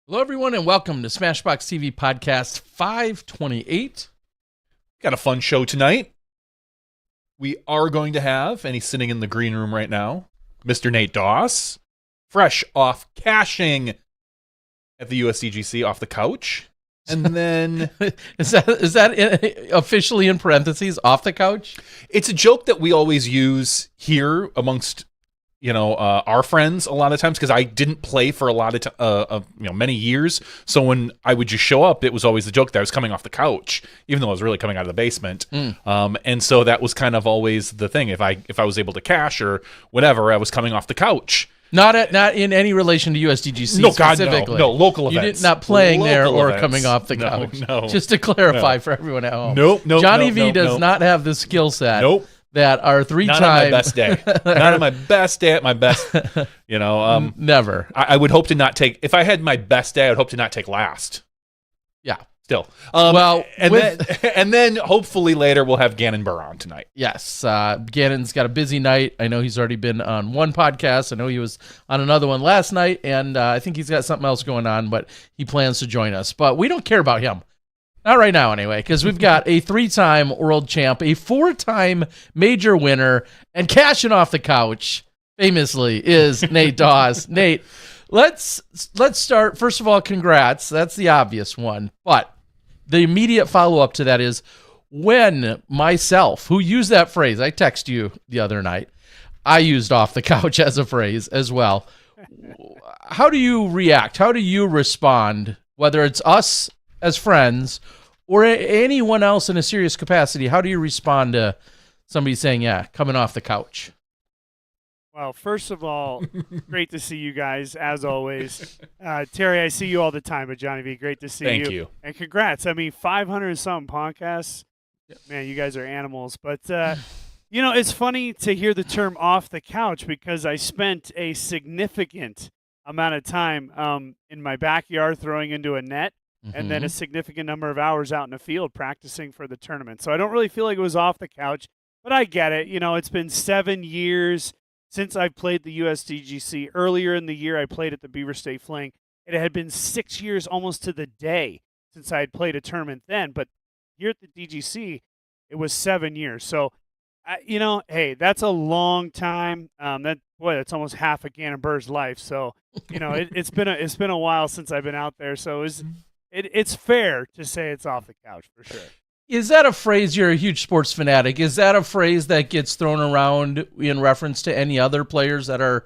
Hello, everyone, and welcome to SmashBoxxTV Podcast 528. Got a fun show tonight. We are going to have, and he's sitting in the green room right now, Mr. Nate Doss, fresh off cashing at the USDGC off the couch. And then... Is that officially in parentheses, off the couch? It's a joke that we always use here amongst... our friends a lot of times, because I didn't play for a lot of many years. So when I would just show up, it was always the joke that I was coming off the couch, even though I was really coming out of the basement. And so that was kind of always the thing. If I was able to cash or whatever, I was coming off the couch. Not in any relation to USDGC no, specifically. God, no, local events. Not playing local there or events. Coming off the couch. No. Just to clarify for everyone at home. Nope. Johnny V does not have the skill set. Nope. That are Not on my best day. Not on my best day at my best. Never. I would hope to not take. If I had my best day, I would hope to not take last. Yeah. Still. And then hopefully later we'll have Gannon Buhr on tonight. Yes. Gannon's got a busy night. I know he's already been on one podcast. I know he was on another one last night, and I think he's got something else going on, but he plans to join us. But we don't care about him. Not right now, anyway, because we've got a 3-time world champ, a 4-time major winner, and cashing off the couch, famously, is Nate Doss. Nate, let's start. First of all, congrats. That's the obvious one. But the immediate follow-up to that is when myself, who used that phrase, I texted you the other night, I used off the couch as a phrase as well. How do you react? How do you respond, whether it's us as friends or anyone else in a serious capacity? How do you respond to somebody saying, yeah, coming off the couch? Well, first of all, great to see you guys, as always. Terry, I see you all the time, but Johnny V, great to see you. Thank you. And congrats. 500-something podcasts. Man, you guys are animals. But, it's funny to hear the term off the couch because I spent a significant amount of time in my backyard throwing into a net. And then a significant number of hours out in the field practicing for the tournament. So I don't really feel like it was off the couch, but I get it. It's been 7 years since I've played the USDGC. Earlier in the year, I played at the Beaver State Fling. It had been 6 years almost to the day since I had played a tournament then. But here at the DGC, it was 7 years. So, hey, that's a long time. That's almost half of Gannon Buhr's life. So, it's been a while since I've been out there. So it's fair to say it's off the couch for sure. Is that a phrase, you're a huge sports fanatic, is that a phrase that gets thrown around in reference to any other players that are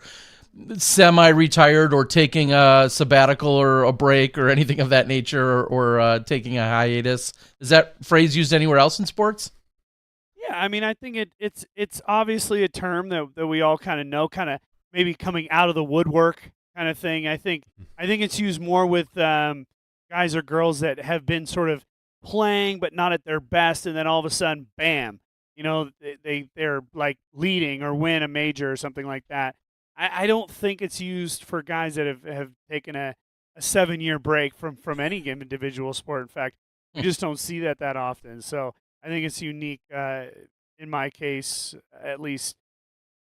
semi-retired or taking a sabbatical or a break or anything of that nature or taking a hiatus? Is that phrase used anywhere else in sports? Yeah, I think it's obviously a term that we all kind of know, kind of maybe coming out of the woodwork kind of thing. I think it's used more with guys or girls that have been sort of playing but not at their best, and then all of a sudden, bam, they're like leading or win a major or something like that. I don't think it's used for guys that have taken a 7-year break from any individual sport. In fact, we just don't see that often. So I think it's unique in my case, at least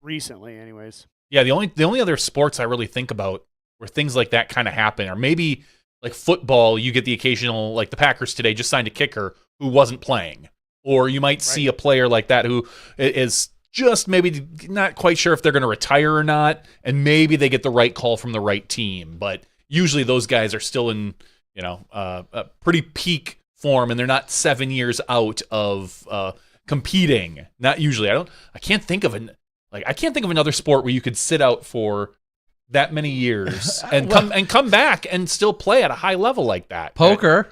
recently anyways. Yeah, the only other sports I really think about where things like that kind of happen are maybe like football. You get the occasional, like the Packers today just signed a kicker who wasn't playing. Or you might see a player like that who is just maybe not quite sure if they're going to retire or not, and maybe they get the right call from the right team. But usually those guys are still in, a pretty peak form, and they're not 7 years out of competing. Not usually. I can't think of another sport where you could sit out for that many years and come back and still play at a high level like that. Poker.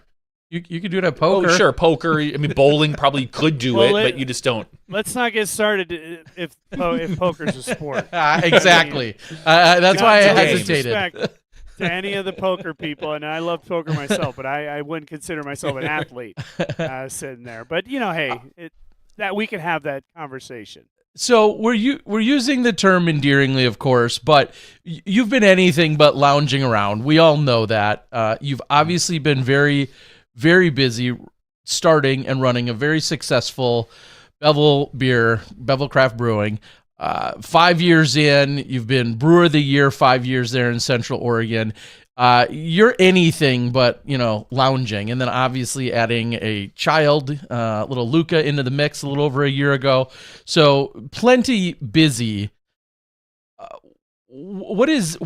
You could do it at poker. Oh, sure, poker. Bowling probably could do but you just don't. Let's not get started if poker's a sport. Exactly. That's why I hesitated. To any of the poker people, and I love poker myself, but I wouldn't consider myself an athlete sitting there. But hey, that we can have that conversation. So we're using the term endearingly, of course, but you've been anything but lounging around. We all know that. You've obviously been very, very busy starting and running a very successful Bevel Craft Brewing. 5 years in, you've been Brewer of the Year 5 years there in Central Oregon. You're anything but, lounging. And then obviously adding a child, little Luca, into the mix a little over a year ago. So plenty busy. What is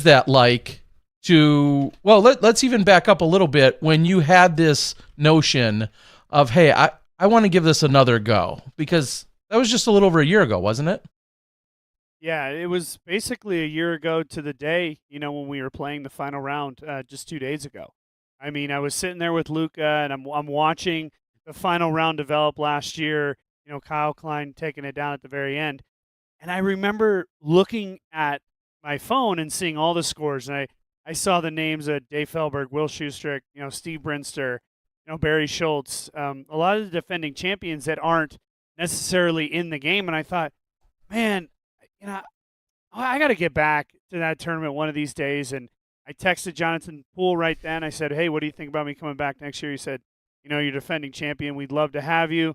that like to, well, let's even back up a little bit when you had this notion of, hey, I want to give this another go, because that was just a little over a year ago, wasn't it? Yeah, it was basically a year ago to the day, when we were playing the final round just 2 days ago. I mean, I was sitting there with Luca, and I'm watching the final round develop last year, Kyle Klein taking it down at the very end. And I remember looking at my phone and seeing all the scores, and I saw the names of Dave Felberg, Will Schustrick, Steve Brinster, Barry Schultz, a lot of the defending champions that aren't necessarily in the game. And I thought, man, I got to get back to that tournament one of these days. And I texted Jonathan Poole right then. I said, hey, what do you think about me coming back next year? He said, you're defending champion. We'd love to have you.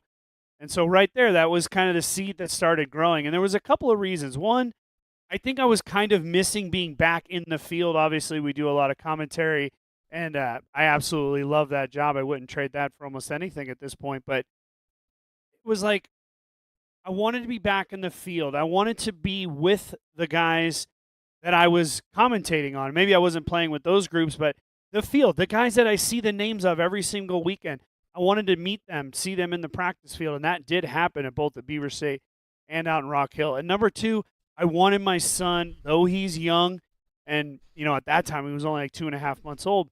And so right there, that was kind of the seed that started growing. And there was a couple of reasons. One, I think I was kind of missing being back in the field. Obviously, we do a lot of commentary, and I absolutely love that job. I wouldn't trade that for almost anything at this point. But it was like I wanted to be back in the field. I wanted to be with the guys that I was commentating on. Maybe I wasn't playing with those groups, but the field, the guys that I see the names of every single weekend. I wanted to meet them, see them in the practice field, and that did happen at both at Beaver State and out in Rock Hill. And number two, I wanted my son, though he's young, and at that time he was only like 2.5 months old,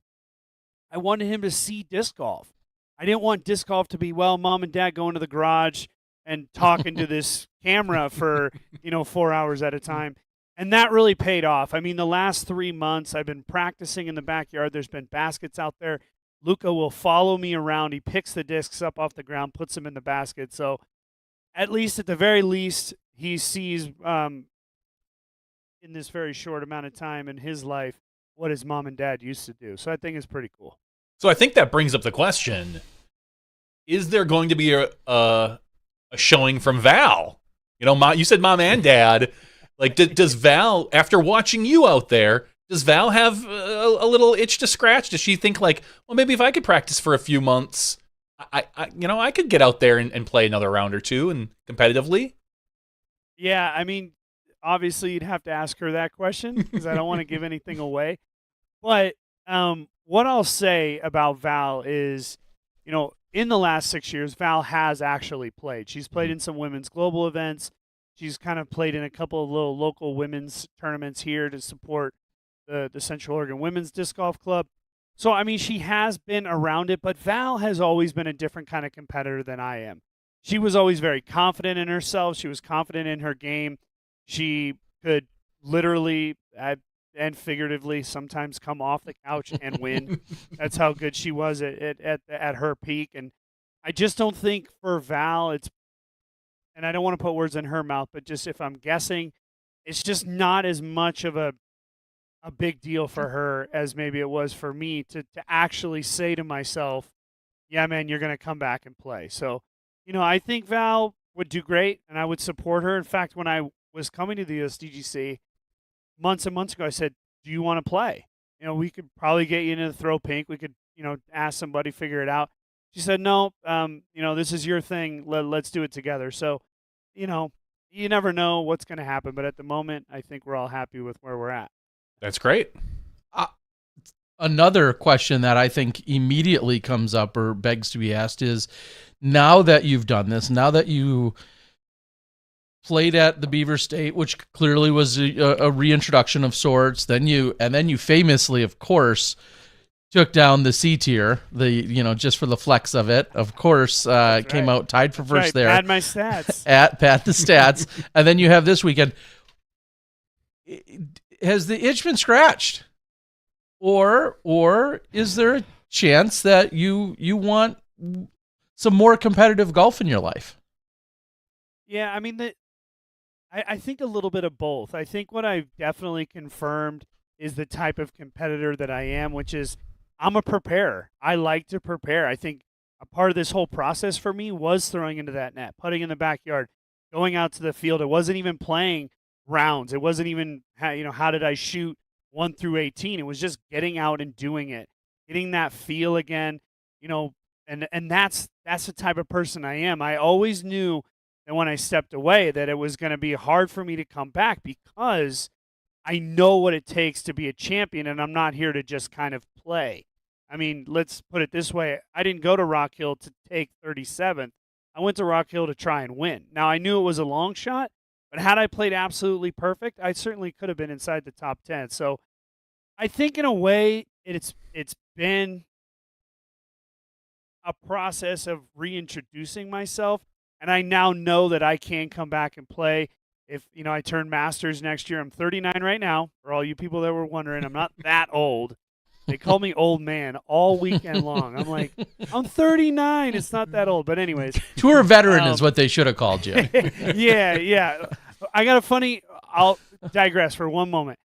I wanted him to see disc golf. I didn't want disc golf to be, well, mom and dad going to the garage and talking to this camera for 4 hours at a time. And that really paid off. I mean, the last 3 months I've been practicing in the backyard. There's been baskets out there. Luca will follow me around. He picks the discs up off the ground, puts them in the basket. So at the very least, he sees in this very short amount of time in his life what his mom and dad used to do. So I think it's pretty cool. So I think that brings up the question, is there going to be a showing from Val? You said mom and dad. Like, does Val, after watching you out there, does Val have a little itch to scratch? Does she think like, well, maybe if I could practice for a few months, I could get out there and play another round or two and competitively? Yeah, I mean, obviously you'd have to ask her that question because I don't want to give anything away. But what I'll say about Val is, in the last 6 years, Val has actually played. She's played in some women's global events. She's kind of played in a couple of little local women's tournaments here to support the Central Oregon Women's Disc Golf Club. So, I mean, she has been around it, but Val has always been a different kind of competitor than I am. She was always very confident in herself. She was confident in her game. She could literally and figuratively sometimes come off the couch and win. That's how good she was at her peak. And I just don't think for Val, and I don't want to put words in her mouth, but just if I'm guessing, it's just not as much of a big deal for her as maybe it was for me to actually say to myself, yeah, man, you're going to come back and play. So, I think Val would do great, and I would support her. In fact, when I was coming to the USDGC months and months ago, I said, do you want to play? We could probably get you into the throw pink. We could, ask somebody, figure it out. She said, no, this is your thing. Let's do it together. So, you never know what's going to happen. But at the moment, I think we're all happy with where we're at. That's great. Another question that I think immediately comes up or begs to be asked is, now that you've done this, now that you played at the Beaver State, which clearly was a reintroduction of sorts, then you famously, of course, took down the C tier, just for the flex of it. Of course, came out tied for first there. Pad my stats. Pat the stats. And then you have this weekend. Has the itch been scratched? Or is there a chance that you want some more competitive golf in your life? Yeah, I mean, I think a little bit of both. I think what I've definitely confirmed is the type of competitor that I am, which is I'm a preparer. I like to prepare. I think a part of this whole process for me was throwing into that net, putting in the backyard, going out to the field. It wasn't even playing rounds. It wasn't even, how did I shoot 1 through 18. It was just getting out and doing it, getting that feel again, and that's the type of person I am. I always knew that when I stepped away that it was going to be hard for me to come back because I know what it takes to be a champion, and I'm not here to just kind of play. I mean, let's put it this way. I didn't go to Rock Hill to take 37th. I went to Rock Hill to try and win. Now, I knew it was a long shot, but had I played absolutely perfect, I certainly could have been inside the top 10. So I think in a way it's been a process of reintroducing myself, and I now know that I can come back and play. If, I turn Masters next year, I'm 39 right now. For all you people that were wondering, I'm not that old. They call me old man all weekend long. I'm like, I'm 39. It's not that old. But anyways. Tour veteran is what they should have called you. Yeah. I got I'll digress for one moment.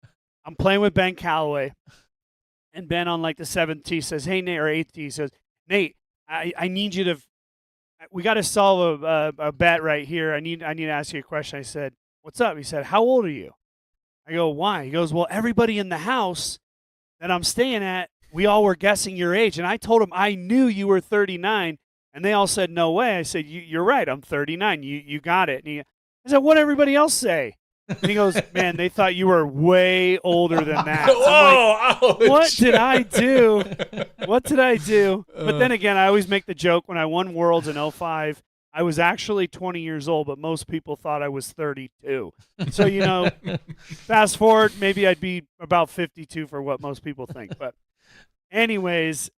I'm playing with Ben Calloway. And Ben on like the 7th tee says, hey, Nate, or 8th tee says, Nate, I need you to, we got to solve a bet right here. I need to ask you a question. I said, what's up? He said, how old are you? I go, why? He goes, well, everybody in the house that I'm staying at, we all were guessing your age. And I told him I knew you were 39. And they all said, no way. I said, you're right. I'm 39. You got it. And I said, what'd everybody else say? And he goes, man, they thought you were way older than that. So I'm like, what did I do? What did I do? But then again, I always make the joke when I won Worlds in 05, I was actually 20 years old, but most people thought I was 32. So, fast forward, maybe I'd be about 52 for what most people think. But anyways,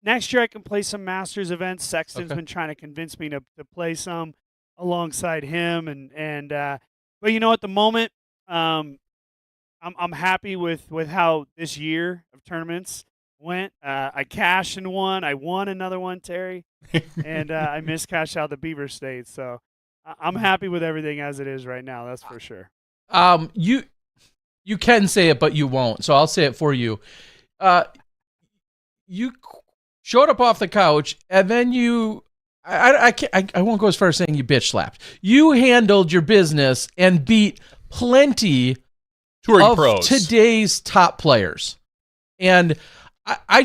next year I can play some Masters events. Sexton's been trying to convince me to play some alongside him. But at the moment, I'm happy with how this year of tournaments went. I cashed in one. I won another one, Terry. And I miscashed out the Beaver State. So I'm happy with everything as it is right now. That's for sure. You can say it, but you won't. So I'll say it for you. You showed up off the couch, and then I won't go as far as saying you bitch slapped. You handled your business and beat plenty touring of pros, today's top players. And I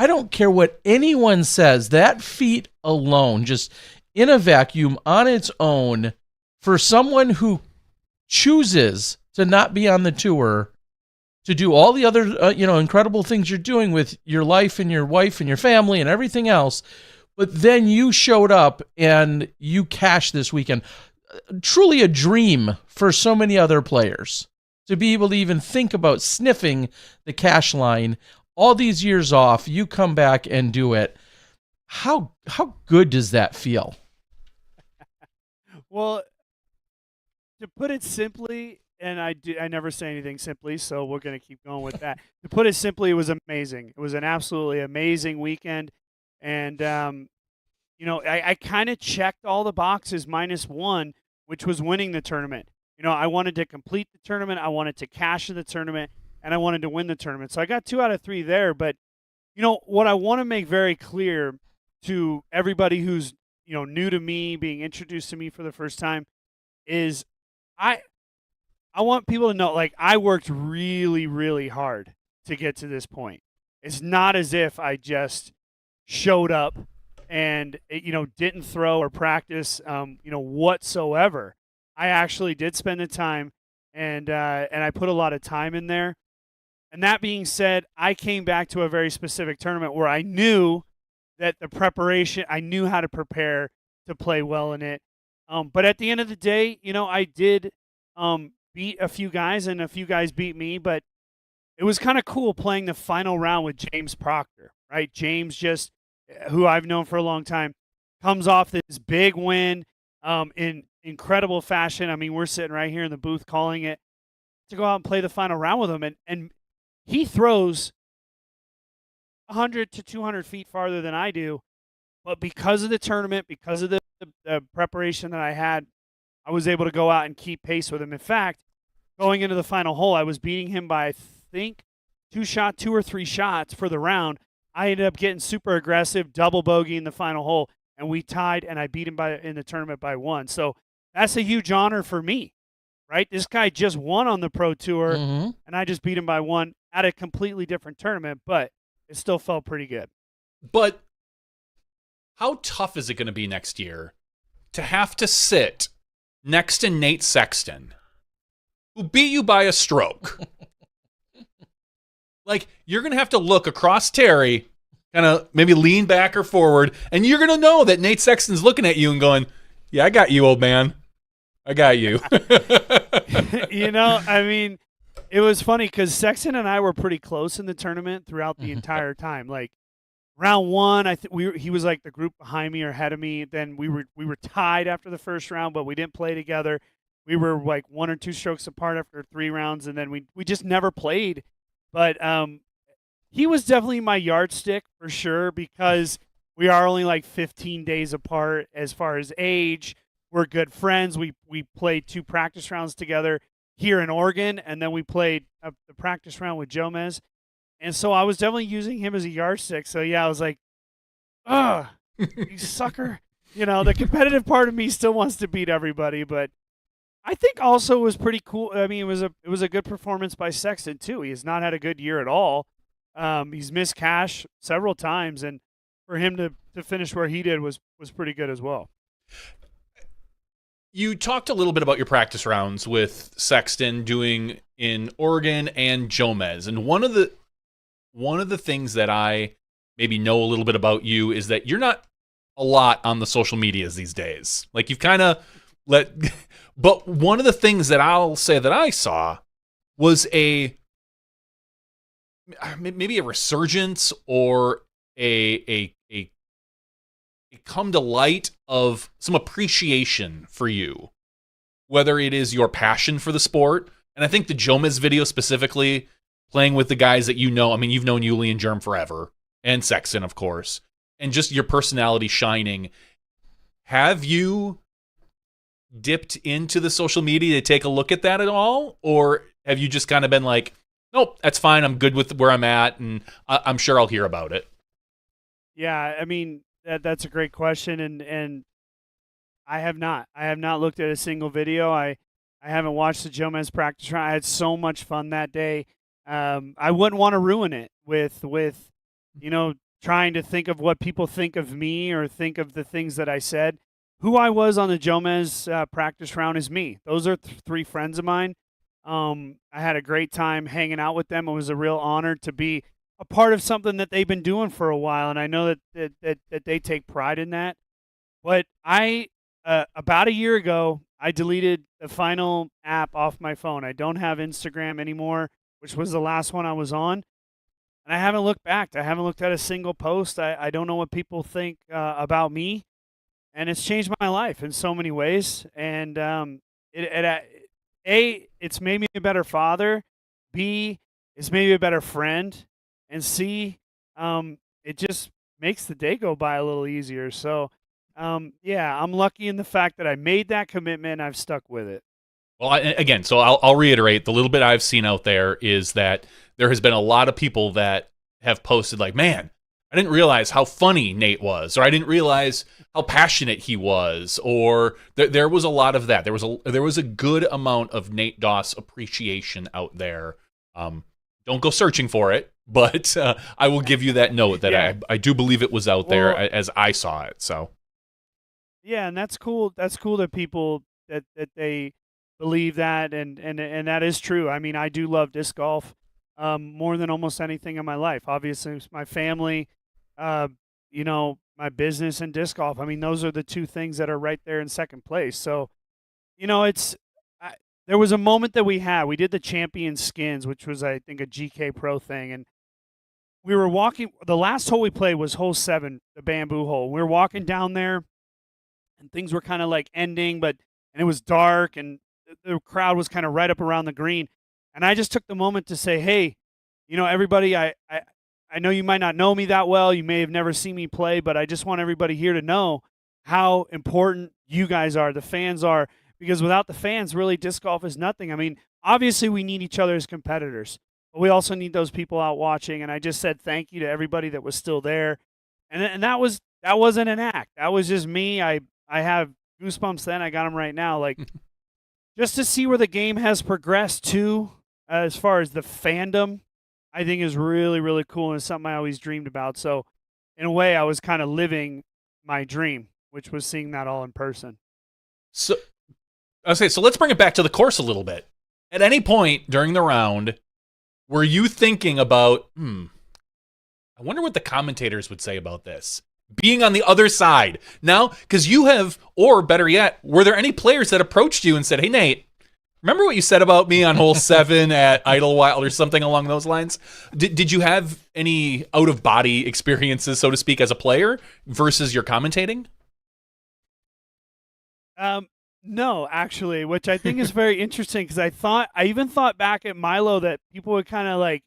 don't care what anyone says. That feat alone, just in a vacuum on its own, for someone who chooses to not be on the tour, to do all the other incredible things you're doing with your life and your wife and your family and everything else, but then you showed up and you cashed this weekend. Truly a dream for so many other players to be able to even think about sniffing the cash line. All these years off, you come back and do it. How good does that feel? Well, to put it simply, and I never say anything simply, so we're going to keep going with that. To put it simply, it was amazing. It was an absolutely amazing weekend. And, I kind of checked all the boxes minus one, which was winning the tournament. I wanted to complete the tournament. I wanted to cash in the tournament. And I wanted to win the tournament. So I got 2 out of 3 there. But, what I want to make very clear to everybody who's, new to me, being introduced to me for the first time, is I want people to know, like, I worked really, really hard to get to this point. It's not as if I just showed up and, didn't throw or practice, whatsoever. I actually did spend the time, and I put a lot of time in there. And that being said, I came back to a very specific tournament where I knew that the preparation, I knew how to prepare to play well in it. But at the end of the day, I did beat a few guys, and a few guys beat me. But it was kind of cool playing the final round with James Proctor, right? James, just who I've known for a long time, comes off this big win in incredible fashion. I mean, we're sitting right here in the booth calling it, to go out and play the final round with him. And he throws 100 to 200 feet farther than I do. But because of the tournament, because of the preparation that I had, I was able to go out and keep pace with him. In fact, going into the final hole, I was beating him by, I think, 2 or 3 shots for the round. I ended up getting super aggressive, double bogey in the final hole, and we tied, and I beat him in the tournament by 1. So that's a huge honor for me, right? This guy just won on the Pro Tour, Mm-hmm. and I just beat him by 1 at a completely different tournament, but it still felt pretty good. But how tough is it going to be next year to have to sit next to Nate Sexton, who beat you by a stroke? Like, you're going to have to look across Terry, kind of maybe lean back or forward, and you're going to know that Nate Sexton's looking at you and going, yeah, I got you, old man. I got you. You know, I mean, it was funny because Sexton and I were pretty close in the tournament throughout the entire time. Like, round 1, I think he was like the group behind me or ahead of me. Then we were tied after the first round, but we didn't play together. We were like 1 or 2 strokes apart after 3 rounds, and then we just never played. But he was definitely my yardstick for sure because we are only like 15 days apart as far as age. We're good friends. We played 2 practice rounds together here in Oregon, and then we played the practice round with Jomez. And so I was definitely using him as a yardstick. So, yeah, I was like, ugh, you sucker. You know, the competitive part of me still wants to beat everybody, but I think also it was pretty cool. I mean, it was a good performance by Sexton, too. He has not had a good year at all. He's missed cash several times, and for him to finish where he did was pretty good as well. You talked a little bit about your practice rounds with Sexton doing in Oregon and Jomez, and one of the things that I maybe know a little bit about you is that you're not a lot on the social medias these days. Like, you've kind of but one of the things that I'll say that I saw was maybe a resurgence or a come to light of some appreciation for you, whether it is your passion for the sport. And I think the Jomez video specifically, playing with the guys that you know, I mean, you've known Yuli and Germ forever, and Sexton, of course, and just your personality shining. Have you dipped into the social media to take a look at that at all? Or have you just kind of been like, nope, that's fine, I'm good with where I'm at, and I'm sure I'll hear about it? Yeah, I mean, that's a great question, and I have not looked at a single video. I haven't watched the Jomez practice round. I had so much fun that day. I wouldn't want to ruin it with trying to think of what people think of me or think of the things that I said. Who I was on the Jomez practice round is me. Those are 3 friends of mine. I had a great time hanging out with them. It was a real honor to be a part of something that they've been doing for a while, and I know that they take pride in that. But I about a year ago, I deleted the final app off my phone. I don't have Instagram anymore, which was the last one I was on. And I haven't looked back. I haven't looked at a single post. I don't know what people think about me. And it's changed my life in so many ways. And it's made me a better father. B, it's made me a better friend. And C, it just makes the day go by a little easier. So, yeah, I'm lucky in the fact that I made that commitment and I've stuck with it. Well, again, so I'll reiterate, the little bit I've seen out there is that there has been a lot of people that have posted like, man, I didn't realize how funny Nate was, or I didn't realize how passionate he was, or there was a lot of that. There was a good amount of Nate Doss appreciation out there. Don't go searching for it, but I will give you that note that yeah. I do believe it was out there as I saw it. So yeah, and that's cool. That's cool that people that they believe that, and that is true. I mean, I do love disc golf more than almost anything in my life. Obviously, it's my family, my business and disc golf. I mean, those are the 2 things that are right there in second place. So, there was a moment that we did the Champion Skins, which was, I think, a GK Pro thing. And we were walking, the last hole we played was hole 7, the bamboo hole. We were walking down there and things were kind of like ending, and it was dark and the crowd was kind of right up around the green. And I just took the moment to say, hey, everybody, I know you might not know me that well. You may have never seen me play, but I just want everybody here to know how important you guys are, the fans are, because without the fans, really, disc golf is nothing. I mean, obviously we need each other as competitors, but we also need those people out watching. And I just said thank you to everybody that was still there. And that wasn't an act. That was just me. I have goosebumps then. I got them right now. Like, just to see where the game has progressed to, as far as the fandom, I think is really, really cool and it's something I always dreamed about. So, in a way, I was kind of living my dream, which was seeing that all in person. So, okay, so let's bring it back to the course a little bit. At any point during the round, were you thinking about, I wonder what the commentators would say about this? Being on the other side. Now, because you have, or better yet, were there any players that approached you and said, hey, Nate, remember what you said about me on hole 7 at Idlewild or something along those lines? Did you have any out-of-body experiences, so to speak, as a player versus your commentating? No, actually, which I think is very interesting because I even thought back at Milo that people would kind of like,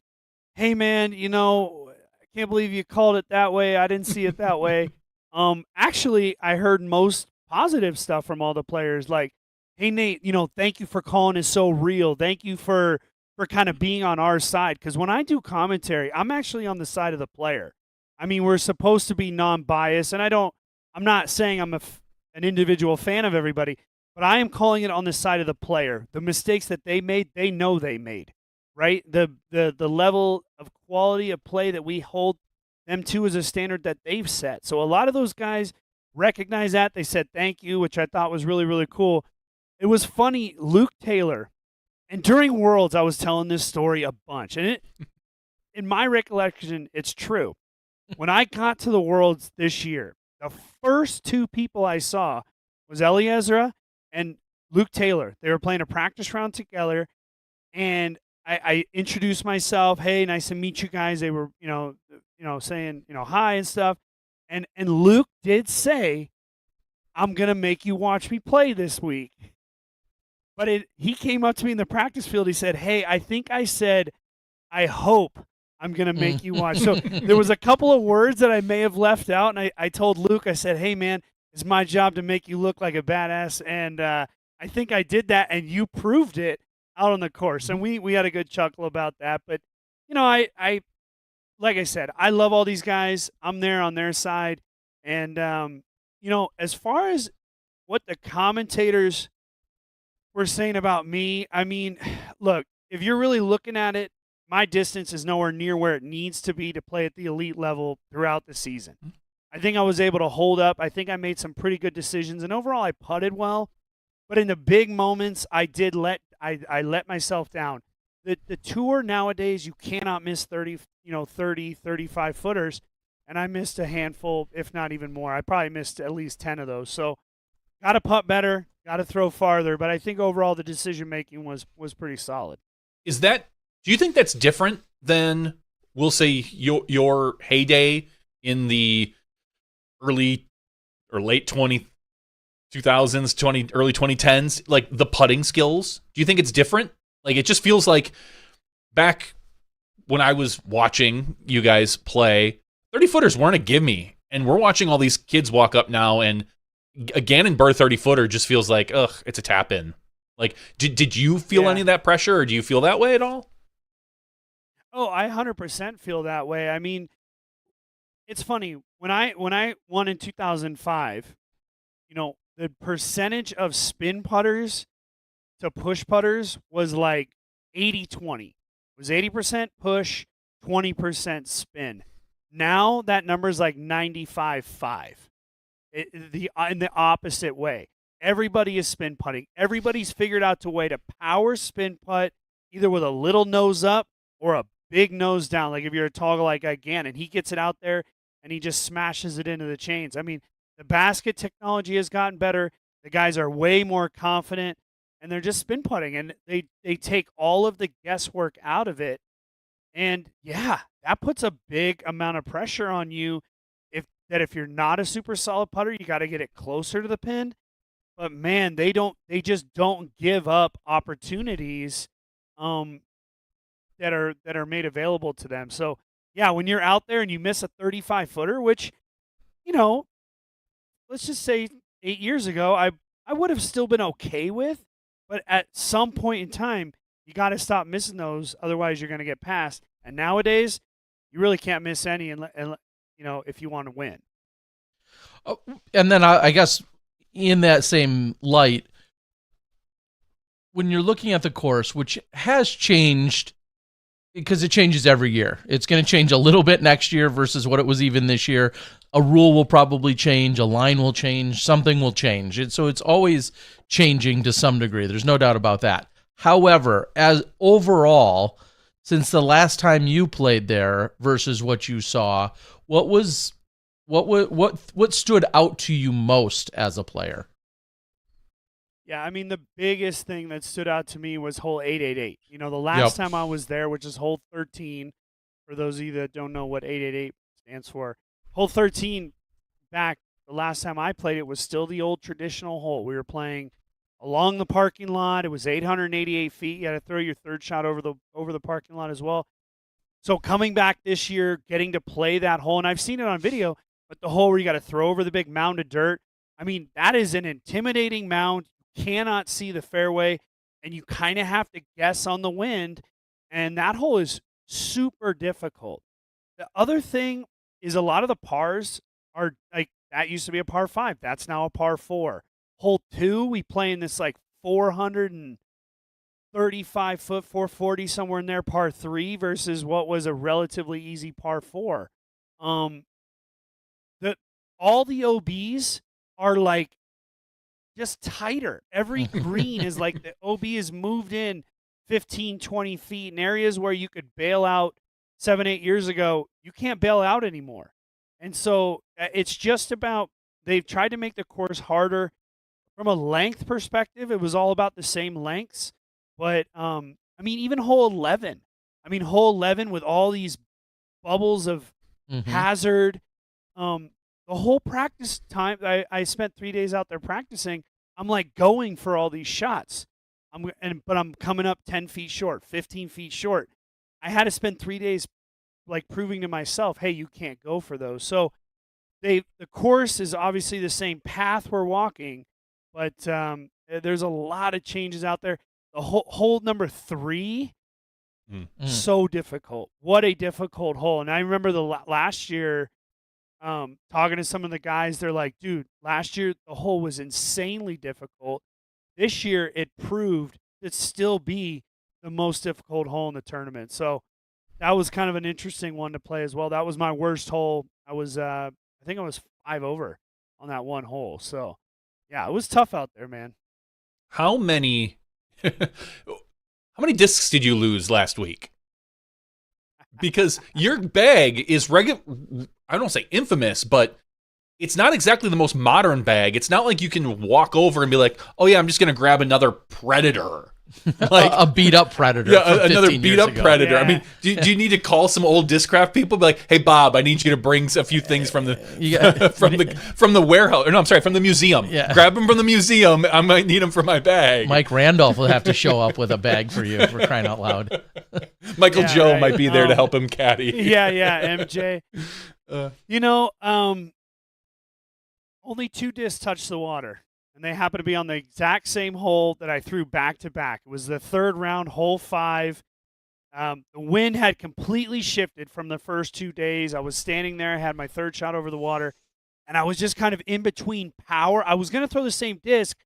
hey, man, I can't believe you called it that way. I didn't see it that way. Actually, I heard most positive stuff from all the players. Like, hey, Nate, thank you for calling it so real. Thank you for kind of being on our side. Because when I do commentary, I'm actually on the side of the player. I mean, we're supposed to be non-biased, and I'm not saying I'm an individual fan of everybody, but I am calling it on the side of the player. The mistakes that they made, they know they made. Right? The level of quality of play that we hold them to is a standard that they've set. So a lot of those guys recognize that. They said thank you, which I thought was really, really cool. It was funny, Luke Taylor, and during Worlds, I was telling this story a bunch. And in my recollection, it's true. When I got to the Worlds this year, the first 2 people I saw was Eliezer and Luke Taylor. They were playing a practice round together, and I introduced myself. Hey, nice to meet you guys. They were, saying, hi and stuff. And Luke did say, I'm going to make you watch me play this week. But he came up to me in the practice field. He said, hey, I think I said, I hope I'm going to make you watch. So there was a couple of words that I may have left out. And I told Luke, I said, hey, man, it's my job to make you look like a badass. And I think I did that, and you proved it out on the course, and we had a good chuckle about that. But I like I said, I love all these guys. I'm there on their side, and as far as what the commentators were saying about me, I mean, look, if you're really looking at it, my distance is nowhere near where it needs to be to play at the elite level throughout the season. I think I was able to hold up. I think I made some pretty good decisions, and overall I putted well. But in the big moments, I let myself down. The tour nowadays, you cannot miss 30, 35 footers, and I missed a handful, if not even more. I probably missed at least 10 of those. So, got to putt better, got to throw farther. But I think overall the decision making was pretty solid. Do you think that's different than, we'll say, your heyday in the early or late 2000s, early 2010s, like the putting skills? Do you think it's different? Like, it just feels like back when I was watching you guys play, 30-footers weren't a gimme. And we're watching all these kids walk up now, and a Gannon Buhr 30-footer just feels like, it's a tap-in. Like, did you feel any of that pressure, or do you feel that way at all? Oh, I 100% feel that way. I mean, it's funny. When I won in 2005, the percentage of spin putters to push putters was like 80-20. It was 80% push, 20% spin. Now that number is like 95-5. In the opposite way. Everybody is spin putting. Everybody's figured out a way to power spin putt, either with a little nose up or a big nose down. Like if you're a tall guy like Gannon, he gets it out there and he just smashes it into the chains. I mean, the basket technology has gotten better. The guys are way more confident, and they're just spin putting, and they take all of the guesswork out of it. And yeah, that puts a big amount of pressure on you. If you're not a super solid putter, you got to get it closer to the pin. But man, they just don't give up opportunities that are made available to them. So yeah, when you're out there and you miss a 35-footer, which, let's just say 8 years ago, I would have still been okay with, but at some point in time, you got to stop missing those, otherwise you're going to get passed. And nowadays, you really can't miss any, and if you want to win. And then I guess in that same light, when you're looking at the course, which has changed because it changes every year. It's going to change a little bit next year versus what it was even this year. A rule will probably change, a line will change, something will change. So it's always changing to some degree. There's no doubt about that. However, as overall, since the last time you played there versus what you saw, what stood out to you most as a player? Yeah, I mean, the biggest thing that stood out to me was hole 888. You know, the last time I was there, which is hole 13, for those of you that don't know what 888 stands for, hole 13 back the last time I played it was still the old traditional hole. We were playing along the parking lot. It was 888 feet. You had to throw your third shot over the parking lot as well. So coming back this year, getting to play that hole, and I've seen it on video, but the hole where you got to throw over the big mound of dirt, I mean, that is an intimidating mound. Cannot see the fairway, and you kind of have to guess on the wind, and that hole is super difficult. The other thing is a lot of the pars are like, that used to be a par 5. That's now a par 4. Hole 2, we play in this like 435 foot, 440, somewhere in there, par 3 versus what was a relatively easy par 4. All the OBs are like just tighter. Every green is like the OB is moved in 15, 20 feet in areas where you could bail out 7, 8 years ago. You can't bail out anymore. And so it's just about, they've tried to make the course harder. From a length perspective, it was all about the same lengths. But, I mean, even hole 11. I mean, hole 11 with all these bubbles of hazard. The whole practice time, I spent 3 days out there practicing. I'm like going for all these shots. But I'm coming up 10 feet short, 15 feet short. I had to spend 3 days like proving to myself, hey, you can't go for those. So the course is obviously the same path we're walking, but there's a lot of changes out there. The hole number 3, so difficult. What a difficult hole. And I remember the last year, talking to some of the guys, they're like, dude, last year the hole was insanely difficult. This year it proved to still be the most difficult hole in the tournament. So that was kind of an interesting one to play as well. That was my worst hole. I think I was 5 over on that one hole. So yeah, it was tough out there, man. How many discs did you lose last week? Because your bag is I don't say infamous, but it's not exactly the most modern bag. It's not like you can walk over and be like, oh yeah, I'm just going to grab another Predator. Like a beat-up Predator. Yeah, another beat-up Predator. Yeah. I mean, do you need to call some old Discraft people? Be like, hey, Bob, I need you to bring a few things from the from the warehouse. Or no, I'm sorry, from the museum. Yeah. Grab them from the museum. I might need them for my bag. Mike Randolph will have to show up with a bag for you, for crying out loud. Michael Joe might be there to help him caddy. Yeah, MJ. Only 2 discs touched the water, and they happen to be on the exact same hole that I threw back to back. It was the 3rd round, hole 5. The wind had completely shifted from the first 2 days. I was standing there, I had my 3rd shot over the water, and I was just kind of in between power. I was going to throw the same disc.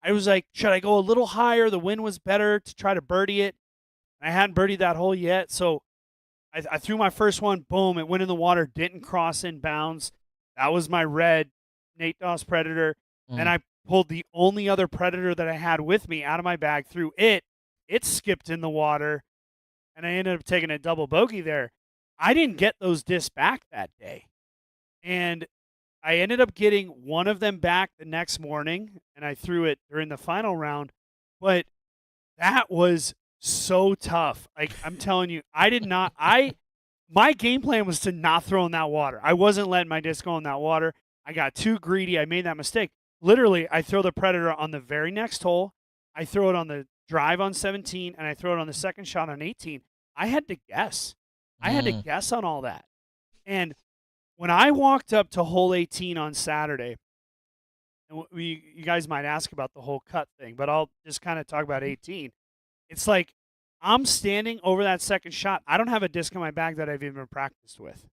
I was like, should I go a little higher? The wind was better to try to birdie it. I hadn't birdied that hole yet, so I threw my first one. Boom, it went in the water, didn't cross in bounds. That was my red Nate Doss Predator. And I pulled the only other Predator that I had with me out of my bag, threw it. It skipped in the water, and I ended up taking a double bogey there. I didn't get those discs back that day. And I ended up getting one of them back the next morning, and I threw it during the final round. But that was so tough. Like, I'm telling you, my game plan was to not throw in that water. I wasn't letting my disc go in that water. I got too greedy. I made that mistake. Literally, I throw the Predator on the very next hole. I throw it on the drive on 17, and I throw it on the second shot on 18. I had to guess. I had to guess on all that. And when I walked up to hole 18 on Saturday, and you guys might ask about the whole cut thing, but I'll just kind of talk about 18. It's like I'm standing over that second shot. I don't have a disc in my bag that I've even practiced with.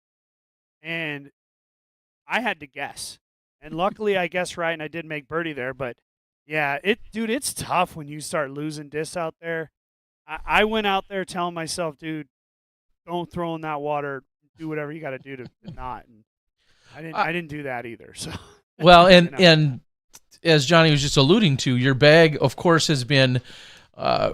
And I had to guess. And luckily I guessed right, and I did make birdie there, but Yeah, dude, it's tough when you start losing discs out there. I went out there telling myself, dude, don't throw in that water. Do whatever you got to do to not. And I didn't do that either. So, Well, you know. and as Johnny was just alluding to, your bag, of course, has been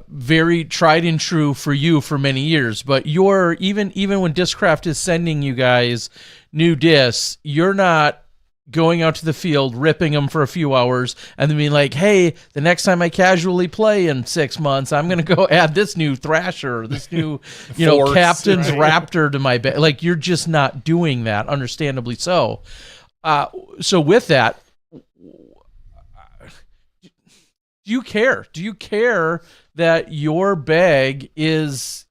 very tried and true for you for many years. But you're even when Discraft is sending you guys new discs, you're not going out to the field, ripping them for a few hours, and then being like, hey, the next time I casually play in 6 months, I'm going to go add this new Thrasher, this new, Force, Captain's right? Raptor to my bag. Like, you're just not doing that, understandably so. So with that, do you care? Do you care that your bag is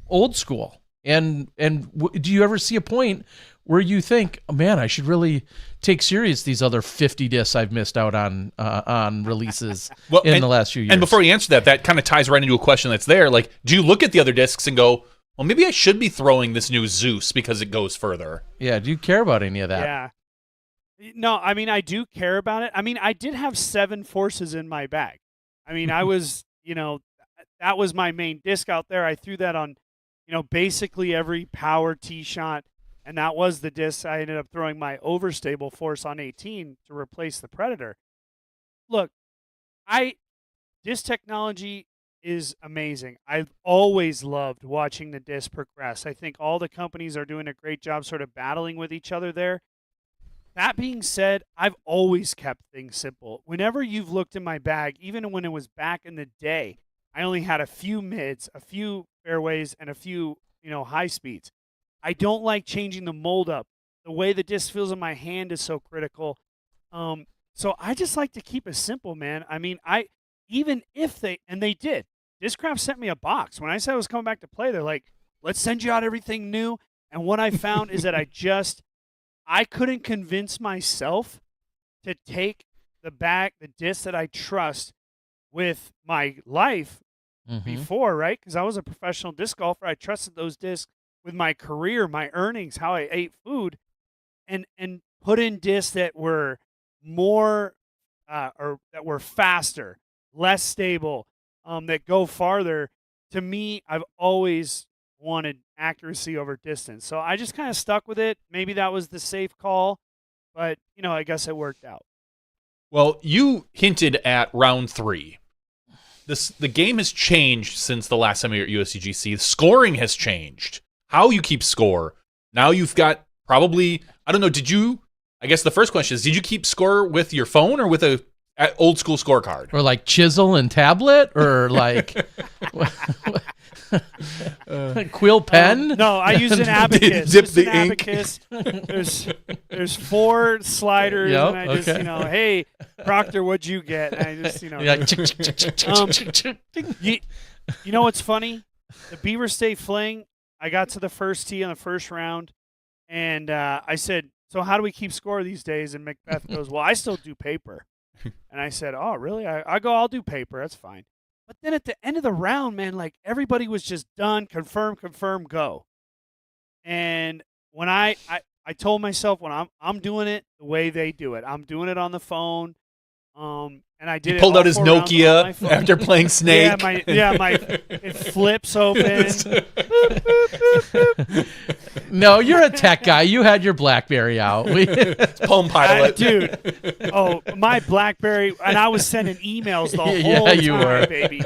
old school? And do you ever see a point where you think, oh, man, I should really take serious these other 50 discs I've missed out on releases in the last few years? And before you answer that kind of ties right into a question that's there. Like, do you look at the other discs and go, well, maybe I should be throwing this new Zeus because it goes further? Yeah, do you care about any of that? Yeah. No, I mean, I do care about it. I mean, I did have 7 Forces in my bag. I mean, I was, that was my main disc out there. I threw that on, basically every power tee shot. And that was the disc I ended up throwing my overstable Force on 18 to replace the Predator. Look, disc technology is amazing. I've always loved watching the disc progress. I think all the companies are doing a great job sort of battling with each other there. That being said, I've always kept things simple. Whenever you've looked in my bag, even when it was back in the day, I only had a few mids, a few fairways, and a few, high speeds. I don't like changing the mold up. The way the disc feels in my hand is so critical. So I just like to keep it simple, man. I mean, even if they did. Discraft sent me a box. When I said I was coming back to play, they're like, let's send you out everything new. And what I found is that I couldn't convince myself to take the disc that I trust with my life before, right? Because I was a professional disc golfer. I trusted those discs with my career, my earnings, how I ate food, and put in discs that were more or that were faster, less stable, that go farther. To me, I've always wanted accuracy over distance. So I just kind of stuck with it. Maybe that was the safe call, but I guess it worked out. Well, you hinted at round 3. The game has changed since the last time you were at USDGC. The scoring has changed. How you keep score. Now you've got probably, I don't know, I guess the first question is, did you keep score with your phone or with a old school scorecard? Or like chisel and tablet? Or like quill pen? No, I use an abacus. Dip Just the an ink. abacus. There's 4 sliders, Yep, and I just, hey, Proctor, what'd you get? And I just, You're like, chick, chick, chick, chick, chick, chick. You know what's funny? The Beaver State Fling, I got to the first tee on the first round, and I said, so how do we keep score these days? And Macbeth goes, well, I still do paper. And I said, oh, really? I'll do paper. That's fine. But then at the end of the round, man, like everybody was just done, confirm, go. And when I told myself when I'm doing it the way they do it, I'm doing it on the phone. And I did He pulled it out his Nokia after playing Snake. It flips open. No, you're a tech guy. You had your BlackBerry out. Palm Pilot. Dude. Oh, my BlackBerry, and I was sending emails the whole Yeah, you time, were. baby.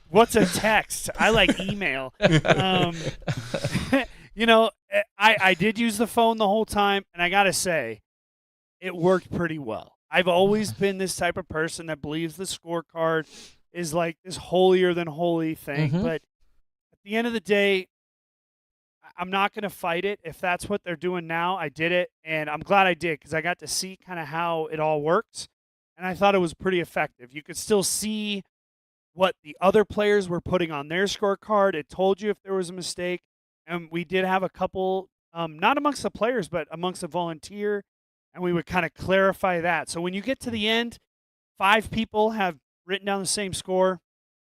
What's a text? I like email. I did use the phone the whole time, and I gotta say, it worked pretty well. I've always been this type of person that believes the scorecard is like this holier than holy thing. Mhm. But at the end of the day, I'm not going to fight it. If that's what they're doing now, I did it. And I'm glad I did because I got to see kind of how it all works. And I thought it was pretty effective. You could still see what the other players were putting on their scorecard. It told you if there was a mistake. And we did have a couple, not amongst the players, but amongst the volunteer. And we would kind of clarify that. So when you get to the end, 5 people have written down the same score.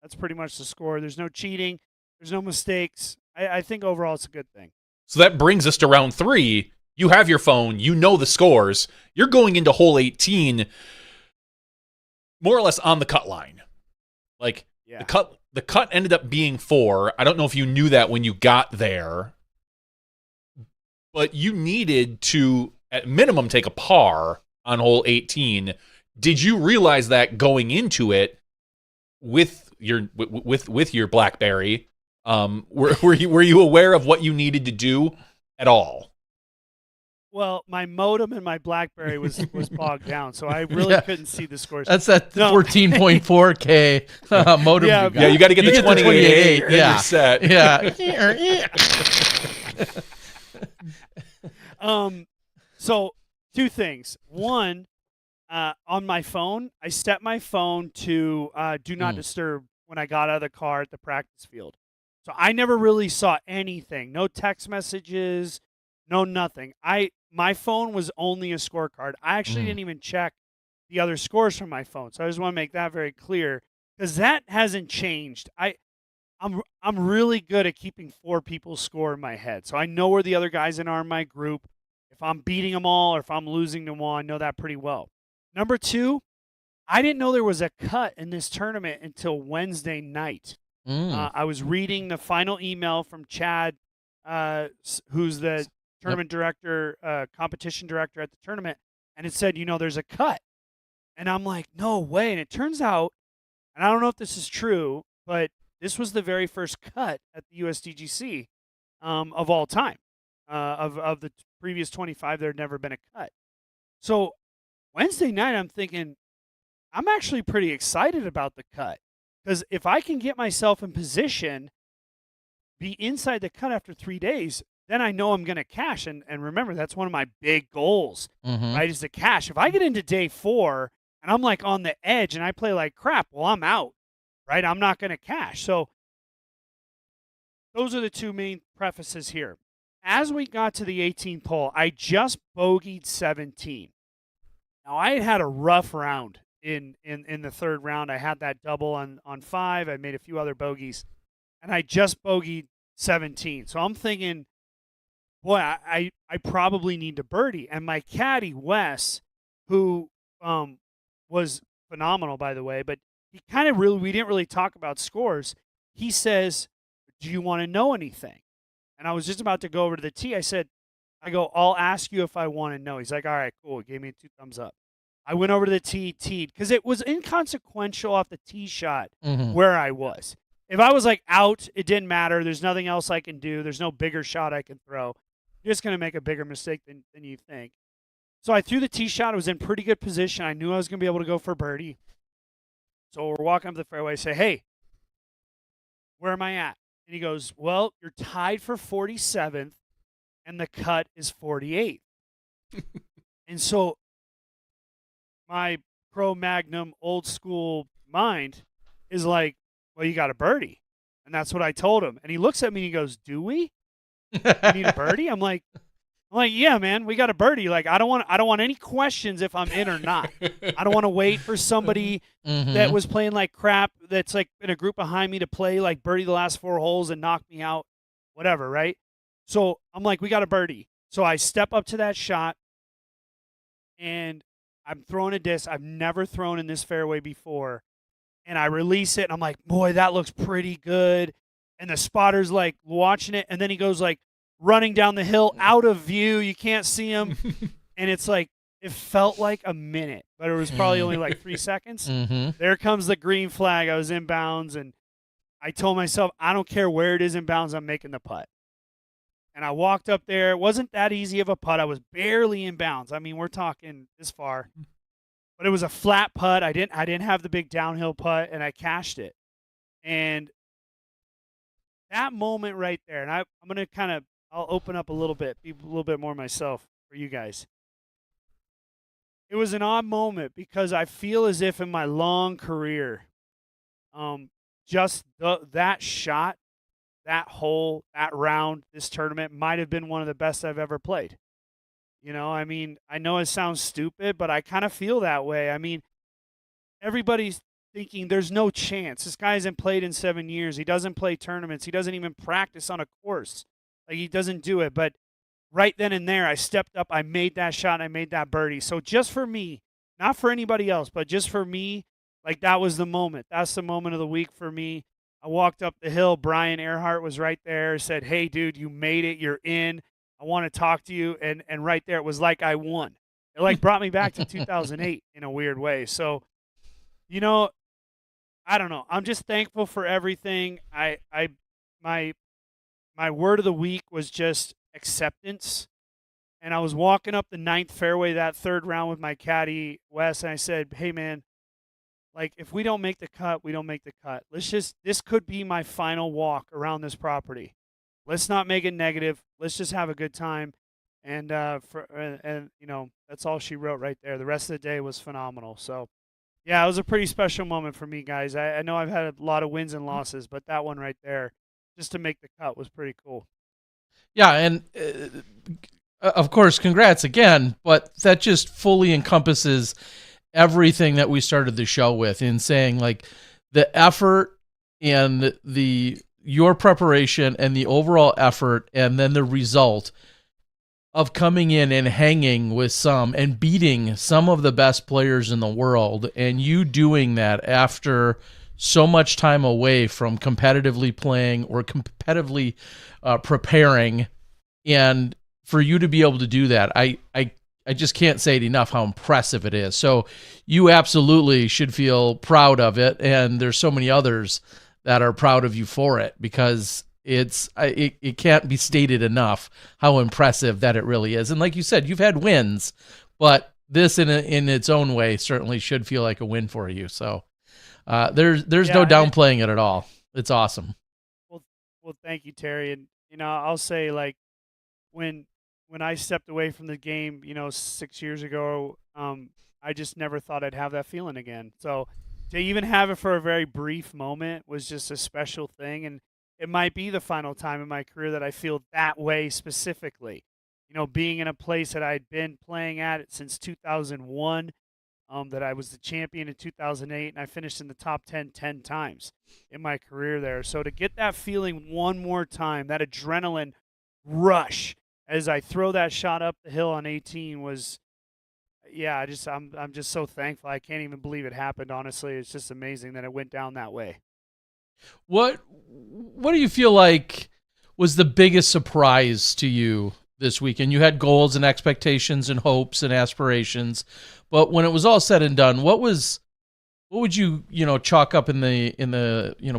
That's pretty much the score. There's no cheating. There's no mistakes. I think overall it's a good thing. So that brings us to round 3. You have your phone. You know the scores. You're going into hole 18 more or less on the cut line. Like the cut ended up being 4. I don't know if you knew that when you got there, but you needed to at minimum take a par on hole 18. Did you realize that going into it with your BlackBerry? Were you aware of what you needed to do at all? Well, my modem and my BlackBerry was bogged down, so I really couldn't see the scores. That's that 14.4K modem. Yeah, you got to get the 28. Yeah, you're set. Yeah. So 2 things. One, on my phone, I set my phone to do not disturb when I got out of the car at the practice field. So I never really saw anything. No text messages, no nothing. My phone was only a scorecard. I actually didn't even check the other scores from my phone. So I just want to make that very clear, because that hasn't changed. I'm really good at keeping 4 people's score in my head. So I know where the other guys are in my group. If I'm beating them all or if I'm losing them all, I know that pretty well. Number 2, I didn't know there was a cut in this tournament until Wednesday night. I was reading the final email from Chad, who's the tournament director, competition director at the tournament, and it said, there's a cut. And I'm like, no way. And it turns out, and I don't know if this is true, but this was the very first cut at the USDGC of all time. Of the previous 25, there had never been a cut. So Wednesday night, I'm thinking, I'm actually pretty excited about the cut, because if I can get myself in position, be inside the cut after 3 days, then I know I'm going to cash. And remember, that's one of my big goals, right, is to cash. If I get into day 4 and I'm like on the edge and I play like crap, well, I'm out, right? I'm not going to cash. So those are the 2 main prefaces here. As we got to the 18th hole, I just bogeyed 17. Now, I had a rough round in the 3rd round. I had that double on 5. I made a few other bogeys, and I just bogeyed 17. So I'm thinking, boy, I probably need to birdie. And my caddy, Wes, who was phenomenal, by the way, but he kind of we didn't really talk about scores. He says, do you want to know anything? And I was just about to go over to the tee. I'll ask you if I want to know. He's like, all right, cool. He gave me 2 thumbs up. I went over to the tee, teed, because it was inconsequential off the tee shot where I was. If I was like out, it didn't matter. There's nothing else I can do. There's no bigger shot I can throw. You're just going to make a bigger mistake than you think. So I threw the tee shot. I was in pretty good position. I knew I was going to be able to go for birdie. So we're walking up the fairway. I say, hey, where am I at? And he goes, well, you're tied for 47th, and the cut is 48th. And so my pro-magnum old school mind is like, well, you got a birdie. And that's what I told him. And he looks at me and he goes, do we? You need a birdie? I'm like, yeah, man, we got a birdie. Like, I don't want any questions if I'm in or not. I don't want to wait for somebody that was playing like crap, that's like in a group behind me, to play like birdie the last 4 holes and knock me out, whatever, right? So I'm like, we got a birdie. So I step up to that shot, and I'm throwing a disc I've never thrown in this fairway before. And I release it, and I'm like, boy, that looks pretty good. And the spotter's like watching it, and then he goes like running down the hill out of view. You can't see him. And it's like, it felt like a minute, but it was probably only like 3 seconds. There comes the green flag. I was in bounds, and I told myself, I don't care where it is in bounds, I'm making the putt. And I walked up there. It wasn't that easy of a putt. I was barely in bounds. I mean, we're talking this far. But it was a flat putt. I didn't have the big downhill putt, and I cashed it. And that moment right there, and I'm going to I'll open up a little bit, be a little bit more myself for you guys. It was an odd moment because I feel as if in my long career, just that shot, that hole, that round, this tournament might have been one of the best I've ever played. I mean, I know it sounds stupid, but I kind of feel that way. I mean, everybody's thinking there's no chance. This guy hasn't played in 7 years. He doesn't play tournaments. He doesn't even practice on a course. Like, he doesn't do it. But right then and there, I stepped up. I made that shot. And I made that birdie. So just for me, not for anybody else, but just for me, Like, that was the moment. That's the moment of the week for me. I walked up the hill. Brian Earhart was right there, said, "Hey, dude, you made it. You're in. I want to talk to you." And right there, it was like I won. It like brought me back to 2008 in a weird way. So, you know, I don't know. I'm just thankful for everything. My my word of the week was just acceptance. And I was walking up the ninth fairway that third round with my caddy Wes, and I said, "Hey, man, like, if we don't make the cut, we don't make the cut. This could be my final walk around this property. Let's not make it negative. Let's just have a good time." And that's all she wrote right there. The rest of the day was phenomenal. So, yeah, it was a pretty special moment for me, guys. I know I've had a lot of wins and losses, but that one right there, just to make the cut, was pretty cool. Yeah, and of course, congrats again, but that just fully encompasses everything that we started the show with, in saying, like, the effort and your preparation and the overall effort, and then the result of coming in and hanging with some and beating some of the best players in the world, and you doing that after so much time away from competitively playing or competitively preparing, and for you to be able to do that, I just can't say it enough how impressive it is. So you absolutely should feel proud of it, and there's so many others that are proud of you for it, because it can't be stated enough how impressive that it really is. And like you said, you've had wins, but this in its own way certainly should feel like a win for you. So there's no downplaying it at all. It's awesome. Well, thank you, Terry. And I'll say, like, when I stepped away from the game, 6 years ago, I just never thought I'd have that feeling again. So to even have it for a very brief moment was just a special thing. And it might be the final time in my career that I feel that way specifically. Being in a place that I'd been playing at since 2001, that I was the champion in 2008, and I finished in the top 10 times in my career there. So to get that feeling one more time, that adrenaline rush as I throw that shot up the hill on 18 was, yeah, I'm just so thankful. I can't even believe it happened, honestly. It's just amazing that it went down that way. What do you feel like was the biggest surprise to you this weekend? You had goals and expectations and hopes and aspirations, but when it was all said and done, what would you chalk up in the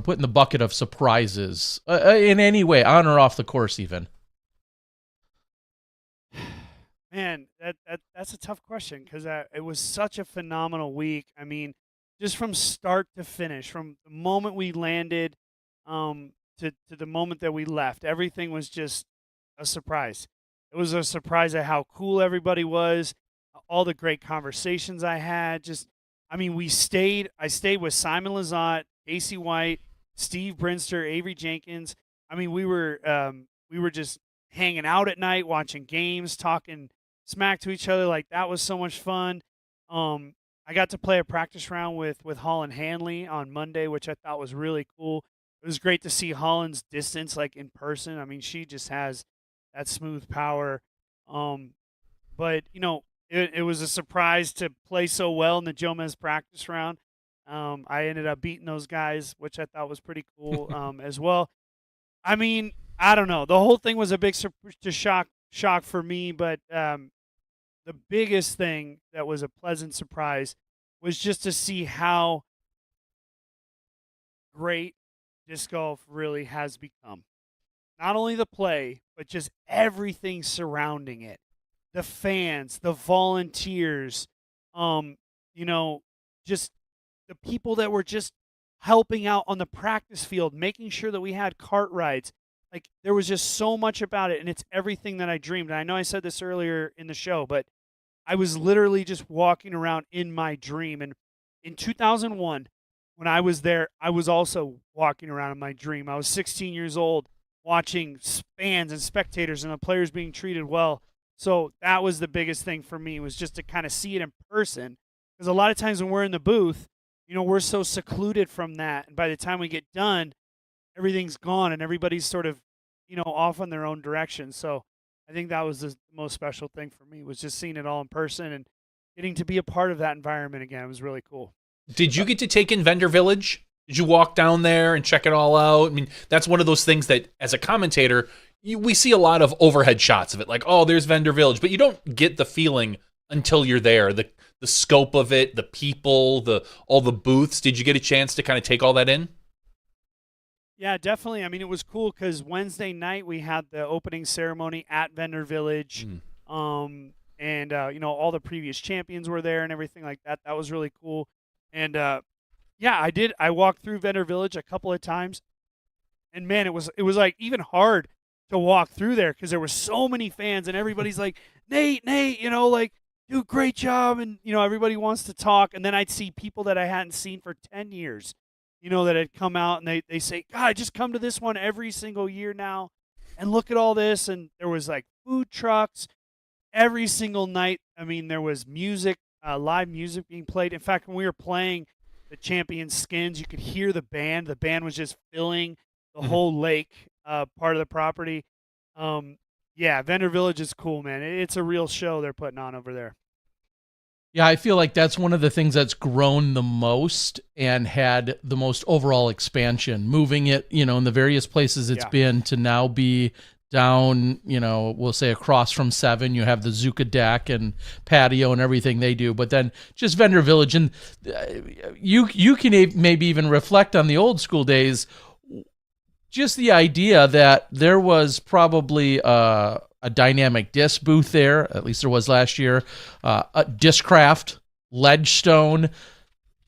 put in the bucket of surprises in any way, on or off the course even? Man, that's a tough question, because it was such a phenomenal week. I mean, just from start to finish, from the moment we landed to the moment that we left, everything was just a surprise. It was a surprise at how cool everybody was, all the great conversations I had. I stayed with Simon Lizotte, Casey White, Steve Brinster, Avery Jenkins. I mean, we were just hanging out at night, watching games, talking smack to each other. Like, that was so much fun. I got to play a practice round with Holland Hanley on Monday, which I thought was really cool. It was great to see Holland's distance, like, in person. I mean, she just has that smooth power. But it was a surprise to play so well in the Jomez practice round. I ended up beating those guys, which I thought was pretty cool as well. I mean, I don't know. The whole thing was a big shock for me, but the biggest thing that was a pleasant surprise was just to see how great disc golf really has become. Not only the play, but just everything surrounding it. The fans, the volunteers, just the people that were just helping out on the practice field, making sure that we had cart rides. Like, there was just so much about it, and it's everything that I dreamed. And I know I said this earlier in the show, but I was literally just walking around in my dream. And in 2001, when I was there, I was also walking around in my dream. I was 16 years old, watching fans and spectators and the players being treated well. So that was the biggest thing for me, was just to kind of see it in person. Because a lot of times when we're in the booth, we're so secluded from that. And by the time we get done, everything's gone and everybody's sort of, off on their own direction. So I think that was the most special thing for me, was just seeing it all in person and getting to be a part of that environment again. It was really cool. Did you get to take in Vendor Village? Did you walk down there and check it all out? I mean, that's one of those things that, as a commentator, we see a lot of overhead shots of it, like, oh, there's Vendor Village, but you don't get the feeling until you're there. The scope of it, the people, all the booths. Did you get a chance to kind of take all that in? Yeah, definitely. I mean, it was cool because Wednesday night we had the opening ceremony at Vendor Village, and all the previous champions were there and everything like that. That was really cool. And yeah, I did. I walked through Vendor Village a couple of times, and man, it was like even hard to walk through there because there were so many fans, and everybody's like, Nate, like, dude, great job, and everybody wants to talk. And then I'd see people that I hadn't seen for 10 years, that had come out, and they say, God, I just come to this one every single year now, and look at all this. And there was like food trucks every single night. I mean, there was music, live music being played. In fact, when we were playing the champion skins, you could hear the band. The band was just filling the whole lake part of the property. Yeah, Vendor Village is cool, man. It's a real show they're putting on over there. Yeah, I feel like that's one of the things that's grown the most and had the most overall expansion, moving it, in the various places it's been to now be down, we'll say across from 7. You have the Zuka deck and patio and everything they do, but then just Vendor Village. And you can maybe even reflect on the old school days, just the idea that there was probably a dynamic disc booth there, at least there was last year, a Discraft, Ledgestone,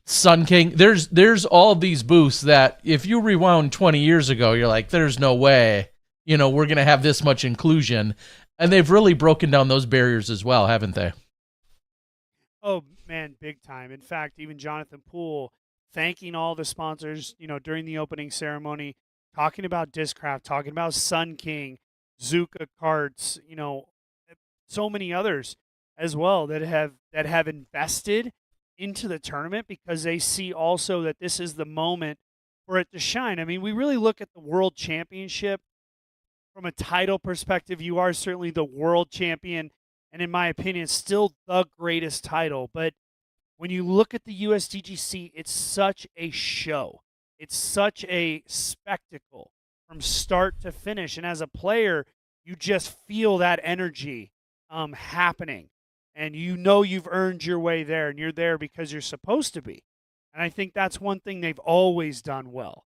Sun King. There's all of these booths that if you rewound 20 years ago, you're like, there's no way, we're going to have this much inclusion. And they've really broken down those barriers as well, haven't they? Oh, man, big time. In fact, even Jonathan Poole thanking all the sponsors, during the opening ceremony, talking about Discraft, talking about Sun King, Zuka carts, so many others as well that have invested into the tournament because they see also that this is the moment for it to shine. I mean, we really look at the World Championship from a title perspective. You are certainly the world champion, and in my opinion, still the greatest title. But when you look at the USDGC, it's such a show. It's such a spectacle from start to finish. And as a player, you just feel that energy happening. And you've earned your way there, and you're there because you're supposed to be. And I think that's one thing they've always done well,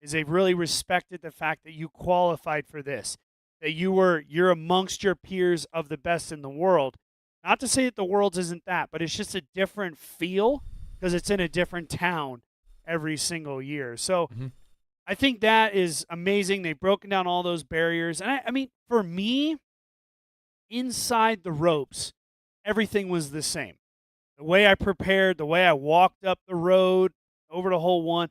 is they've really respected the fact that you qualified for this, that you're amongst your peers of the best in the world. Not to say that the world's isn't that, but it's just a different feel because it's in a different town every single year. So I think that is amazing. They've broken down all those barriers. And I mean, for me, inside the ropes, everything was the same. The way I prepared, the way I walked up the road over to hole 1,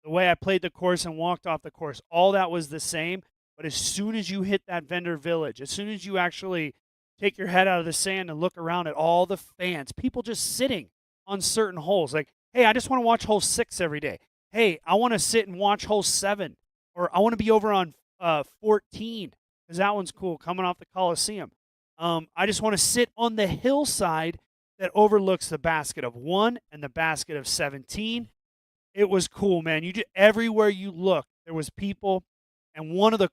the way I played the course and walked off the course, all that was the same. But as soon as you hit that Vendor Village, as soon as you actually take your head out of the sand and look around at all the fans, people just sitting on certain holes, like, hey, I just want to watch hole 6 every day. Hey, I want to sit and watch hole 7. Or I want to be over on 14 because that one's cool, coming off the Coliseum. I just want to sit on the hillside that overlooks the basket of 1 and the basket of 17. It was cool, man. Everywhere you look, there was people. And one of the,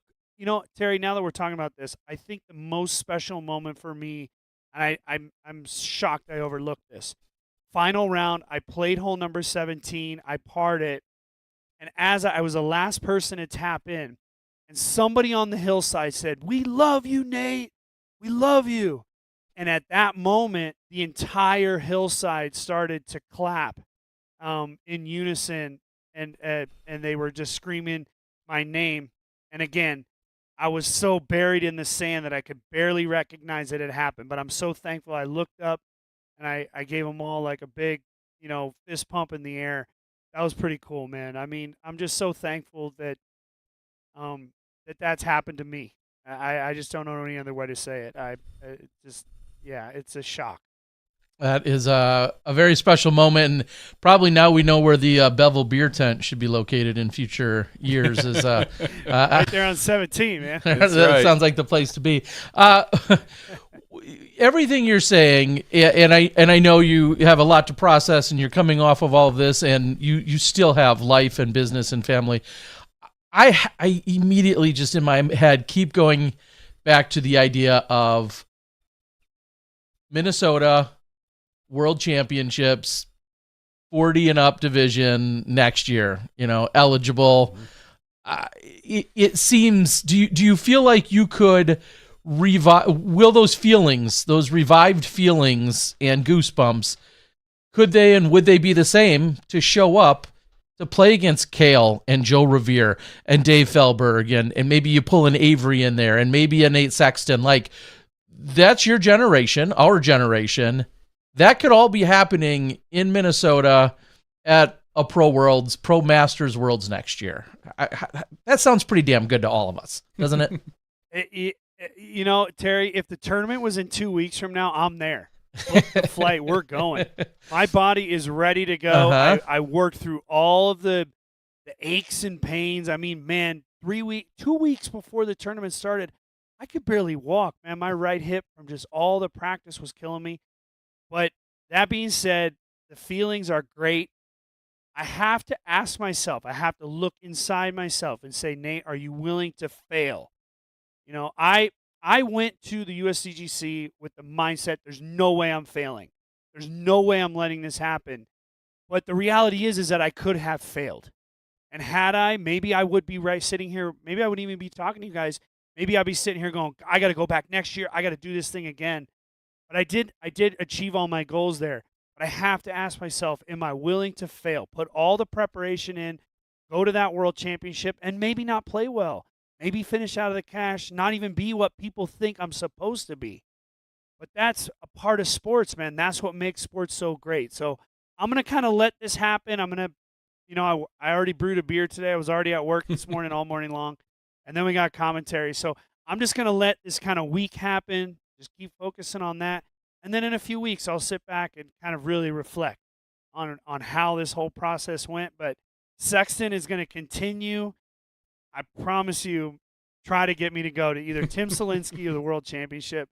Terry, now that we're talking about this, I think the most special moment for me, and I'm shocked I overlooked this. Final round, I played hole number 17. I parred it. And as I was the last person to tap in, and somebody on the hillside said, "We love you, Nate. We love you." And at that moment, the entire hillside started to clap in unison, and they were just screaming my name. And again, I was so buried in the sand that I could barely recognize it had happened. But I'm so thankful. I looked up, and I gave them all like a big, fist pump in the air. That was pretty cool, man. I mean, I'm just so thankful that that's happened to me. I just don't know any other way to say it. It's a shock. That is a very special moment, and probably now we know where the Bevel beer tent should be located in future years. Is right there on 17, man. That sounds like the place to be. everything you're saying, and I know you have a lot to process, and you're coming off of all of this, and you still have life and business and family. I immediately just in my head keep going back to the idea of Minnesota World Championships, 40 and up division next year, eligible. It seems, do you feel like you could will those revived feelings and goosebumps, could they and would they be the same to show up to play against Cale and Joe Revere and Dave Felberg and maybe you pull an Avery in there and maybe a Nate Sexton? Like, that's your generation, our generation. That could all be happening in Minnesota at a Pro Masters Worlds next year. That sounds pretty damn good to all of us, doesn't it? Terry, if the tournament was in 2 weeks from now, I'm there. Book the flight. We're going. My body is ready to go. I worked through all of the aches and pains. I mean, man, 2 weeks before the tournament started, I could barely walk, man. My right hip from just all the practice was killing me. But that being said, the feelings are great. I have to ask myself, I have to look inside myself and say, Nate, are you willing to fail? I went to the USDGC with the mindset, there's no way I'm failing. There's no way I'm letting this happen. But the reality is that I could have failed. And had I, maybe I would be sitting here, maybe I wouldn't even be talking to you guys. Maybe I'd be sitting here going, I got to go back next year. I got to do this thing again. But I did achieve all my goals there. But I have to ask myself, am I willing to fail? Put all the preparation in, go to that World Championship, and maybe not play well. Maybe finish out of the cash, not even be what people think I'm supposed to be. But that's a part of sports, man. That's what makes sports so great. So I'm going to kind of let this happen. I'm going to, I already brewed a beer today. I was already at work this morning all morning long. And then we got commentary. So I'm just going to let this kind of week happen. Just keep focusing on that. And then in a few weeks, I'll sit back and kind of really reflect on how this whole process went. But Sexton is going to continue. I promise you, try to get me to go to either Tim Selinsky or the World Championship.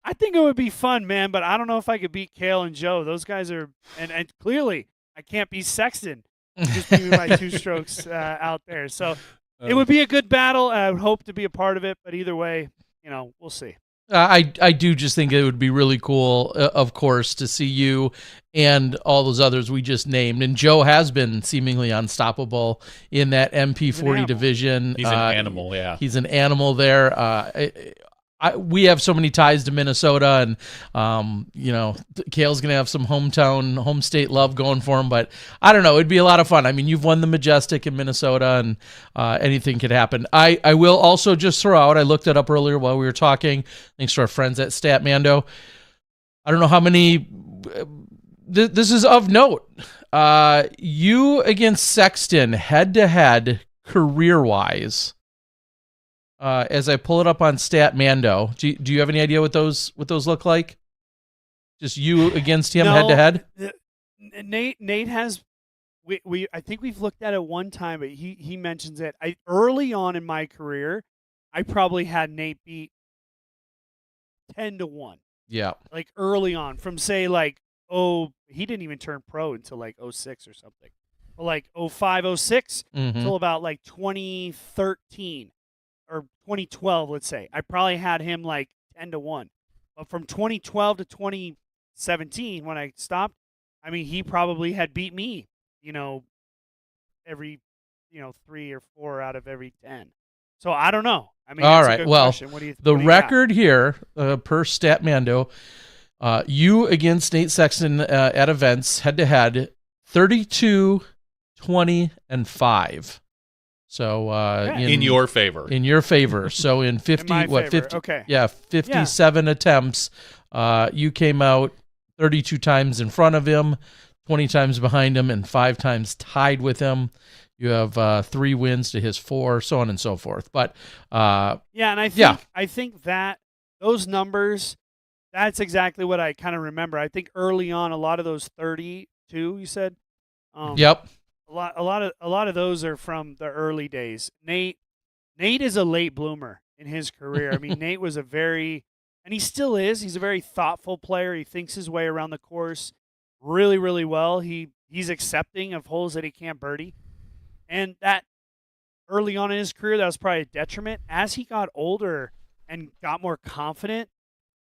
I think it would be fun, man, but I don't know if I could beat Cale and Joe. Those guys are – and clearly I can't beat Sexton. Just give me my two strokes out there. So it would be a good battle. I would hope to be a part of it, but either way, we'll see. I do just think it would be really cool, of course, to see you and all those others we just named. And Joe has been seemingly unstoppable in that MP40 division. He's an animal, yeah. He's an animal there. We have so many ties to Minnesota, and Cale's gonna have some home state love going for him. But I don't know, it'd be a lot of fun. I mean, you've won the Majestic in Minnesota, and anything could happen. I will also just throw out, I looked it up earlier while we were talking, thanks to our friends at Statmando. I don't know how many. This is of note. You against Sexton head to head, career wise. As I pull it up on Statmando, do you have any idea what those look like? Just you against him head to head? Nate has. I think we've looked at it one time, but he mentions it. Early on in my career, I probably had Nate beat 10-1. Yeah, like early on, from say he didn't even turn pro until like 06 or something, or like 05, 06 until about like 2013. Or 2012, let's say. I probably had him like 10-1. But from 2012 to 2017, when I stopped, I mean, he probably had beat me, every, 3 or 4 out of every 10. So I don't know. I mean, all that's right. a good Well, question. the record here, per Statmando, you against Nate Sexton at events, head to head, 32, 20, and 5. So in your favor. In your favor. So in 50 in my favor. 50 okay. Yeah, 57 attempts. You came out 32 times in front of him, 20 times behind him, and 5 times tied with him. You have 3 wins to his 4, so on and so forth. But and I think that those numbers, that's exactly what I kind of remember. I think early on, a lot of those 32, you said. Yep. A lot of those are from the early days. Nate is a late bloomer in his career. I mean, Nate was and he still is. He's a very thoughtful player. He thinks his way around the course really, really well. He's accepting of holes that he can't birdie, and that early on in his career, that was probably a detriment. As he got older and got more confident,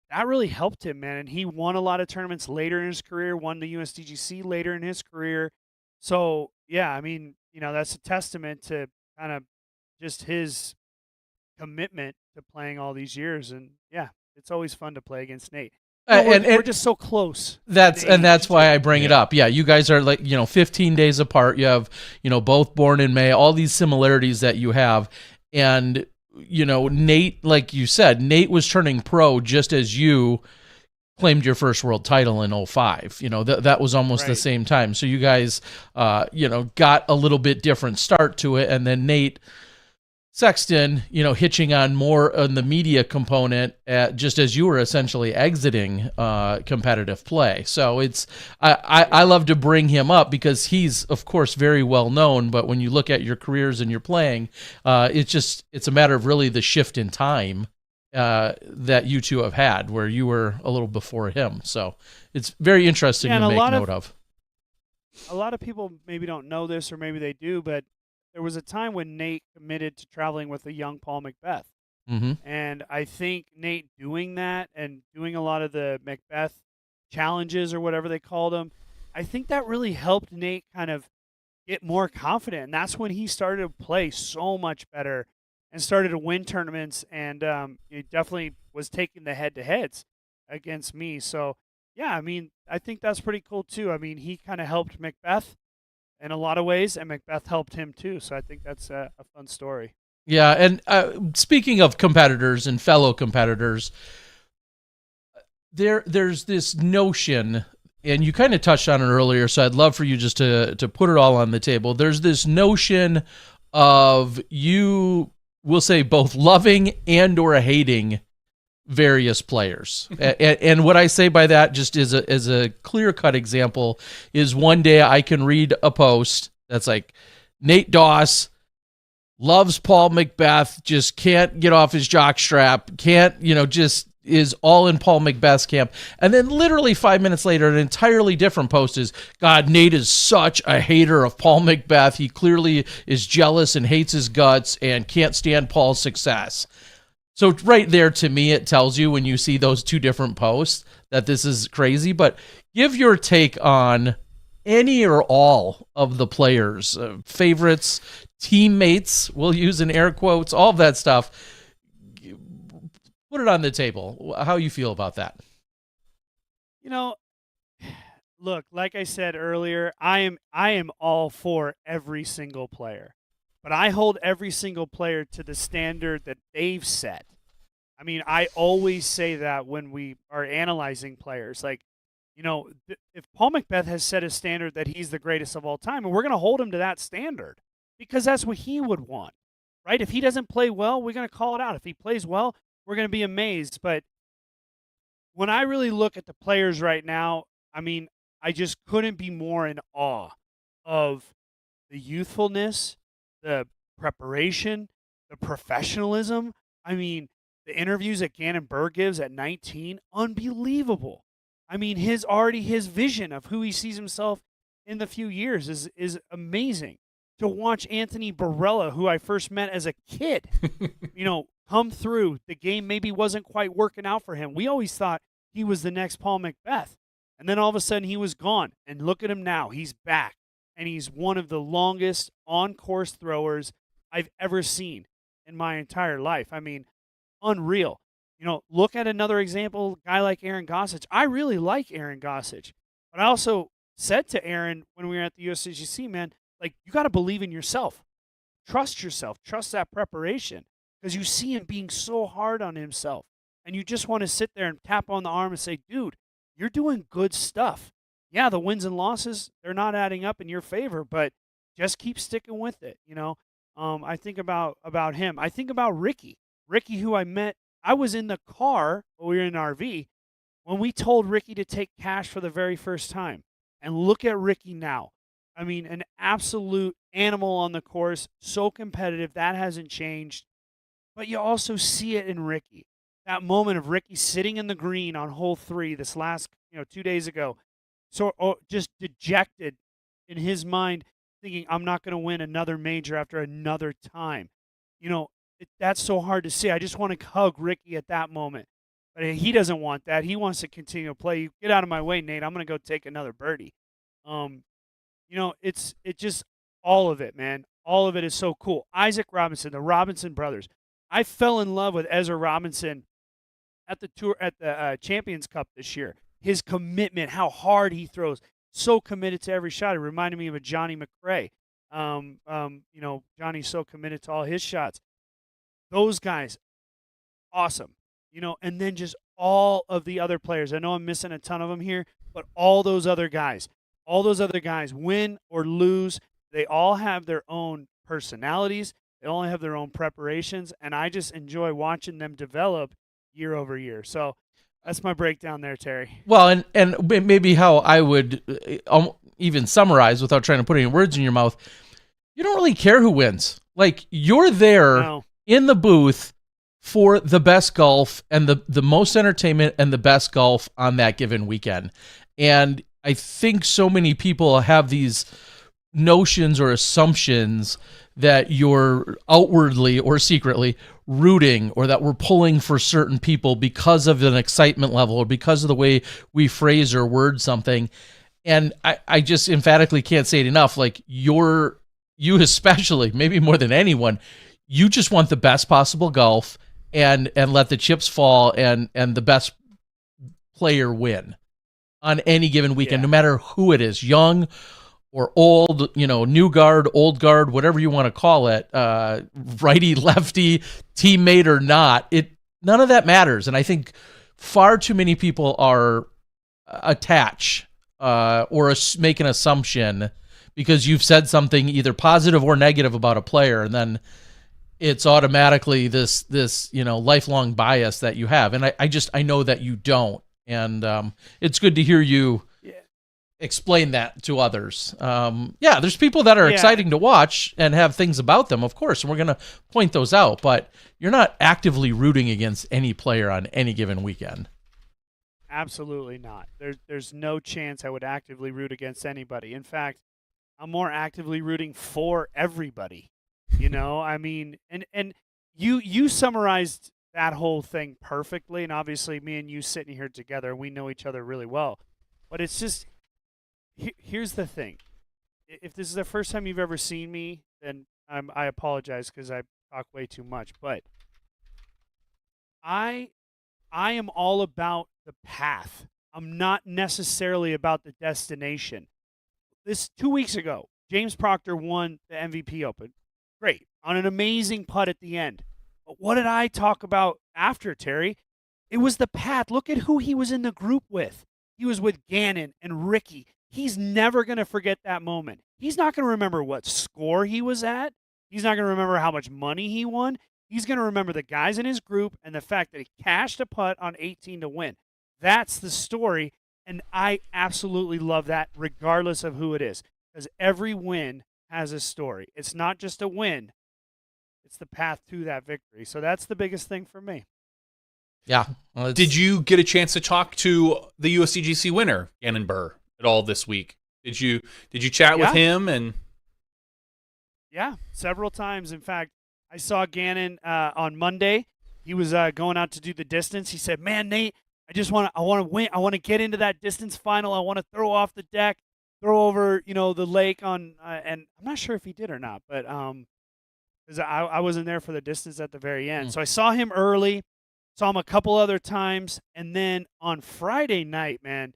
that really helped him, man. And he won a lot of tournaments later in his career, won the USDGC later in his career. So, yeah, I mean, that's a testament to kind of just his commitment to playing all these years. And, yeah, it's always fun to play against Nate. We're just so close. That's why I bring it up. Yeah, you guys are 15 days apart. You have, both born in May, all these similarities that you have. And, Nate, like you said, Nate was turning pro just as you claimed your first world title in 05. That was almost the same time. So you guys, got a little bit different start to it. And then Nate Sexton, hitching on more on the media component just as you were essentially exiting competitive play. So I love to bring him up because he's, of course, very well known. But when you look at your careers and your playing, it's a matter of really the shift in time that you two have had where you were a little before him. So it's very interesting to make note of. A lot of people maybe don't know this, or maybe they do, but there was a time when Nate committed to traveling with a young Paul McBeth. Mm-hmm. And I think Nate doing that and doing a lot of the McBeth challenges or whatever they called them, I think that really helped Nate kind of get more confident. And that's when he started to play so much better and started to win tournaments. And he definitely was taking the head-to-heads against me. So, yeah, I mean, I think that's pretty cool, too. I mean, he kind of helped McBeth in a lot of ways, and McBeth helped him too. So I think that's a fun story. Yeah, and speaking of competitors and fellow competitors, there's this notion, and you kind of touched on it earlier, so I'd love for you just to put it all on the table. There's this notion of you, we'll say, both loving and or hating various players. And what I say by that, just as a clear-cut example, is one day I can read a post that's like, Nate Doss loves Paul McBeth, just can't get off his jockstrap, can't, just is all in Paul McBeth's camp. And then literally 5 minutes later, an entirely different post is, God, Nate is such a hater of Paul McBeth. He clearly is jealous and hates his guts and can't stand Paul's success. So right there, to me, it tells you when you see those two different posts that this is crazy. But give your take on any or all of the players, favorites, teammates, we'll use in air quotes, all of that stuff. Put it on the table. How you feel about that? Look, like I said earlier, I am all for every single player. But I hold every single player to the standard that they've set. I mean, I always say that when we are analyzing players. Like, if Paul McBeth has set a standard that he's the greatest of all time, and we're going to hold him to that standard because that's what he would want, right? If he doesn't play well, we're going to call it out. If he plays well, we're going to be amazed. But when I really look at the players right now, I mean, I just couldn't be more in awe of the youthfulness, the preparation, the professionalism. I mean, the interviews that Gannon Buhr gives at 19, unbelievable. I mean, his vision of who he sees himself in the few years is amazing. To watch Anthony Barella, who I first met as a kid, come through. The game maybe wasn't quite working out for him. We always thought he was the next Paul McBeth. And then all of a sudden he was gone. And look at him now. He's back. And he's one of the longest on-course throwers I've ever seen in my entire life. I mean, unreal. Look at another example, a guy like Aaron Gossage. I really like Aaron Gossage. But I also said to Aaron when we were at the USDGC, man, like, you got to believe in yourself. Trust yourself. Trust that preparation. Because you see him being so hard on himself. And you just want to sit there and tap on the arm and say, dude, you're doing good stuff. Yeah, the wins and losses, they're not adding up in your favor, but just keep sticking with it, I think about him. I think about Ricky. Ricky, who I met, I was in the car when we were in an RV when we told Ricky to take cash for the very first time. And look at Ricky now. I mean, an absolute animal on the course, so competitive. That hasn't changed. But you also see it in Ricky. that moment of Ricky sitting in the green on hole 3 this last 2 days ago, so just dejected in his mind, thinking I'm not going to win another major after another time. That's so hard to see. I just want to hug Ricky at that moment. But he doesn't want that. He wants to continue to play. Get out of my way, Nate. I'm going to go take another birdie. It's just all of it, man. All of it is so cool. Isaac Robinson, the Robinson brothers. I fell in love with Ezra Robinson at the Champions Cup this year. His commitment, how hard he throws, so committed to every shot. It reminded me of a Johnny McRae. Johnny's so committed to all his shots. Those guys, awesome. And then just all of the other players. I know I'm missing a ton of them here, but all those other guys, win or lose, they all have their own personalities. They all have their own preparations, and I just enjoy watching them develop year over year. So that's my breakdown there, Terry. Well, and maybe how I would even summarize without trying to put any words in your mouth, you don't really care who wins. Like, you're there in the booth for the best golf and the most entertainment and the best golf on that given weekend. And I think so many people have these notions or assumptions that you're outwardly or secretly rooting, or that we're pulling for certain people because of an excitement level or because of the way we phrase or word something. And I just emphatically can't say it enough. Like, you especially, maybe more than anyone, you just want the best possible golf and let the chips fall and the best player win on any given weekend, no matter who it is, young or old, new guard, old guard, whatever you want to call it, righty, lefty, teammate or not, none of that matters. And I think far too many people are attached or make an assumption because you've said something either positive or negative about a player, and then it's automatically this lifelong bias that you have. And I know that you don't. And it's good to hear you explain that to others. There's people that are exciting to watch and have things about them, of course, and we're going to point those out, but you're not actively rooting against any player on any given weekend. Absolutely not. There's no chance I would actively root against anybody. In fact, I'm more actively rooting for everybody. I mean, and you summarized that whole thing perfectly, and obviously me and you sitting here together, we know each other really well. But it's just, here's the thing. If this is the first time you've ever seen me, then I apologize because I talk way too much. But I am all about the path. I'm not necessarily about the destination. 2 weeks ago, James Proctor won the MVP Open. Great. On an amazing putt at the end. But what did I talk about after, Terry? It was the path. Look at who he was in the group with. He was with Gannon and Ricky. He's never going to forget that moment. He's not going to remember what score he was at. He's not going to remember how much money he won. He's going to remember the guys in his group and the fact that he cashed a putt on 18 to win. That's the story, and I absolutely love that regardless of who it is, because every win has a story. It's not just a win. It's the path to that victory. So that's the biggest thing for me. Yeah. Well, did you get a chance to talk to the USDGC winner, Gannon Buhr, at all this week? Did you chat with him? And yeah, several times. In fact, I saw Gannon on Monday. He was going out to do the distance. He said, "Man, Nate, I want to win. I want to get into that distance final. I want to throw off the deck, throw over, the lake on." And I'm not sure if he did or not, but because I wasn't there for the distance at the very end. So I saw him early, saw him a couple other times, and then on Friday night, man,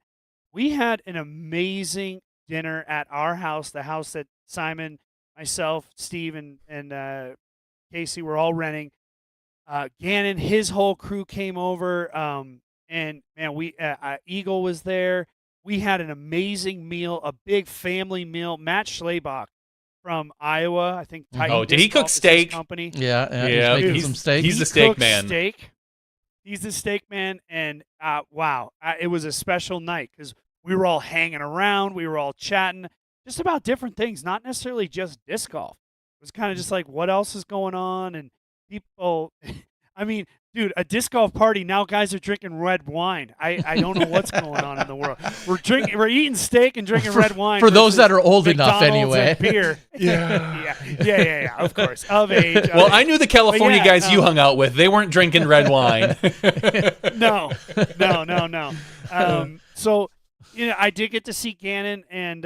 we had an amazing dinner at our house, the house that Simon, myself, Steve, and Casey were all renting. Gannon, his whole crew came over, and man, Eagle was there. We had an amazing meal, a big family meal. Matt Schlabach from Iowa, I think. Oh, did he cook steak? Company. Yeah. He's making some steak. He's the steak man. He's the steak man, and wow, it was a special night because we were all hanging around, we were all chatting, just about different things, not necessarily just disc golf. It was kind of just like, what else is going on, and people. I mean, dude, a disc golf party, now guys are drinking red wine. I don't know what's going on in the world. We're eating steak and drinking red wine. For those that are old enough, McDonald's anyway. and beer. yeah, of course. Of age. Well, I knew the California guys you hung out with. They weren't drinking red wine. No. So, I did get to see Gannon and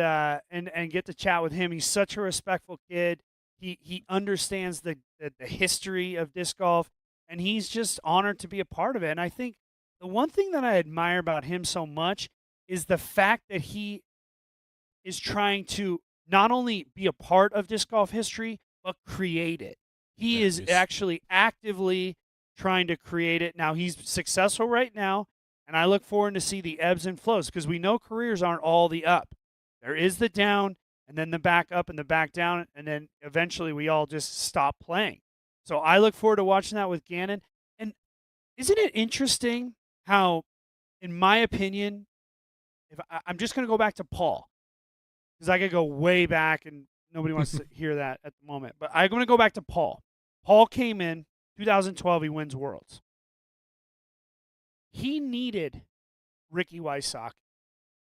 get to chat with him. He's such a respectful kid. He understands the history of disc golf, and he's just honored to be a part of it. And I think the one thing that I admire about him so much is the fact that he is trying to not only be a part of disc golf history, but create it. He is actually actively trying to create it. Now, he's successful right now, and I look forward to see the ebbs and flows, because we know careers aren't all the up. There is the down, and then the back up and the back down, and then eventually we all just stop playing. So I look forward to watching that with Gannon. And isn't it interesting how, in my opinion, I'm just going to go back to Paul, because I could go way back and nobody wants to hear that at the moment. But I'm going to go back to Paul. Paul came in 2012, he wins Worlds. He needed Ricky Wysocki.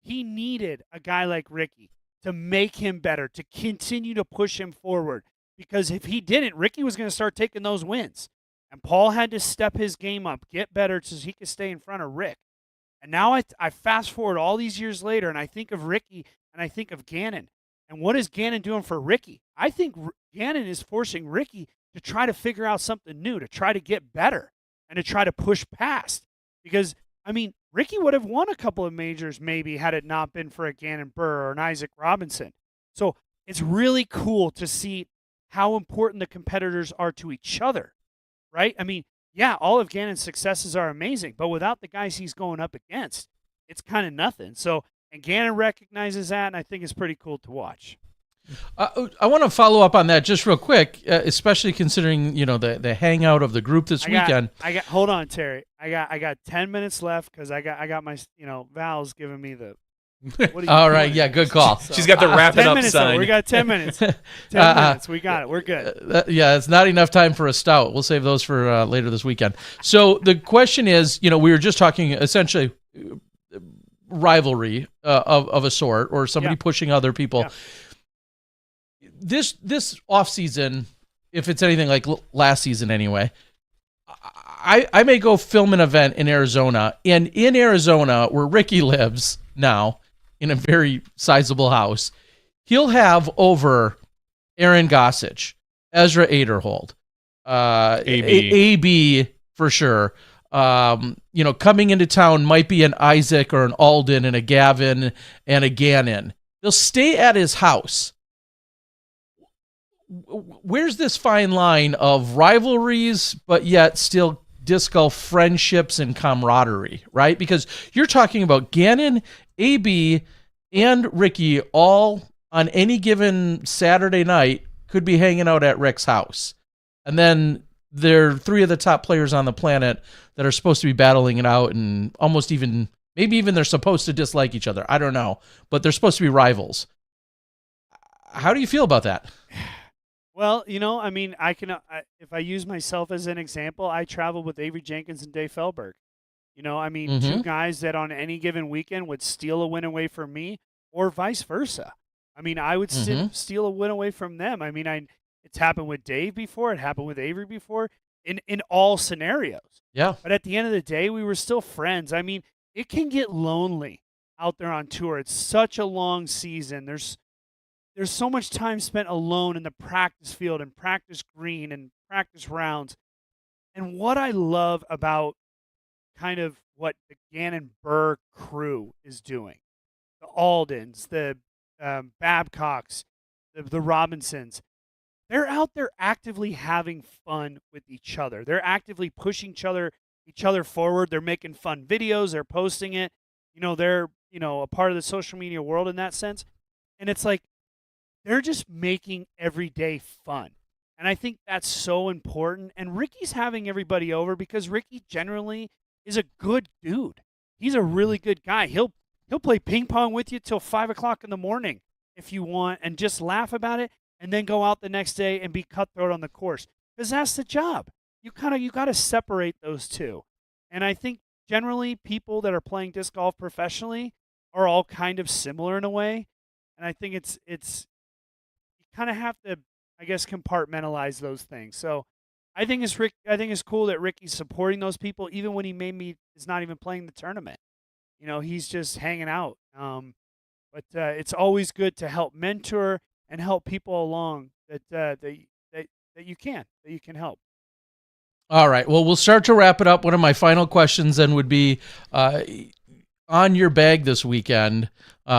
He needed a guy like Ricky to make him better, to continue to push him forward. Because if he didn't, Ricky was going to start taking those wins. And Paul had to step his game up, get better so he could stay in front of Rick. And now I fast forward all these years later, and I think of Ricky, and I think of Gannon. And what is Gannon doing for Ricky? I think Gannon is forcing Ricky to try to figure out something new, to try to get better, and to try to push past. Because, I mean, Ricky would have won a couple of majors maybe had it not been for a Gannon Buhr or an Isaac Robinson. So it's really cool to see how important the competitors are to each other, right? I mean, yeah, all of Gannon's successes are amazing, but without the guys he's going up against, it's kind of nothing. So, and Gannon recognizes that, and I think it's pretty cool to watch. I want to follow up on that just real quick, especially considering the hangout of the group this weekend. Hold on, Terry. I got 10 minutes left because I got my Val's giving me the. All right, yeah, good call. So, she's got the wrap it up sign. sign. We got 10 minminutes. 10 minutes. We got it. We're good. Yeah, it's not enough time for a stout. We'll save those for later this weekend. So the question is, we were just talking essentially rivalry of a sort, or somebody pushing other people. Yeah. This off season, if it's anything like last season anyway, I may go film an event in Arizona, and in Arizona where Ricky lives now, in a very sizable house, he'll have over Aaron Gossage, Ezra Aderhold, AB for sure. Coming into town might be an Isaac or an Alden and a Gavin and a Gannon. They'll stay at his house. Where's this fine line of rivalries, but yet still disc golf friendships and camaraderie, right? Because you're talking about Gannon, AB, and Ricky all on any given Saturday night could be hanging out at Rick's house. And then they're three of the top players on the planet that are supposed to be battling it out, and almost even, maybe even they're supposed to dislike each other. I don't know. But they're supposed to be rivals. How do you feel about that? Well, I mean, if I use myself as an example, I traveled with Avery Jenkins and Dave Feldberg. Two guys that on any given weekend would steal a win away from me, or vice versa. I mean, I would steal a win away from them. I mean, it's happened with Dave before. It happened with Avery before, in all scenarios. Yeah. But at the end of the day, we were still friends. I mean, it can get lonely out there on tour. It's such a long season. There's so much time spent alone in the practice field and practice green and practice rounds. And what I love about kind of what the Gannon Buhr crew is doing, the Aldens, the Babcocks, the Robinsons, they're out there actively having fun with each other. They're actively pushing each other forward. They're making fun videos. They're posting it. They're, a part of the social media world in that sense. And it's like, they're just making every day fun. And I think that's so important. And Ricky's having everybody over because Ricky generally is a good dude. He's a really good guy. He'll play ping pong with you till 5 o'clock in the morning if you want, and just laugh about it, and then go out the next day and be cutthroat on the course, because that's the job. you got to separate those two. And I think generally people that are playing disc golf professionally are all kind of similar in a way. And I think it's you kind of have to, I guess, compartmentalize those things. So I think it's cool that Ricky's supporting those people even when he maybe is not even playing the tournament. He's just hanging out. But it's always good to help mentor and help people along that you can help. All right. Well, we'll start to wrap it up. One of my final questions then would be on your bag this weekend.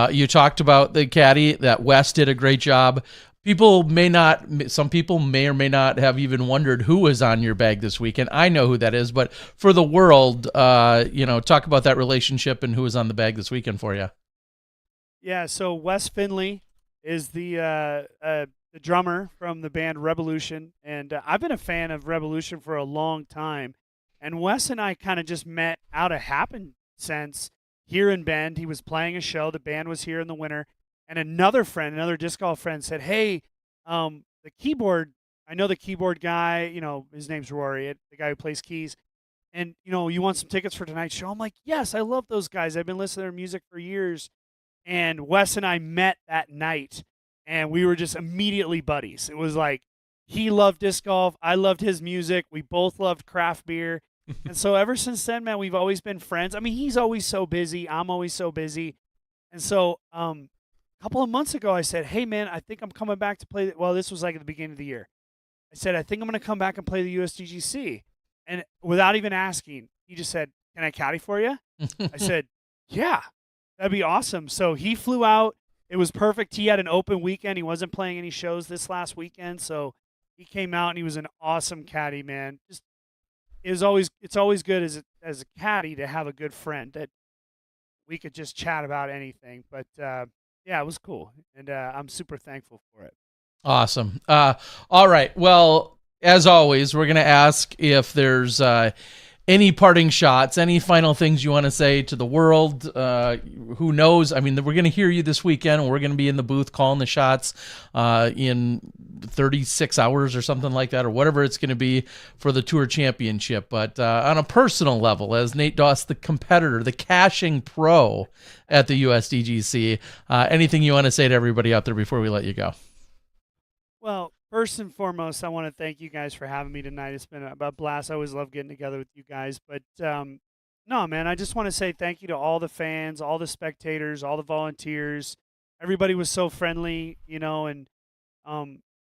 You talked about the caddy, that Wes did a great job. Some people may or may not have even wondered who was on your bag this weekend. I know who that is, but for the world, talk about that relationship and who was on the bag this weekend for you. Yeah, so Wes Finley is the drummer from the band Revolution, and I've been a fan of Revolution for a long time. And Wes and I kind of just met out of happenstance here in Bend. He was playing a show. The band was here in the winter, and another disc golf friend said, "Hey, the keyboard. I know the keyboard guy. His name's Rory, the guy who plays keys. And you want some tickets for tonight's show?" I'm like, "Yes, I love those guys. I've been listening to their music for years." And Wes and I met that night, and we were just immediately buddies. It was like he loved disc golf. I loved his music. We both loved craft beer. And so ever since then, man, we've always been friends. I mean, he's always so busy. I'm always so busy. And so a couple of months ago, I said, "Hey, man, I think I'm coming back to play." Well, this was like at the beginning of the year. I said, "I think I'm going to come back and play the USDGC." And without even asking, he just said, "Can I caddy for you?" I said, "Yeah. That'd be awesome." So he flew out. It was perfect. He had an open weekend. He wasn't playing any shows this last weekend, so he came out and he was an awesome caddy, man. It's always good as a caddy to have a good friend that we could just chat about anything. But yeah, it was cool, and I'm super thankful for it. Awesome. All right. Well, as always, we're gonna ask if there's any parting shots, any final things you want to say to the world. Who knows? I mean, we're going to hear you this weekend, and we're going to be in the booth calling the shots in 36 hours or something like that, or whatever it's going to be for the Tour Championship. But on a personal level, as Nate Doss, the competitor, the caching pro at the USDGC, anything you want to say to everybody out there before we let you go? Well, first and foremost, I want to thank you guys for having me tonight. It's been a blast. I always love getting together with you guys. But no, man, I just want to say thank you to all the fans, all the spectators, all the volunteers. Everybody was so friendly, and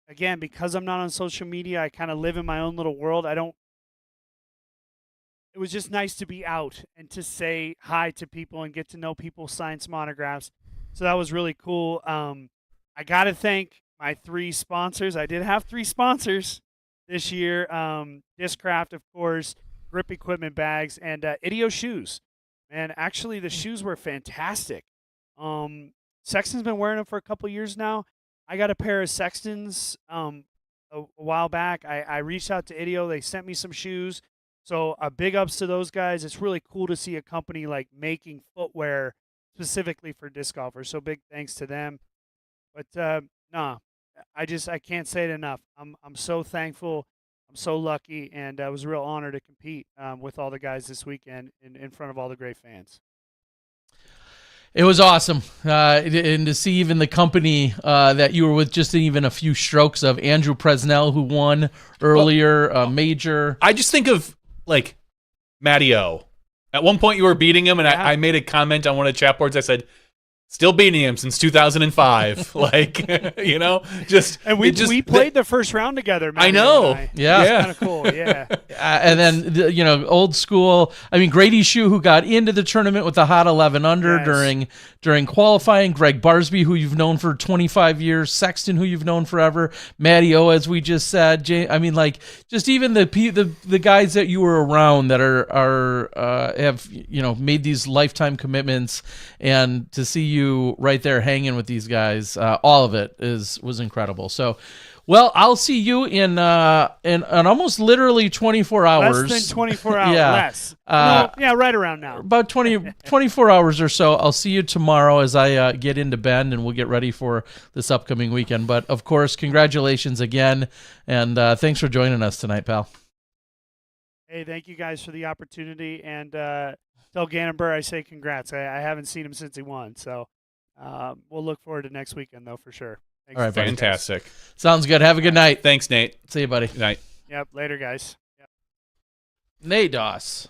again, because I'm not on social media, I kind of live in my own little world. It was just nice to be out and to say hi to people and get to know people, sign some autographs. So that was really cool. I got to thank my 3 sponsors. I did have 3 sponsors this year. Discraft, of course, Grip Equipment Bags, and Ideo Shoes. And actually, the shoes were fantastic. Sexton's been wearing them for a couple years now. I got a pair of Sextons a while back. I reached out to Ideo. They sent me some shoes. So big ups to those guys. It's really cool to see a company like making footwear specifically for disc golfers. So big thanks to them. But no, I can't say it enough. I'm so thankful. I'm so lucky, and it was a real honor to compete with all the guys this weekend in front of all the great fans. It was awesome, and to see even the company that you were with just even a few strokes of Andrew Presnell, who won earlier, major. I just think of like Matty O. At one point, you were beating him, and Yeah. I made a comment on one of the chat boards. I said, "Still beating him since 2005." Like, And we played the first round together, man. I know. Yeah. It's kind of cool. Yeah. And then, old school. I mean, Grady Shue, who got into the tournament with a hot 11 under Yes. during qualifying. Greg Barsby, who you've known for 25 years. Sexton, who you've known forever. Matty O, as we just said. Just even the guys that you were around that have made these lifetime commitments, and to see you right there hanging with these guys, all of it was incredible. So, well, I'll see you in almost literally 24 hours. Less than 24 hours. Yeah. Less. Right around now. About 24 hours or so. I'll see you tomorrow as I get into Bend, and we'll get ready for this upcoming weekend. But, of course, congratulations again, and thanks for joining us tonight, pal. Hey, thank you guys for the opportunity, and tell Gannon Buhr I say congrats. I haven't seen him since he won, so we'll look forward to next weekend though for sure. Thanks. All right, buddy. Fantastic. Sounds good. Have a good night. Thanks, Nate. See you, buddy. Good night. Yep. Later, guys. Yep. Nate Doss.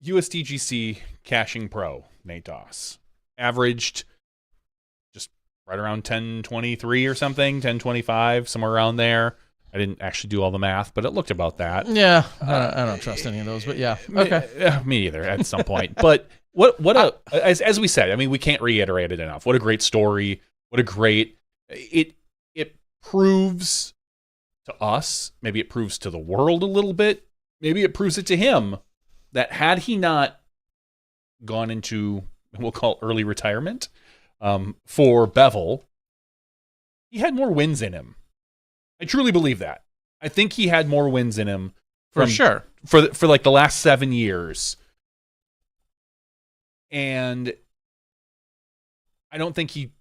USDGC Caching Pro, Nate Doss. Averaged just right around 1023 or something, 1025, somewhere around there. I didn't actually do all the math, but it looked about that. Yeah, I don't trust any of those, but yeah. Okay. Me either at some point. But as we said, I mean, we can't reiterate it enough. What a great story. What a great, it proves to us, maybe it proves to the world a little bit, maybe it proves it to him, that had he not gone into, we'll call early retirement for Bevel, he had more wins in him. I truly believe that. I think he had more wins in him For sure. for like the last 7 years. And I don't think he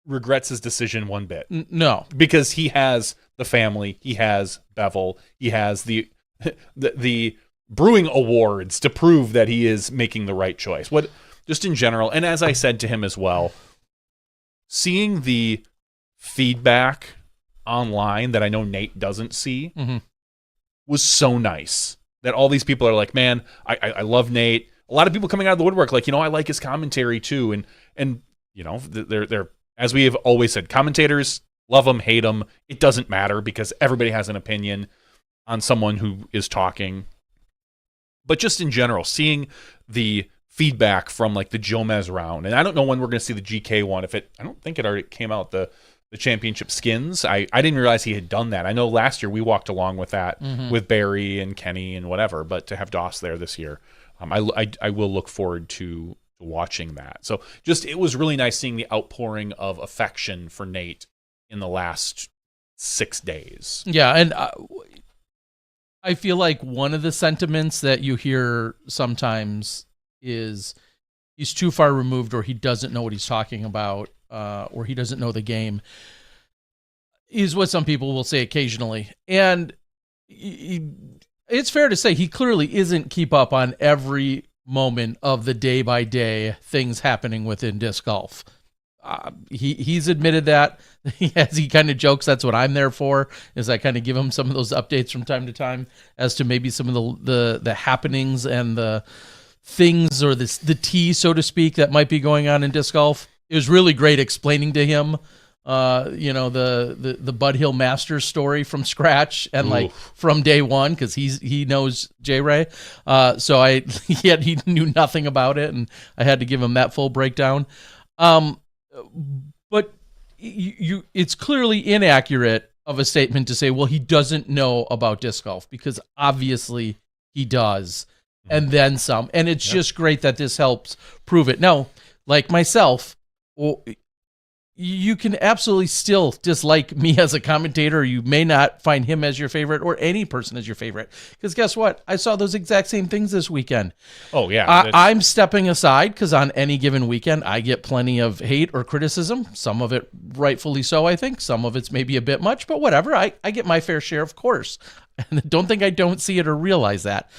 regrets his decision one bit. No. Because he has the family, he has Bevel, he has the brewing awards to prove that he is making the right choice. What just in general, and as I said to him as well, seeing the feedback online that I know Nate doesn't see was so nice. That all these people are like, man, I love Nate. A lot of people coming out of the woodwork like, I like his commentary too. And they're as we have always said, commentators, love them, hate them. It doesn't matter because everybody has an opinion on someone who is talking. But just in general, seeing the feedback from like the Jomez round, and I don't know when we're going to see the GK one. I don't think it already came out, the championship skins. I didn't realize he had done that. I know last year we walked along with that with Barry and Kenny and whatever, but to have Doss there this year, I will look forward to watching that. So just, it was really nice seeing the outpouring of affection for Nate in the last 6 days. Yeah, and I feel like one of the sentiments that you hear sometimes is he's too far removed, or he doesn't know what he's talking about, or he doesn't know the game, is what some people will say occasionally. And it's fair to say he clearly isn't keep up on every moment of the day-by-day things happening within disc golf. He's admitted that. He kind of jokes that's what I'm there for, is I kind of give him some of those updates from time to time as to maybe some of the happenings and the things, or the tea, so to speak, that might be going on in disc golf. It was really great explaining to him the Bud Hill Masters story from scratch and like from day one, because he knows J Ray. So he knew nothing about it, and I had to give him that full breakdown. But it's clearly inaccurate of a statement to say, well, he doesn't know about disc golf, because obviously he does, and then some. And it's just great that this helps prove it. Now, like myself, you can absolutely still dislike me as a commentator. You may not find him as your favorite, or any person as your favorite, because guess what? I saw those exact same things this weekend. Oh, yeah. I'm stepping aside because on any given weekend, I get plenty of hate or criticism. Some of it rightfully so, I think. Some of it's maybe a bit much, but whatever. I get my fair share, of course. And don't think I don't see it or realize that.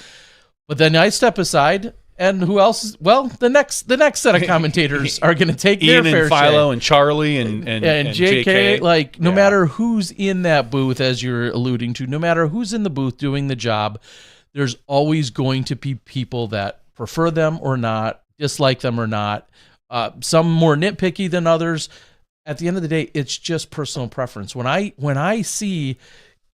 But then I step aside. And who else? Well, the next set of commentators are going to take Ian their fair and Philo share. and Charlie and JK. Like, no matter who's in that booth, as you're alluding to, no matter who's in the booth doing the job, there's always going to be people that prefer them or not, dislike them or not. Some more nitpicky than others. At the end of the day, it's just personal preference. When I see,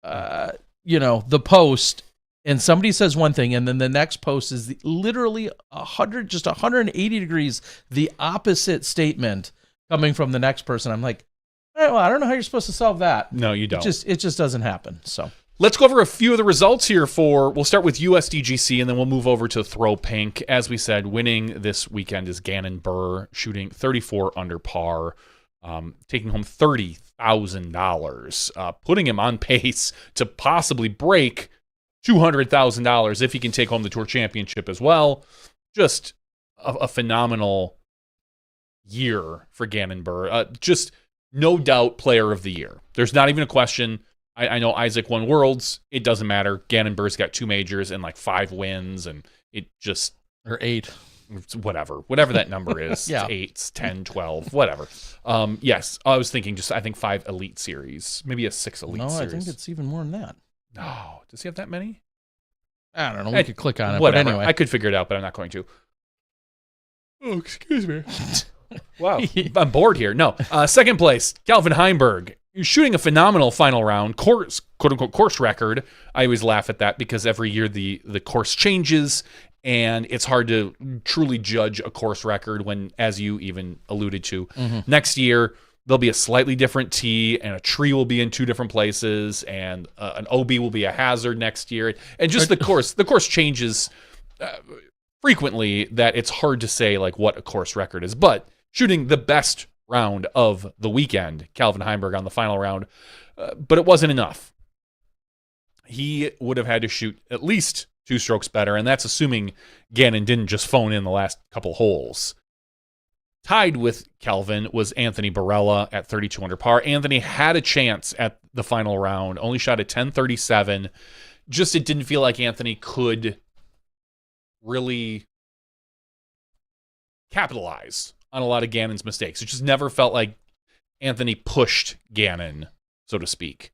the post, and somebody says one thing, and then the next post is literally 180 degrees the opposite statement coming from the next person. I'm like, well, I don't know how you're supposed to solve that. No, you don't. It just doesn't happen. So let's go over a few of the results here. We'll start with USDGC, and then we'll move over to Throw Pink. As we said, winning this weekend is Gannon Buhr, shooting 34 under par, taking home $30,000, putting him on pace to possibly break $200,000 if he can take home the Tour Championship as well. Just a phenomenal year for Gannon Buhr. Just no doubt player of the year. There's not even a question. I know Isaac won Worlds. It doesn't matter. Gannon Buhr's got 2 majors and like 5 wins, and it just or 8. Whatever that number is. Yeah. 8, 10, 12, whatever. Yes, I was thinking I think 5 Elite Series, maybe a 6 Elite Series. No, I think it's even more than that. No, does he have that many? I don't know. We could click on it. Whatever. But anyway, I could figure it out, but I'm not going to. Oh, excuse me. Wow, I'm bored here. No, second place, Calvin Heimberg. You're shooting a phenomenal final round course, quote unquote course record. I always laugh at that because every year the course changes, and it's hard to truly judge a course record when, as you even alluded to, next year there'll be a slightly different tee, and a tree will be in 2 different places, and an OB will be a hazard next year, and just the course changes frequently that it's hard to say like what a course record is. But shooting the best round of the weekend, Calvin Heimberg on the final round, but it wasn't enough. He would have had to shoot at least 2 strokes better, and that's assuming Gannon didn't just phone in the last couple holes. Tied with Calvin was Anthony Barella at 32 under par. Anthony had a chance at the final round, only shot at 10.37. Just it didn't feel like Anthony could really capitalize on a lot of Gannon's mistakes. It just never felt like Anthony pushed Gannon, so to speak.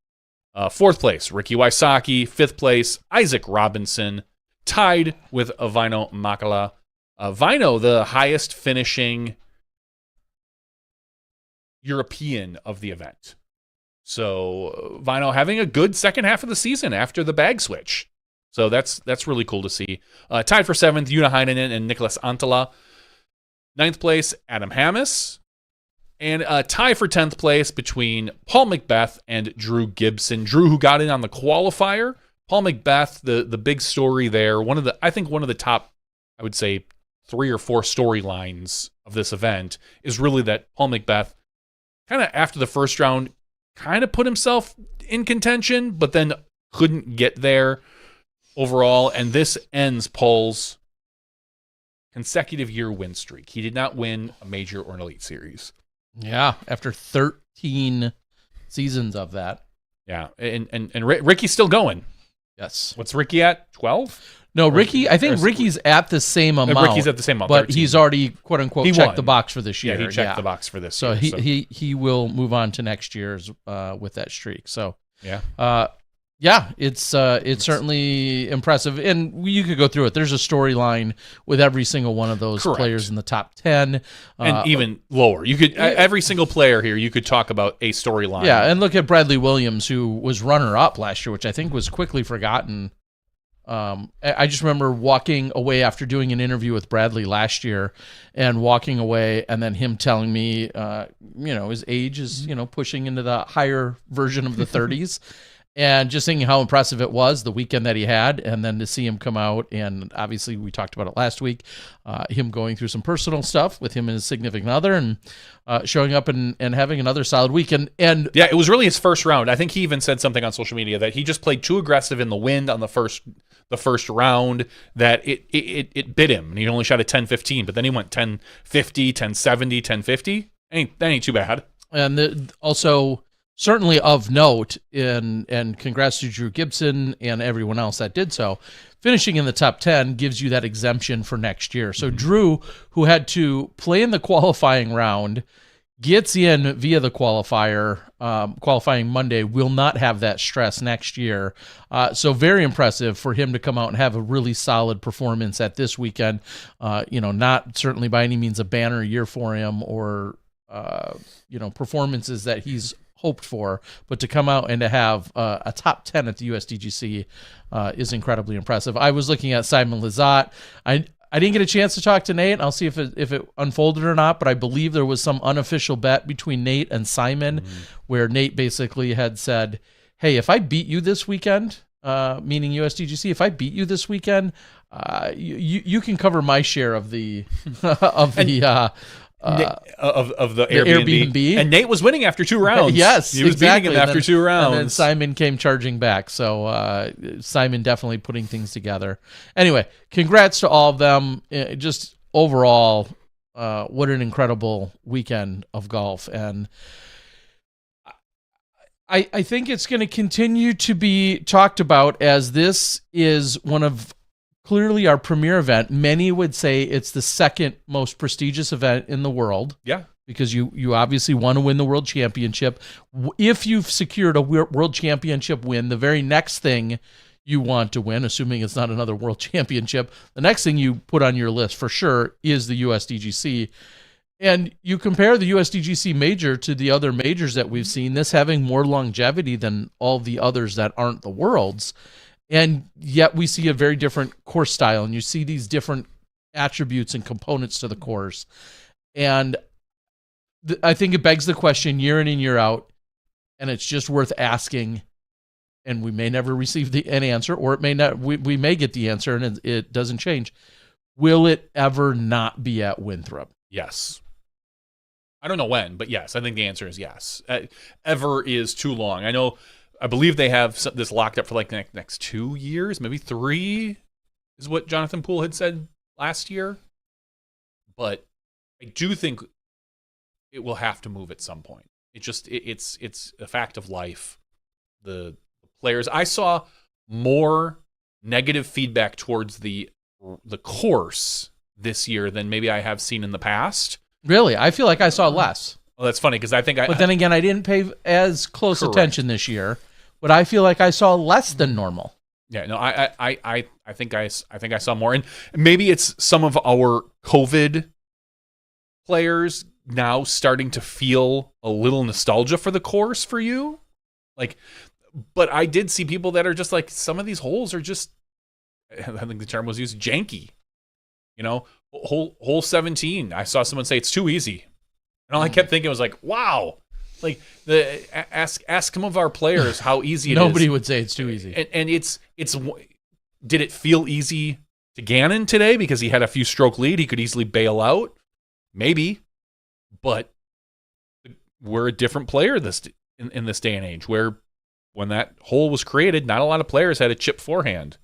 4th place, Ricky Wysocki. 5th place, Isaac Robinson. Tied with Vaino Makala. Vaino, the highest finishing European of the event. So Vaino having a good second half of the season after the bag switch. So that's really cool to see. Tied for 7th, Una Heinonen and Nicholas Antala. 9th place, Adam Hammes. And a tie for 10th place between Paul McBeth and Drew Gibson. Drew, who got in on the qualifier. Paul McBeth, the big story there. I think one of the top, I would say, 3 or 4 storylines of this event is really that Paul McBeth, kind of after the first round, kind of put himself in contention, but then couldn't get there overall. And this ends Paul's consecutive year win streak. He did not win a major or an Elite Series. Yeah, after 13 seasons of that. Yeah, and Ricky's still going. Yes. What's Ricky at? 12? No, Ricky. I think Ricky's at the same amount. Ricky's at the same amount, but 13. he's already quote unquote He checked won. the box for this year. Yeah, he checked the box for this. So year, he will move on to next year's with that streak. So yeah. Yeah, it's certainly impressive, and you could go through it. There's a storyline with every single one of those Correct. players in the top 10, and even lower. You could every single player here. You could talk about a storyline. Yeah, and look at Bradley Williams, who was runner-up last year, which I think was quickly forgotten. I just remember walking away after doing an interview with Bradley last year, and walking away, and then him telling me, his age is pushing into the higher version of the 30s. And just thinking how impressive it was the weekend that he had, and then to see him come out, and obviously we talked about it last week, him going through some personal stuff with him and his significant other, and showing up and having another solid week. And yeah, it was really his first round. I think he even said something on social media that he just played too aggressive in the wind on the first round, that it bit him, and he only shot a 10-15, but then he went 10-50, 10-70, 10-50. That ain't too bad. And also, certainly of note, and congrats to Drew Gibson and everyone else that did so, finishing in the top 10 gives you that exemption for next year. So Drew, who had to play in the qualifying round, gets in via the qualifier, qualifying Monday, will not have that stress next year. So very impressive for him to come out and have a really solid performance at this weekend. Not certainly by any means a banner year for him or, performances that he's hoped for, but to come out and to have a top 10 at the USDGC is incredibly impressive. I was looking at Simon Lizotte. I didn't get a chance to talk to Nate. I'll see if it unfolded or not, but I believe there was some unofficial bet between Nate and Simon where Nate basically had said, hey, if I beat you this weekend, meaning USDGC, if I beat you this weekend, you can cover my share of the of the Airbnb. And Nate was winning after 2 rounds. Yes, he was exactly. beating him after 2 rounds. And then Simon came charging back. So Simon definitely putting things together. Anyway, congrats to all of them. Just overall, what an incredible weekend of golf. And I think it's going to continue to be talked about, as this is one of clearly our premier event. Many would say it's the second most prestigious event in the world. Yeah. Because you obviously want to win the world championship. If you've secured a world championship win, the very next thing you want to win, assuming it's not another world championship, the next thing you put on your list for sure is the USDGC. And you compare the USDGC major to the other majors that we've seen, this having more longevity than all the others that aren't the worlds. And yet we see a very different course style, and you see these different attributes and components to the course. And I think it begs the question year in and year out, and it's just worth asking. And we may never receive an answer, or it may not. We may get the answer, and it doesn't change. Will it ever not be at Winthrop? Yes. I don't know when, but yes, I think the answer is yes. Ever is too long. I believe they have this locked up for like the next 2 years, maybe 3, is what Jonathan Poole had said last year. But I do think it will have to move at some point. It's a fact of life. The players, I saw more negative feedback towards the course this year than maybe I have seen in the past. Really? I feel like I saw less. Well, that's funny because I think But then again, I didn't pay as close Correct. attention this year, but I feel like I saw less than normal. Yeah, no, I think I saw more, and maybe it's some of our COVID players now starting to feel a little nostalgia for the course for you, like. But I did see people that are just like, some of these holes are just, I think the term was used, janky. You know, hole 17. I saw someone say it's too easy, and all I kept thinking was like, wow. Like ask some of our players how easy it is. Nobody would say it's too easy. And it's did it feel easy to Gannon today because he had a few stroke lead? He could easily bail out, maybe, but we're a different player in this day and age. Where when that hole was created, not a lot of players had a chip forehand.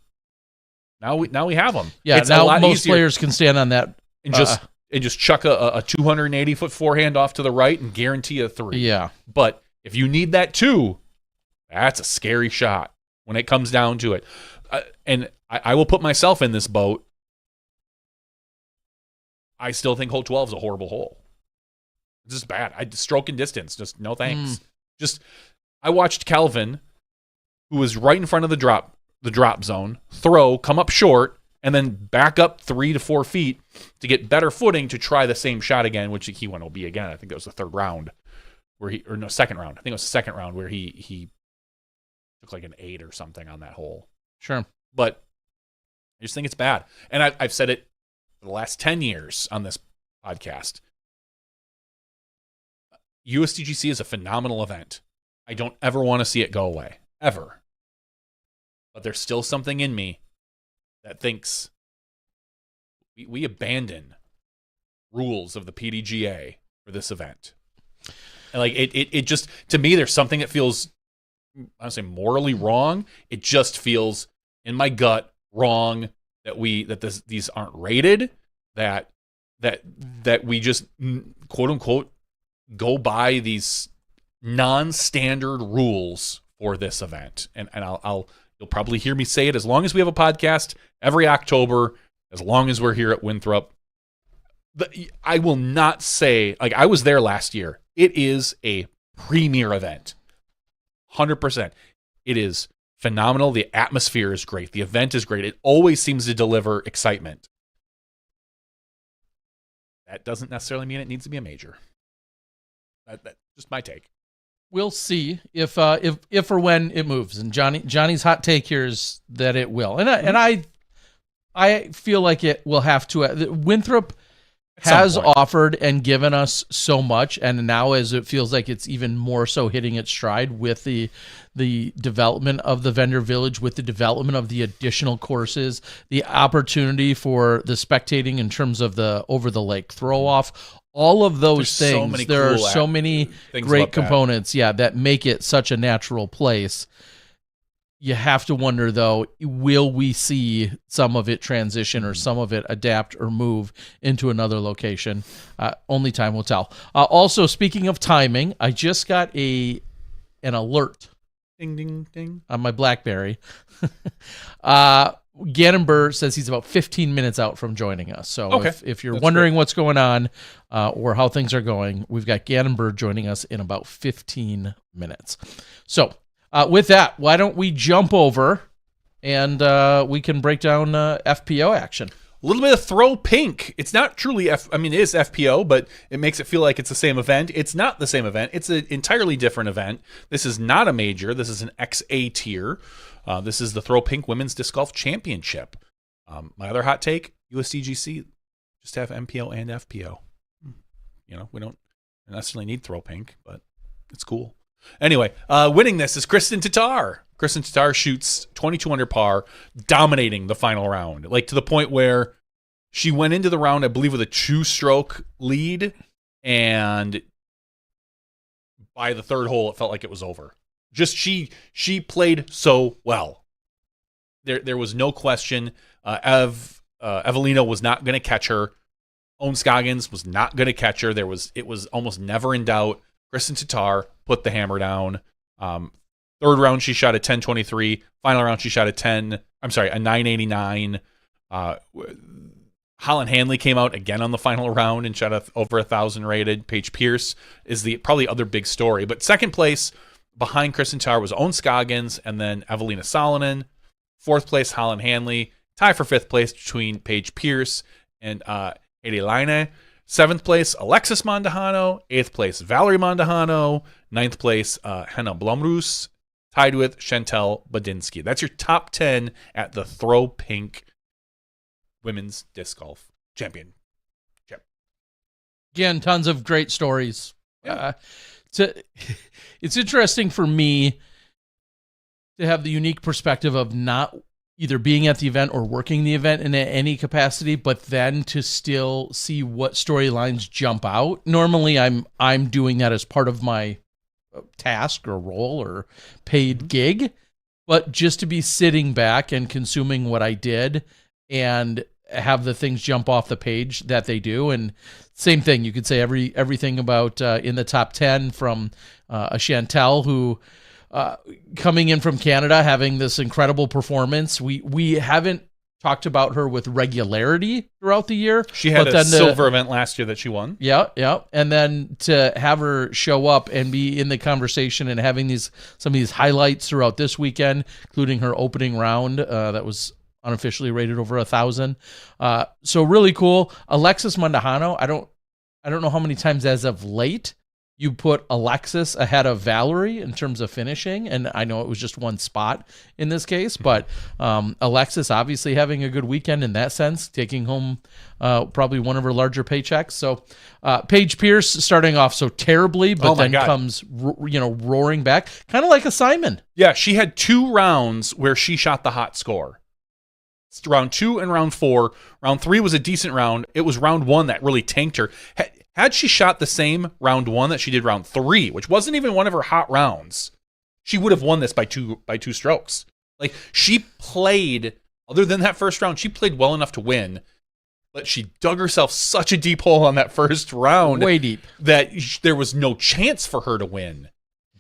Now we have them. Yeah, it's now most players can stand on that and just chuck a 280-foot forehand off to the right and guarantee a 3. Yeah. But if you need that 2, that's a scary shot when it comes down to it. And I will put myself in this boat. I still think hole 12 is a horrible hole. It's just bad. Stroke and distance, just no thanks. I watched Kelvin, who was right in front of the drop zone, come up short, and then back up 3 to 4 feet to get better footing to try the same shot again, which he went OB again. I think that was the second round. I think it was the second round where he took like an 8 or something on that hole. Sure. But I just think it's bad. And I've said it for the last 10 years on this podcast. USDGC is a phenomenal event. I don't ever want to see it go away. Ever. But there's still something in me that thinks we abandon rules of the PDGA for this event. And like it just, to me, there's something that feels, I don't say morally wrong. It just feels in my gut wrong that these aren't rated, that we just quote unquote go by these non-standard rules for this event. And you'll probably hear me say it as long as we have a podcast every October, as long as we're here at Winthrop. I will not say, like, I was there last year. It is a premier event. 100%. It is phenomenal. The atmosphere is great. The event is great. It always seems to deliver excitement. That doesn't necessarily mean it needs to be a major. That's just my take. We'll see if or when it moves. And Johnny's hot take here is that it will. And I feel like it will have to. Winthrop has offered and given us so much, and now as it feels like it's even more so hitting its stride with the development of the vendor village, with the development of the additional courses, the opportunity for the spectating in terms of the over the lake throw off, all of those things. There are so many great components, that make it such a natural place. You have to wonder, though, will we see some of it transition or some of it adapt or move into another location? Only time will tell. Also, speaking of timing, I just got an an alert Ding, ding, ding. on my BlackBerry. Gannon Buhr says he's about 15 minutes out from joining us. So Okay. if you're That's wondering what's going on or how things are going, we've got Gannon Buhr joining us in about 15 minutes. So with that, why don't we jump over and we can break down FPO action. A little bit of throw pink. It's not truly it is FPO, but it makes it feel like it's the same event. It's not the same event. It's an entirely different event. This is not a major. This is an XA tier. This is the Throw Pink Women's Disc Golf Championship. My other hot take, USDGC, just have MPO and FPO. We don't necessarily need Throw Pink, but it's cool. Anyway, winning this is Kristen Tatar. Kristen Tatar shoots 22 under par, dominating the final round, like to the point where she went into the round, I believe, with a 2-stroke lead, and by the third hole, it felt like it was over. Just she played so well. There was no question. Evelina was not going to catch her. Ohn Scoggins was not going to catch her. It was almost never in doubt. Kristen Tatar put the hammer down. Third round, she shot a 10.23. Final round, she shot a 9.89. Holland Hanley came out again on the final round and shot over 1,000 rated. Paige Pierce is the probably other big story. But second place behind Kristen Tatar was Ohn Scoggins and then Evelina Salonen. Fourth place, Holland Hanley. Tie for fifth place between Paige Pierce and Hedy Laine. Seventh place, Alexis Mondahano. Eighth place, Valerie Mondahano. Ninth place, Henna Blomroos. Tied with Chantel Badinsky. That's your top 10 at the Throw Pink Women's Disc Golf Championship. Again, tons of great stories. Yeah. It's interesting for me to have the unique perspective of not either being at the event or working the event in any capacity, but then to still see what storylines jump out. Normally, I'm doing that as part of my task or role or paid gig, but just to be sitting back and consuming what I did and have the things jump off the page that they do. And same thing, you could say everything about in the top 10 from a Chantel who coming in from Canada, having this incredible performance. We haven't talked about her with regularity throughout the year. She had a silver event last year that she won. Yeah. And then to have her show up and be in the conversation and having some of these highlights throughout this weekend, including her opening round that was unofficially rated over 1,000. So really cool. Alexis Mondahano, I don't know how many times as of late you put Alexis ahead of Valerie in terms of finishing, and I know it was just one spot in this case, but Alexis obviously having a good weekend in that sense, taking home probably one of her larger paychecks. So Paige Pierce starting off so terribly, but then comes roaring back, kind of like a Simon. Yeah, she had 2 rounds where she shot the hot score. It's round 2 and round 4. Round 3 was a decent round. It was round 1 that really tanked her. Had she shot the same round 1 that she did round 3, which wasn't even one of her hot rounds, she would have won this by two strokes. Like, she played, other than that first round, she played well enough to win, but she dug herself such a deep hole on that first round. Way deep. That there was no chance for her to win.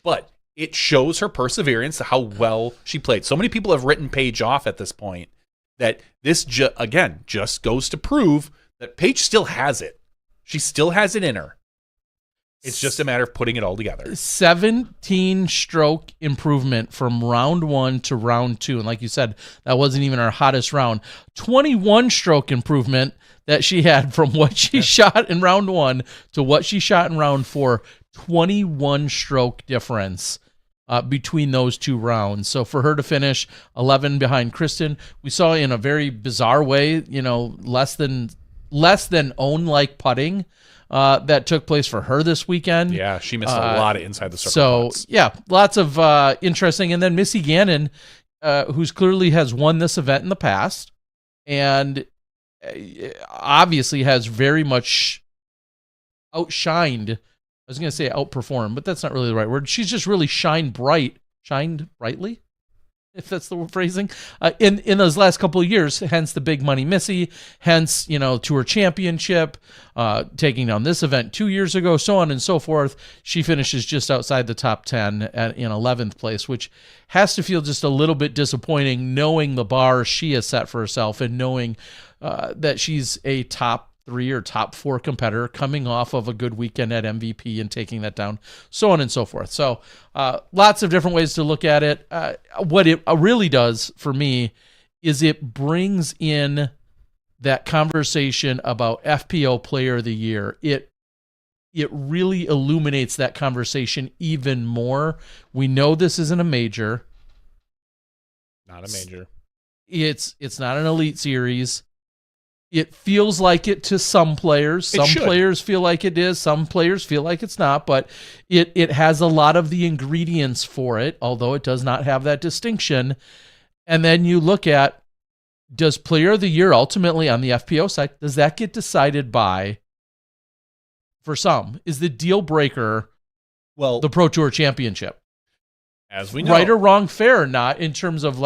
But it shows her perseverance, how well she played. So many people have written Paige off at this point that this, just goes to prove that Paige still has it. She still has it in her. It's just a matter of putting it all together. 17 stroke improvement from round 1 to round 2. And like you said, that wasn't even our hottest round. 21 stroke improvement that she had from what she shot in round 1 to what she shot in round 4. 21 stroke difference between those 2 rounds. So for her to finish 11 behind Kristen, we saw in a very bizarre way, less than own-like putting that took place for her this weekend. Yeah, she missed a lot of inside the circle putts. Yeah, lots of interesting. And then Missy Gannon, who's clearly has won this event in the past and obviously has very much outshined. I was going to say outperformed, but that's not really the right word. She's just really shined brightly if that's the phrasing, in those last couple of years, hence the big money Missy, hence, Tour Championship, taking down this event 2 years ago, so on and so forth. She finishes just outside the top 10 in 11th place, which has to feel just a little bit disappointing knowing the bar she has set for herself and knowing that she's a top 3 or top 4 competitor coming off of a good weekend at MVP and taking that down, so on and so forth. So lots of different ways to look at it. What it really does for me is it brings in that conversation about FPO Player of the Year. It really illuminates that conversation even more. We know this isn't a major. Not a major. It's not an elite series. It feels like it to some players. Some players feel like it is. Some players feel like it's not. But it has a lot of the ingredients for it, although it does not have that distinction. And then you look at, does Player of the Year ultimately on the FPO side, does that get decided by, for some, is the deal breaker the Pro Tour Championship? As we know. Right or wrong, fair or not, in terms of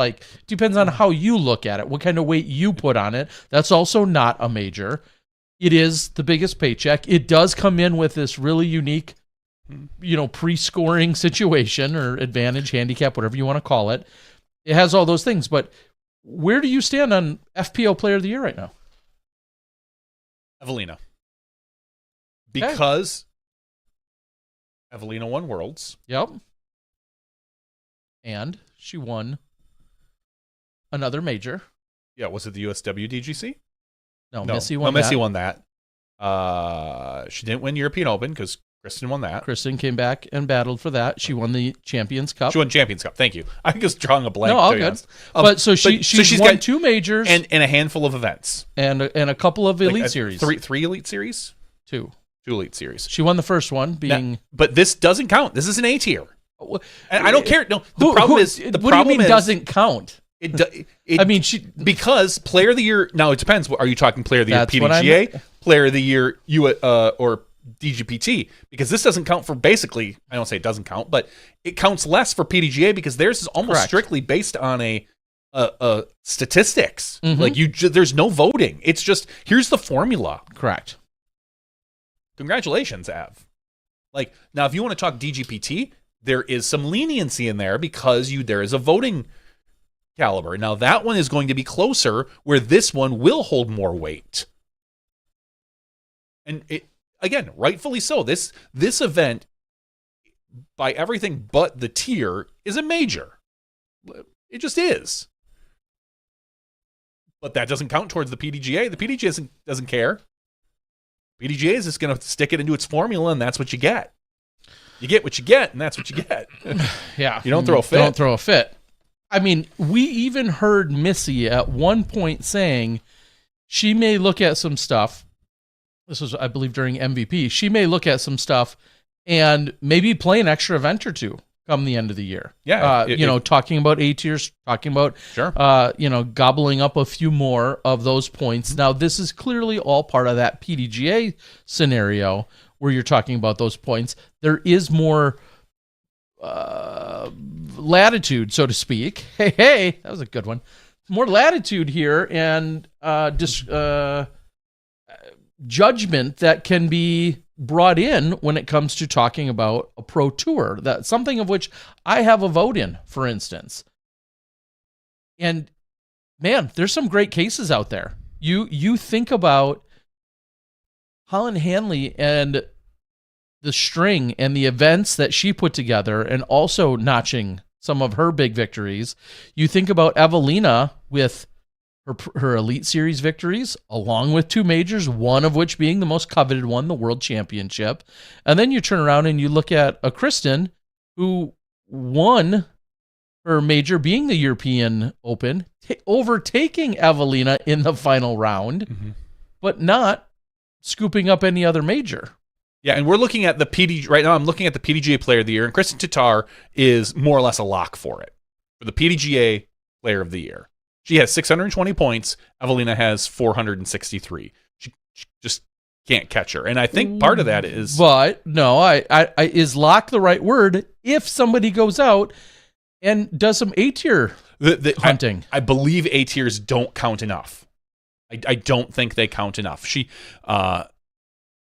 depends on how you look at it, what kind of weight you put on it. That's also not a major. It is the biggest paycheck. It does come in with this really unique, pre-scoring situation or advantage, handicap, whatever you want to call it. It has all those things, but where do you stand on FPO Player of the Year right now? Evelina. Because Evelina won Worlds. Yep. And she won another major. Yeah, was it the USWDGC? No, Missy won that. Missy won that. She didn't win European Open because Kristen won that. Kristen came back and battled for that. She won the Champions Cup. She won Champions Cup. Thank you. I was drawing a blank. No, all good. But she's won got 2 majors and a handful of events and a couple of elite series. Three elite series. 2 elite series. She won the first one, but this doesn't count. This is an A tier. And I don't care. No, the problem is what do you mean doesn't count? Because Player of the Year. Now it depends. Are you talking Player of the Year PDGA, Player of the Year or DGPT? Because this doesn't count for basically. I don't say it doesn't count, but it counts less for PDGA because theirs is almost strictly based on a statistics. Mm-hmm. There's no voting. It's just here's the formula. Correct. Congratulations, Av. Now, if you want to talk DGPT. There is some leniency in there because there is a voting caliber. Now, that one is going to be closer where this one will hold more weight. And again, rightfully so. This event, by everything but the tier, is a major. It just is. But that doesn't count towards the PDGA. The PDGA doesn't care. PDGA is just going to stick it into its formula, and that's what you get. You get what you get, and that's what you get. Yeah. You don't throw a fit. Don't throw a fit. I mean, we even heard Missy at one point saying she may look at some stuff. This was, I believe, during MVP. She may look at some stuff and maybe play an extra event or 2 come the end of the year. Yeah. Talking about A tiers, talking about, gobbling up a few more of those points. Now, this is clearly all part of that PDGA scenario where you're talking about those points. There is more latitude, so to speak. Hey, that was a good one. More latitude here and judgment that can be brought in when it comes to talking about a pro tour. That something of which I have a vote in, for instance. And man, there's some great cases out there. You think about Holland Hanley and the string and the events that she put together and also notching some of her big victories. You think about Evelina with her Elite Series victories, along with 2 majors, one of which being the most coveted one, the World Championship. And then you turn around and you look at a Kristen who won her major being the European Open, overtaking Evelina in the final round, but not scooping up any other major. Yeah, and we're looking at the PDG right now. I'm looking at the PDGA Player of the Year, and Kristen Tatar is more or less a lock for it for the PDGA Player of the Year. She has 620 points. Evelina has 463. She just can't catch her, and I think part of that is. But no, I is lock the right word? If somebody goes out and does some A tier hunting. I believe A tiers don't count enough. I don't think they count enough.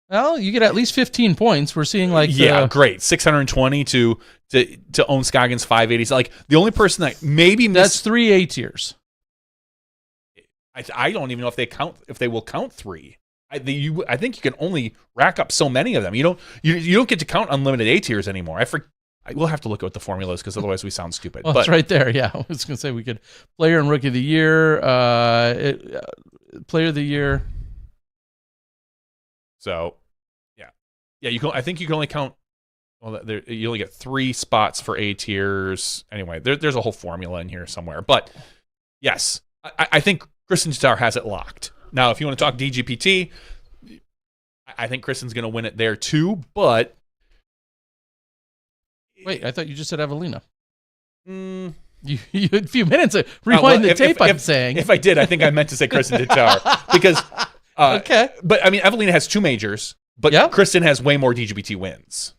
Well, you get at least 15 points. We're seeing great 620 to own Scoggins 580s. Like the only person that maybe that's 3 A tiers. I don't even know if they will count 3. I think you can only rack up so many of them. You don't get to count unlimited A tiers anymore. I will have to look at what the formula is because otherwise we sound stupid. Well, it's right there. Yeah, I was going to say we could player and rookie of the year, player of the year. So, yeah. I think you can only count. Well, you only get 3 spots for A tiers. Anyway, there's a whole formula in here somewhere. But yes, I think Kristen Tatar has it locked. Now, if you want to talk DGPT, I think Kristen's going to win it there too. But wait, I thought you just said Evelina. You had a few minutes. Rewind the tape. I'm saying if I did, I think I meant to say Kristen Tatar because. Okay, but I mean, Evelina has 2 majors, but Kristen has way more DGPT wins.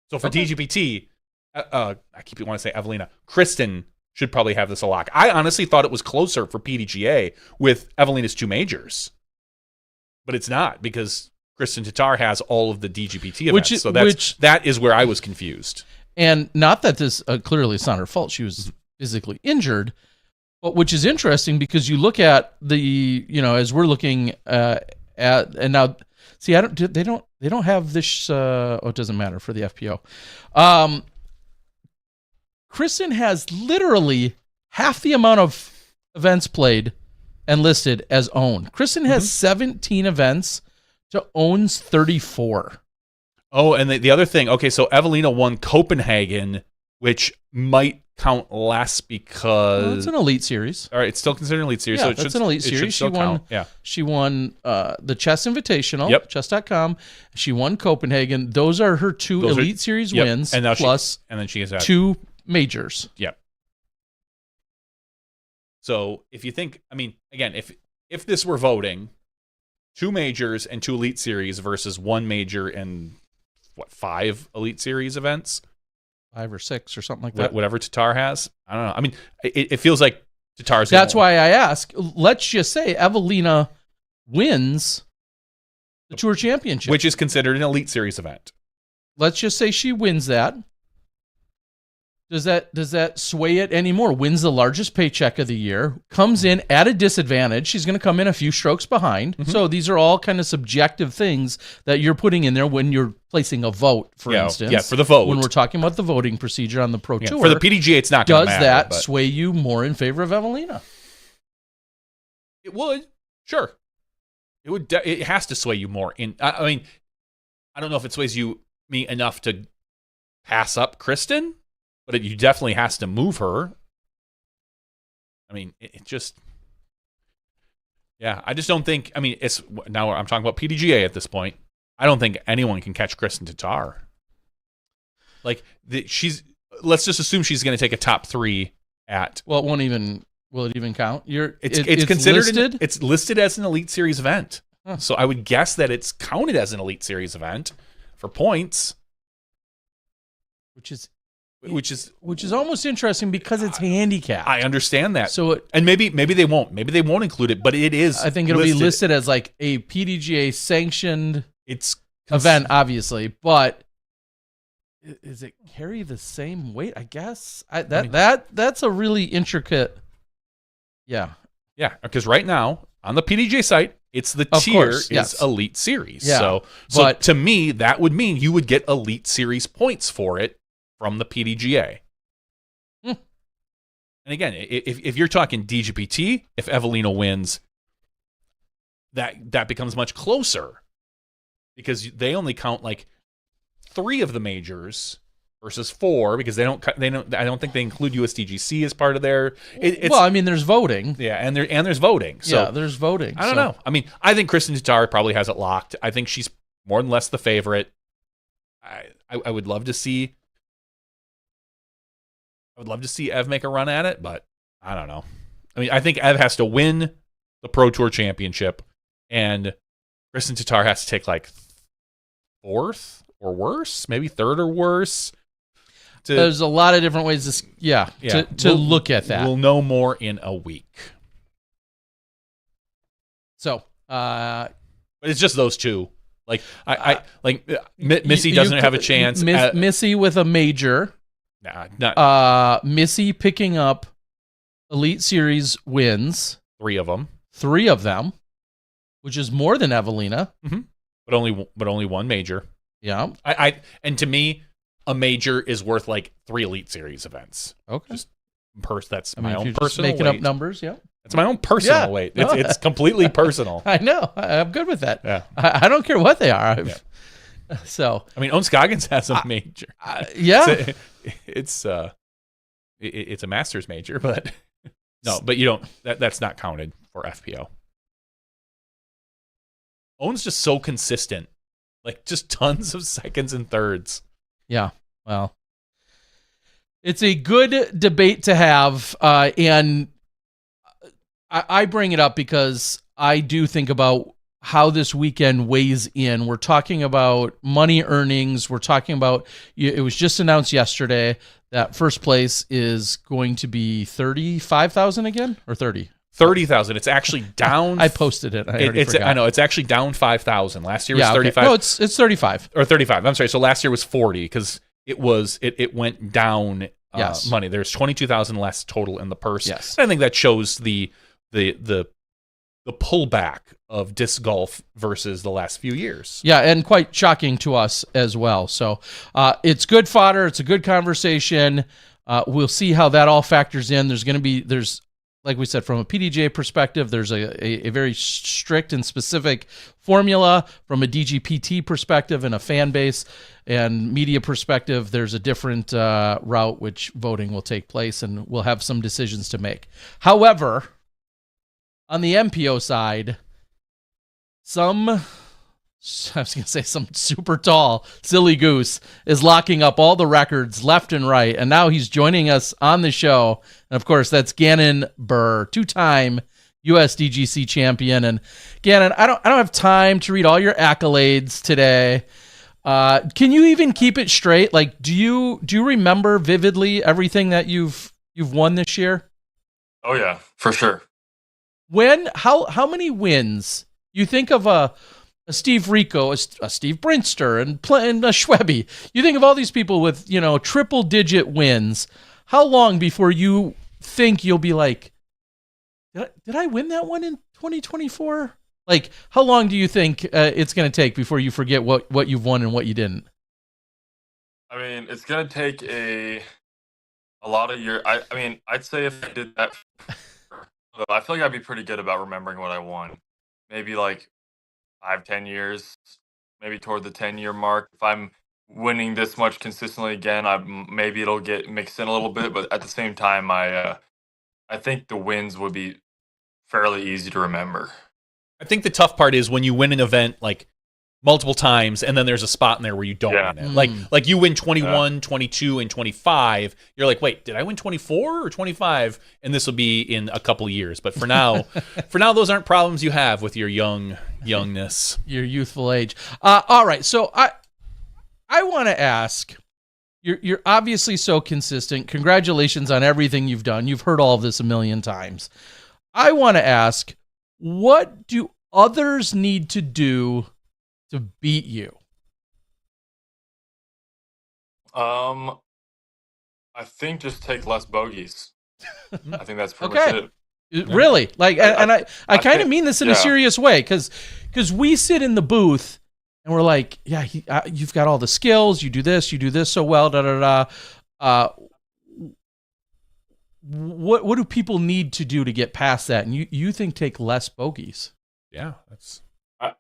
So for DGPT, I keep wanting to say Evelina. Kristen should probably have this a lock. I honestly thought it was closer for PDGA with Evelina's 2 majors, but it's not because Kristen Tatar has all of the DGPT events. That is where I was confused. And not that this clearly it's not her fault. She was physically injured. But which is interesting because you look at as we're looking and now see they don't have this it doesn't matter for the FPO. Kristen has literally half the amount of events played and listed as owned. Kristen has 17 events to owns 34. Oh, and the other thing, okay, so Evelina won Copenhagen, which might count less because it's an elite series. All right, it's still considered an elite series. Yeah, so it's an elite series. She won. Yeah. She won the Chess Invitational. Yep. Chess.com. She won Copenhagen. Those are her 2 elite series wins, and now plus then she has 2 majors. Yep. So if you think, I mean, again, if this were voting, 2 majors and 2 elite series versus 1 major and 5 elite series events. 5 or 6 or something like that. Whatever Tatar has. I don't know. I mean, it feels like Tatar's. That's why I ask. Let's just say Evelina wins the Tour Championship, which is considered an elite series event. Let's just say she wins that. Does that sway it anymore? Wins the largest paycheck of the year, comes in at a disadvantage. She's going to come in a few strokes behind. So these are all kind of subjective things that you're putting in there when you're placing a vote, for instance. Yeah, for the vote. When we're talking about the voting procedure on the Pro Tour. For the PDGA, it's not going to matter. Does that sway you more in favor of Evelina? It would. Sure. It would. It has to sway you more. I mean, I don't know if it sways me enough to pass up Kristen, but you definitely has to move her. I mean, it just, I just don't think. I mean, now I'm talking about PDGA at this point. I don't think anyone can catch Kristen Tatar. Like let's just assume she's going to take a top 3 at. Well, it won't even. Will it even count? It's considered listed. It's listed as an elite series event. Huh. So I would guess that it's counted as an elite series event for points, which is almost interesting because it's handicapped. I understand that. So and maybe they won't. Maybe they won't include it, but it is. I think it'll be listed as like a PDGA sanctioned event, obviously. But is it carry the same weight? I guess that's a really intricate. Yeah. Because right now on the PDGA site, it's the tier is elite series. Yeah, so to me, that would mean you would get elite series points for it from the PDGA. And again, if you're talking DGPT, if Evelina wins, that becomes much closer because they only count like 3 of the majors versus 4 because I don't think they include USDGC as part of their. Well, I mean, there's voting. Yeah, and there's voting. So there's voting. I don't know. I mean, I think Kristen Tatar probably has it locked. I think she's more than less the favorite. I would love to see. I would love to see Ev make a run at it, but I don't know. I mean, I think Ev has to win the Pro Tour Championship, and Kristen Tatar has to take like 4th or worse, maybe 3rd or worse. there's a lot of different ways to look at that. We'll know more in a week. So, but it's just those two. Like Missy doesn't have a chance. Missy with a major. Missy picking up Elite Series wins. 3 of them. 3 of them, which is more than Evelina. Mm-hmm. But only one major. Yeah. And to me, a major is worth like 3 Elite Series events. Okay. That's my own personal just making weight. up numbers, yeah. That's my own personal weight. It's completely personal. I know. I'm good with that. Yeah. I don't care what they are. So I mean, Scoggins has a major. Yeah. It's a master's major, but no, but you don't. That's not counted for FPO. Owen's just so consistent, like just tons of seconds and thirds. Yeah. Well, it's a good debate to have, and I bring it up because I do think about how this weekend weighs in. We're talking about money earnings. We're talking about, it was just announced yesterday that first place is going to be 35,000 again, or 30,000. It's actually down. I posted it. I know it's actually down 5,000. Last year was 35. Okay. No, it's 35 or 35. I'm sorry. So last year was 40 because it went down. Yes. Money. There's 22,000 less total in the purse. Yes. And I think that shows the pullback of disc golf versus the last few years. Yeah, and quite shocking to us as well. So it's good fodder. It's a good conversation. We'll see how that all factors in. There's like we said, from a PDGA perspective, there's a very strict and specific formula. From a DGPT perspective and a fan base and media perspective, there's a different route which voting will take place, and we'll have some decisions to make. However, on the MPO side, some super tall silly goose is locking up all the records left and right, and now he's joining us on the show. And of course, that's Gannon Buhr, 2-time USDGC champion. And Gannon, I don't have time to read all your accolades today. Can you even keep it straight? Like, do you remember vividly everything that you've won this year? Oh yeah, for sure. How many wins? You think of a Steve Rico, a Steve Brinster, and a Schwebby. You think of all these people with, triple-digit wins. How long before you think you'll be like, did I win that one in 2024? Like, how long do you think it's going to take before you forget what you've won and what you didn't? I mean, it's going to take a lot of years. I mean, I'd say if I did that, I feel like I'd be pretty good about remembering what I won. Maybe like 5-10 years, maybe toward the 10-year mark. If I'm winning this much consistently again, maybe it'll get mixed in a little bit. But at the same time, I think the wins would be fairly easy to remember. I think the tough part is when you win an event like multiple times and then there's a spot in there where you don't win it. Like you win 21, 22, and 25. You're like, wait, did I win 24 or 25? And this will be in a couple of years. But for now, those aren't problems you have with your youngness. Your youthful age. All right. So I want to ask, you're obviously so consistent. Congratulations on everything you've done. You've heard all of this a million times. I want to ask, what do others need to do to beat you? I think just take less bogeys. I think that's pretty much it. Really? Like, and I kind of mean this in a serious way, because we sit in the booth and we're like, yeah, you've got all the skills. You do this so well. What do people need to do to get past that? And you think take less bogeys? Yeah, that's.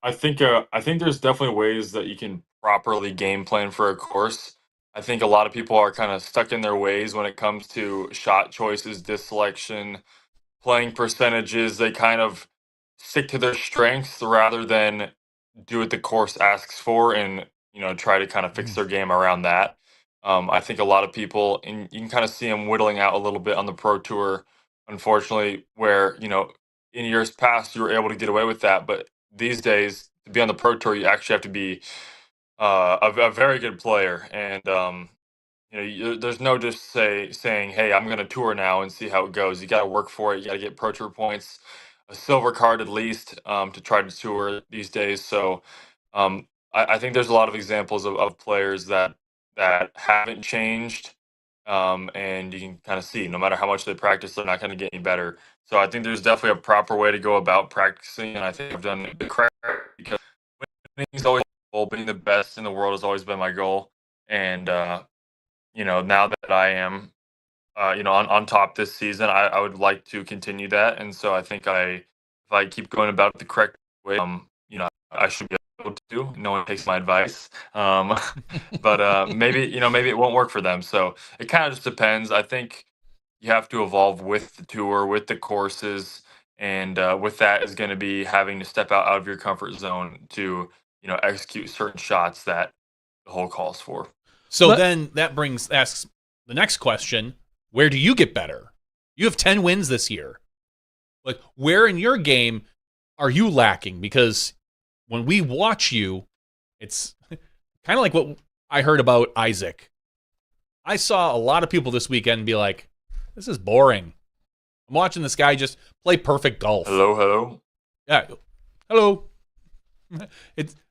I think there's definitely ways that you can properly game plan for a course. I think a lot of people are kind of stuck in their ways when it comes to shot choices, disc selection, playing percentages. They kind of stick to their strengths rather than do what the course asks for and try to kind of fix their game around that. I think a lot of people, and you can kind of see them whittling out a little bit on the Pro Tour, unfortunately, where in years past you were able to get away with that, but these days, to be on the Pro Tour, you actually have to be a very good player. And there's no just saying, hey, I'm going to tour now and see how it goes. You got to work for it. You got to get pro tour points, a silver card at least, to try to tour these days. So I think there's a lot of examples of players that haven't changed. And you can kind of see no matter how much they practice, they're not going to get any better. So I think there's definitely a proper way to go about practicing. And I think I've done the correct, because winning is always my goal. Being the best in the world has always been my goal. And, now that I am, on top this season, I would like to continue that. And so I think if I keep going about it the correct way, I should be able to. No one takes my advice. But maybe it won't work for them. So it kind of just depends. I think you have to evolve with the tour, with the courses, and with that is going to be having to step out of your comfort zone to execute certain shots that the hole calls for. So then that asks the next question: where do you get better? You have 10 wins this year. Like, where in your game are you lacking? Because when we watch you, it's kind of like what I heard about Isaac. I saw a lot of people this weekend be like, this is boring. I'm watching this guy just play perfect golf. Hello. Yeah. Hello.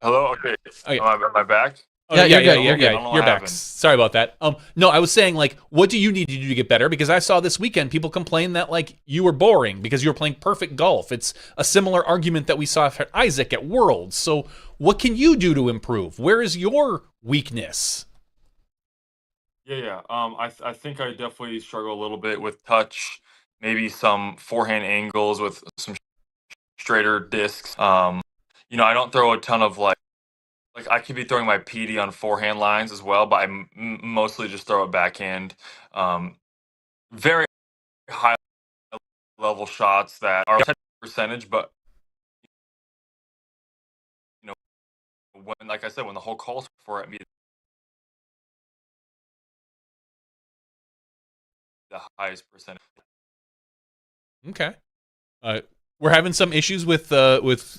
Hello. Okay. Am I back? Oh, yeah, you're back. Happened. Sorry about that. No, I was saying, like, what do you need to do to get better? Because I saw this weekend people complain that, like, you were boring because you were playing perfect golf. It's a similar argument that we saw for Isaac at Worlds. So what can you do to improve? Where is your weakness? Yeah. I think I definitely struggle a little bit with touch, maybe some forehand angles with some straighter discs. I don't throw a ton of like I could be throwing my PD on forehand lines as well, but I mostly just throw it backhand. Very high level shots that are percentage, but when, like I said, when the whole calls for it, the highest percentage. Okay. We're having some issues with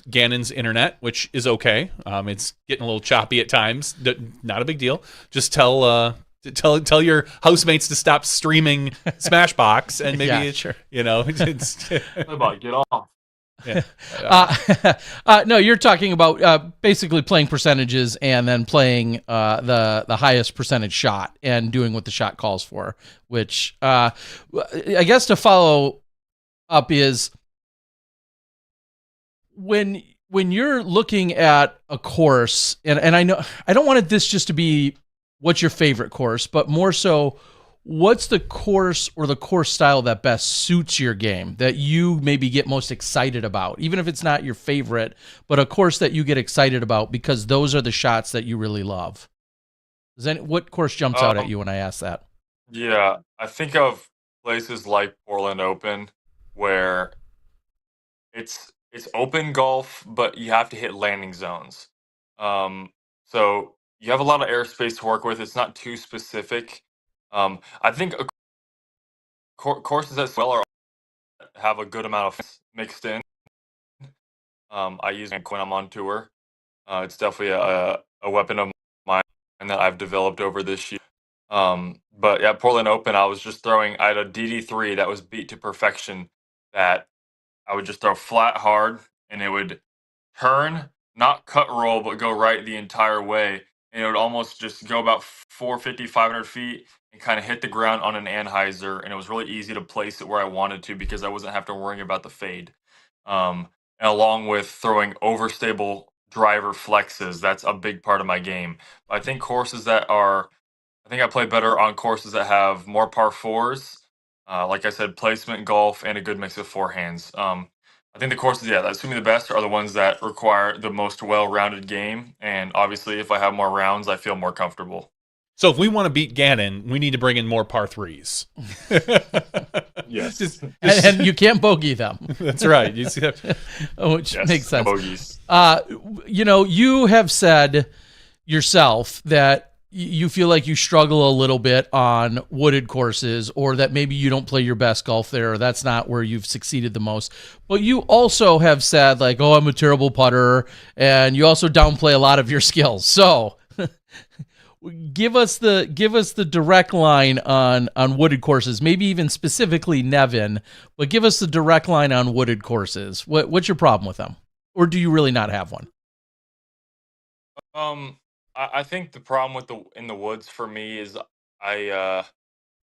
Gannon's internet, which is okay. It's getting a little choppy at times. Not a big deal. Just tell your housemates to stop streaming Smashbox, and maybe sure. It's about get off. Yeah. No, you're talking about basically playing percentages and then playing the highest percentage shot and doing what the shot calls for. Which I guess to follow up is, when you're looking at a course, and I know I don't want this just to be what's your favorite course, but more so, what's the course or the course style that best suits your game, that you maybe get most excited about, even if it's not your favorite, but a course that you get excited about because those are the shots that you really love. What course jumps out at you when I ask that? Yeah, I think of places like Portland Open where it's open golf, but you have to hit landing zones. So you have a lot of airspace to work with. It's not too specific. I think courses as well have a good amount of mixed in. I use it when I'm on tour. It's definitely a weapon of mine that I've developed over this year. But yeah, Portland Open, I had a DD3 that was beat to perfection, that I would just throw flat hard, and it would turn, not cut roll, but go right the entire way. And it would almost just go about 450, 500 feet and kind of hit the ground on an anhyzer. And it was really easy to place it where I wanted to because I wasn't having to worry about the fade. And along with throwing overstable driver flexes, that's a big part of my game. I think I play better on courses that have more par fours. Like I said, placement, golf, and a good mix of forehands. I think the courses, that suit me the best are the ones that require the most well-rounded game. And obviously, if I have more rounds, I feel more comfortable. So if we want to beat Gannon, we need to bring in more par threes. Yes. And you can't bogey them. That's right. You see that? Which makes sense. Bogeys. You have said yourself that you feel like you struggle a little bit on wooded courses, or that maybe you don't play your best golf there, or that's not where you've succeeded the most. But you also have said, like, oh, I'm a terrible putter, and you also downplay a lot of your skills. So give us the direct line on wooded courses, maybe even specifically Nevin, but give us the direct line on wooded courses. What's your problem with them? Or do you really not have one? I think the problem with in the woods for me is I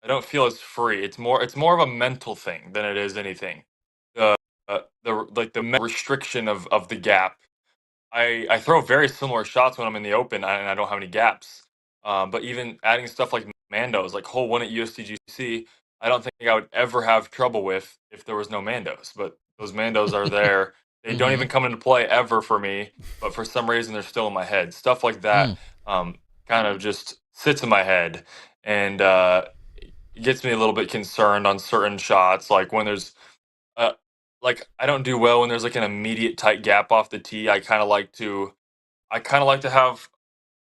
don't feel as free. It's more of a mental thing than it is anything. The restriction of the gap. I throw very similar shots when I'm in the open and I don't have any gaps. But even adding stuff like Mandos, like hole one at USDGC, I don't think I would ever have trouble with if there was no Mandos. But those Mandos are there. They don't even come into play ever for me. But for some reason, they're still in my head. Stuff like that kind of just sits in my head. And it gets me a little bit concerned on certain shots. Like when there's like I don't do well when there's like an immediate tight gap off the tee. I kind of like to have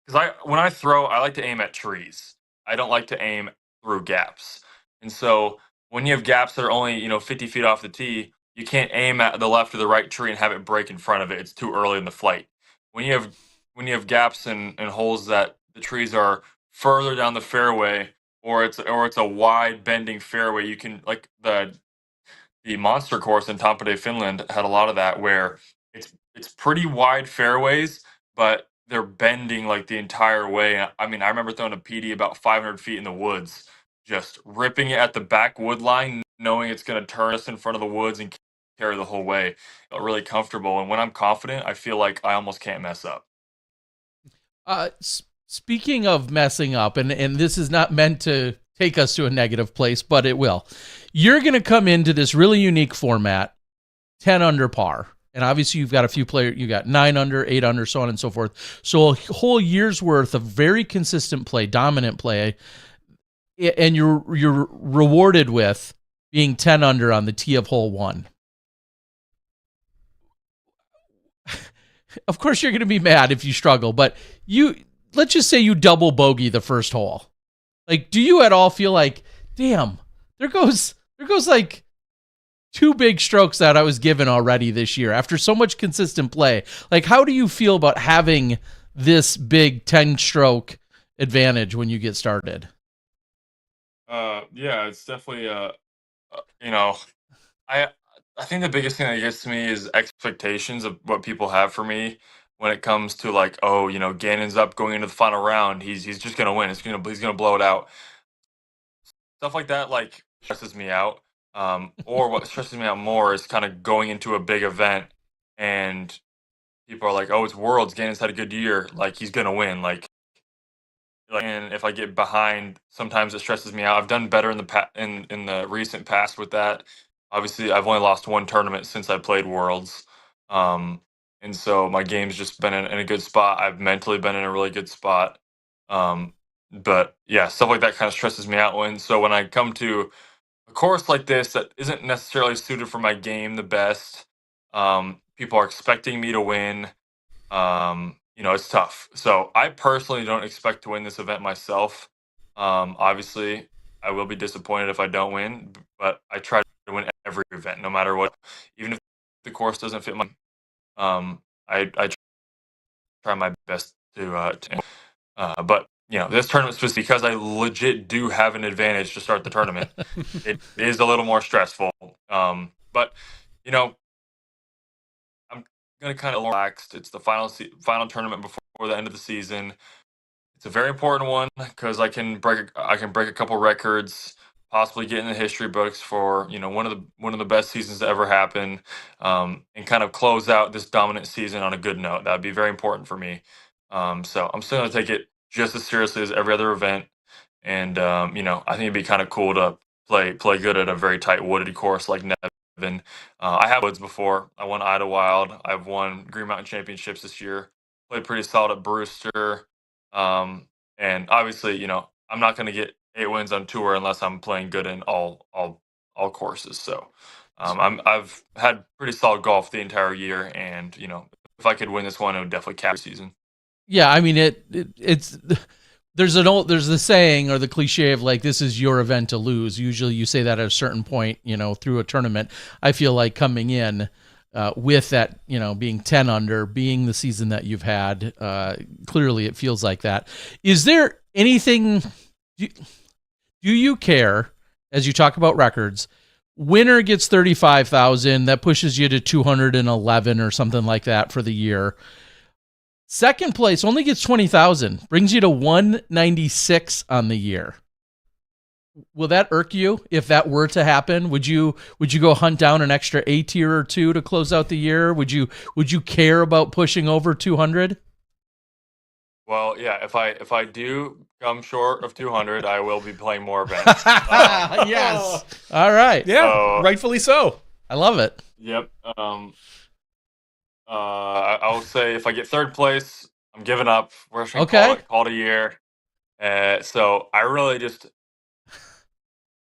because when I throw, I like to aim at trees. I don't like to aim through gaps. And so when you have gaps that are only 50 feet off the tee, you can't aim at the left or the right tree and have it break in front of it. It's too early in the flight. When you have gaps and holes that the trees are further down the fairway, or it's a wide bending fairway, you can like the monster course in Tampere, Finland had a lot of that where it's pretty wide fairways, but they're bending like the entire way. I mean, I remember throwing a PD about 500 feet in the woods, just ripping it at the back wood line, knowing it's going to turn us in front of the woods and carry the whole way. Felt really comfortable, and when I'm confident, I feel like I almost can't mess up. Speaking of messing up, and this is not meant to take us to a negative place, but it will. You're going to come into this really unique format, 10 under par. And obviously you've got a few players, you got 9 under, 8 under, so on and so forth. So a whole year's worth of very consistent play, dominant play, and you're rewarded with being 10 under on the tee of hole 1. Of course you're going to be mad if you struggle, but let's just say you double bogey the first hole. Like, do you at all feel like, damn, there goes like 2 big strokes that I was given already this year after so much consistent play? Like, how do you feel about having this big 10-stroke advantage when you get started? Yeah, it's definitely I think the biggest thing that gets to me is expectations of what people have for me when it comes to like, oh, Gannon's up going into the final round. He's just gonna win. He's gonna blow it out. Stuff like that like stresses me out. Or what stresses me out more is kind of going into a big event and people are like, "Oh, it's Worlds. Gannon's had a good year. Like he's gonna win." And if I get behind, sometimes it stresses me out. I've done better in the recent past with that. Obviously, I've only lost one tournament since I played Worlds, and so my game's just been in a good spot. I've mentally been in a really good spot. But yeah, stuff like that kind of stresses me out. When I come to a course like this that isn't necessarily suited for my game the best, people are expecting me to win. It's tough. So I personally don't expect to win this event myself. Obviously, I will be disappointed if I don't win, but I try to win every event, no matter what. Even if the course doesn't fit my, I try my best but this tournament specifically, because I legit do have an advantage to start the tournament. It is a little more stressful. But I'm gonna kind of relaxed. It's the final tournament before the end of the season. It's a very important one because I can break a couple records, possibly get in the history books for one of the best seasons to ever happen, and kind of close out this dominant season on a good note. That'd be very important for me. So I'm still gonna take it just as seriously as every other event, and I think it'd be kind of cool to play good at a very tight wooded course like Nevin. I have woods before. I won Idlewild. I've won Green Mountain Championships this year. Played pretty solid at Brewster. And obviously, I'm not going to get 8 wins on tour unless I'm playing good in all courses. So, I've had pretty solid golf the entire year, and if I could win this one, it would definitely cap the season. Yeah, I mean it's there's the saying or the cliche of like, this is your event to lose. Usually you say that at a certain point, through a tournament. I feel like coming in, with that, being 10 under, being the season that you've had. Clearly, it feels like that. Is there anything? Do you care, as you talk about records? Winner gets 35,000. That pushes you to 211 or something like that for the year. Second place only gets 20,000, brings you to 196 on the year. Will that irk you if that were to happen? Would you go hunt down an extra A tier or two to close out the year? Would you care about pushing over 200? Well, yeah. If I do come short of 200, I will be playing more events. Yes. All right. Yeah. Rightfully so. I love it. Yep. I'll say if I get third place, I'm giving up. We're just gonna call it a year. So I really just,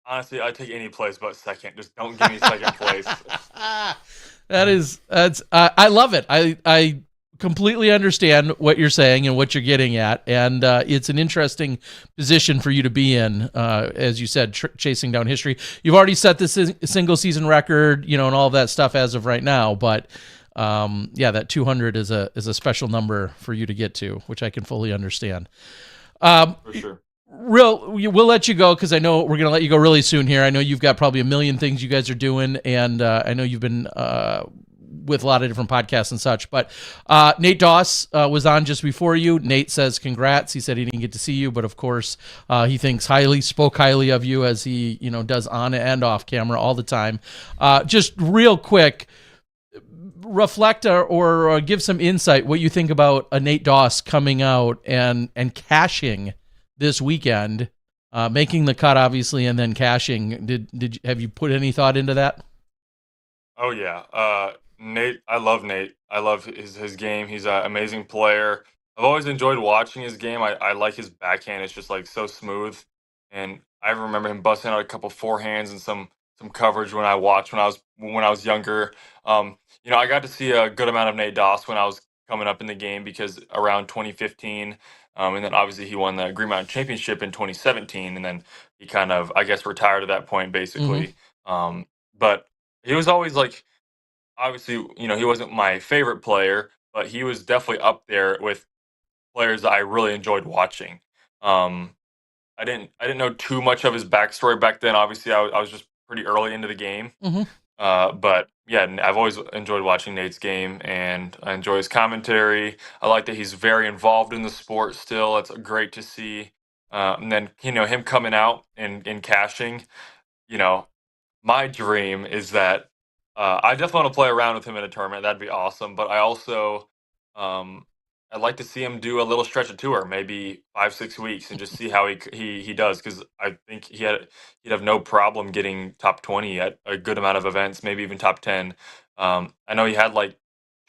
honestly, I take any place but second. Just don't give me second place. I love it. I completely understand what you're saying and what you're getting at, and it's an interesting position for you to be in, as you said, chasing down history. You've already set the single season record, and all of that stuff as of right now, but that 200 is a special number for you to get to, which I can fully understand. For sure. We'll let you go because I know we're going to let you go really soon here. I know you've got probably a million things you guys are doing, and I know you've been with a lot of different podcasts and such. But Nate Doss was on just before you. Nate says congrats. He said he didn't get to see you, but of course he spoke highly of you, as he does on and off camera all the time. Just real quick, reflect or give some insight what you think about a Nate Doss coming out and cashing this weekend, making the cut obviously, and then cashing. Have you put any thought into that? Oh yeah, Nate. I love Nate. I love his game. He's an amazing player. I've always enjoyed watching his game. I like his backhand. It's just like so smooth, and I remember him busting out a couple forehands and some coverage when I watched when I was younger. I got to see a good amount of Nate Doss when I was coming up in the game, because around 2015, and then obviously he won the Green Mountain Championship in 2017, and then he kind of, I guess, retired at that point basically. But he was always like, obviously, he wasn't my favorite player, but he was definitely up there with players that I really enjoyed watching. I didn't know too much of his backstory back then. Obviously, I was just pretty early into the game. But yeah, I've always enjoyed watching Nate's game, and I enjoy his commentary. I like that he's very involved in the sport still. It's great to see. And then him coming out and cashing. My dream is that I definitely want to play around with him in a tournament. That'd be awesome. But I also I'd like to see him do a little stretch of tour, maybe 5-6 weeks, and just see how he does, because I think he'd have no problem getting top 20 at a good amount of events, maybe even top 10. I know he had like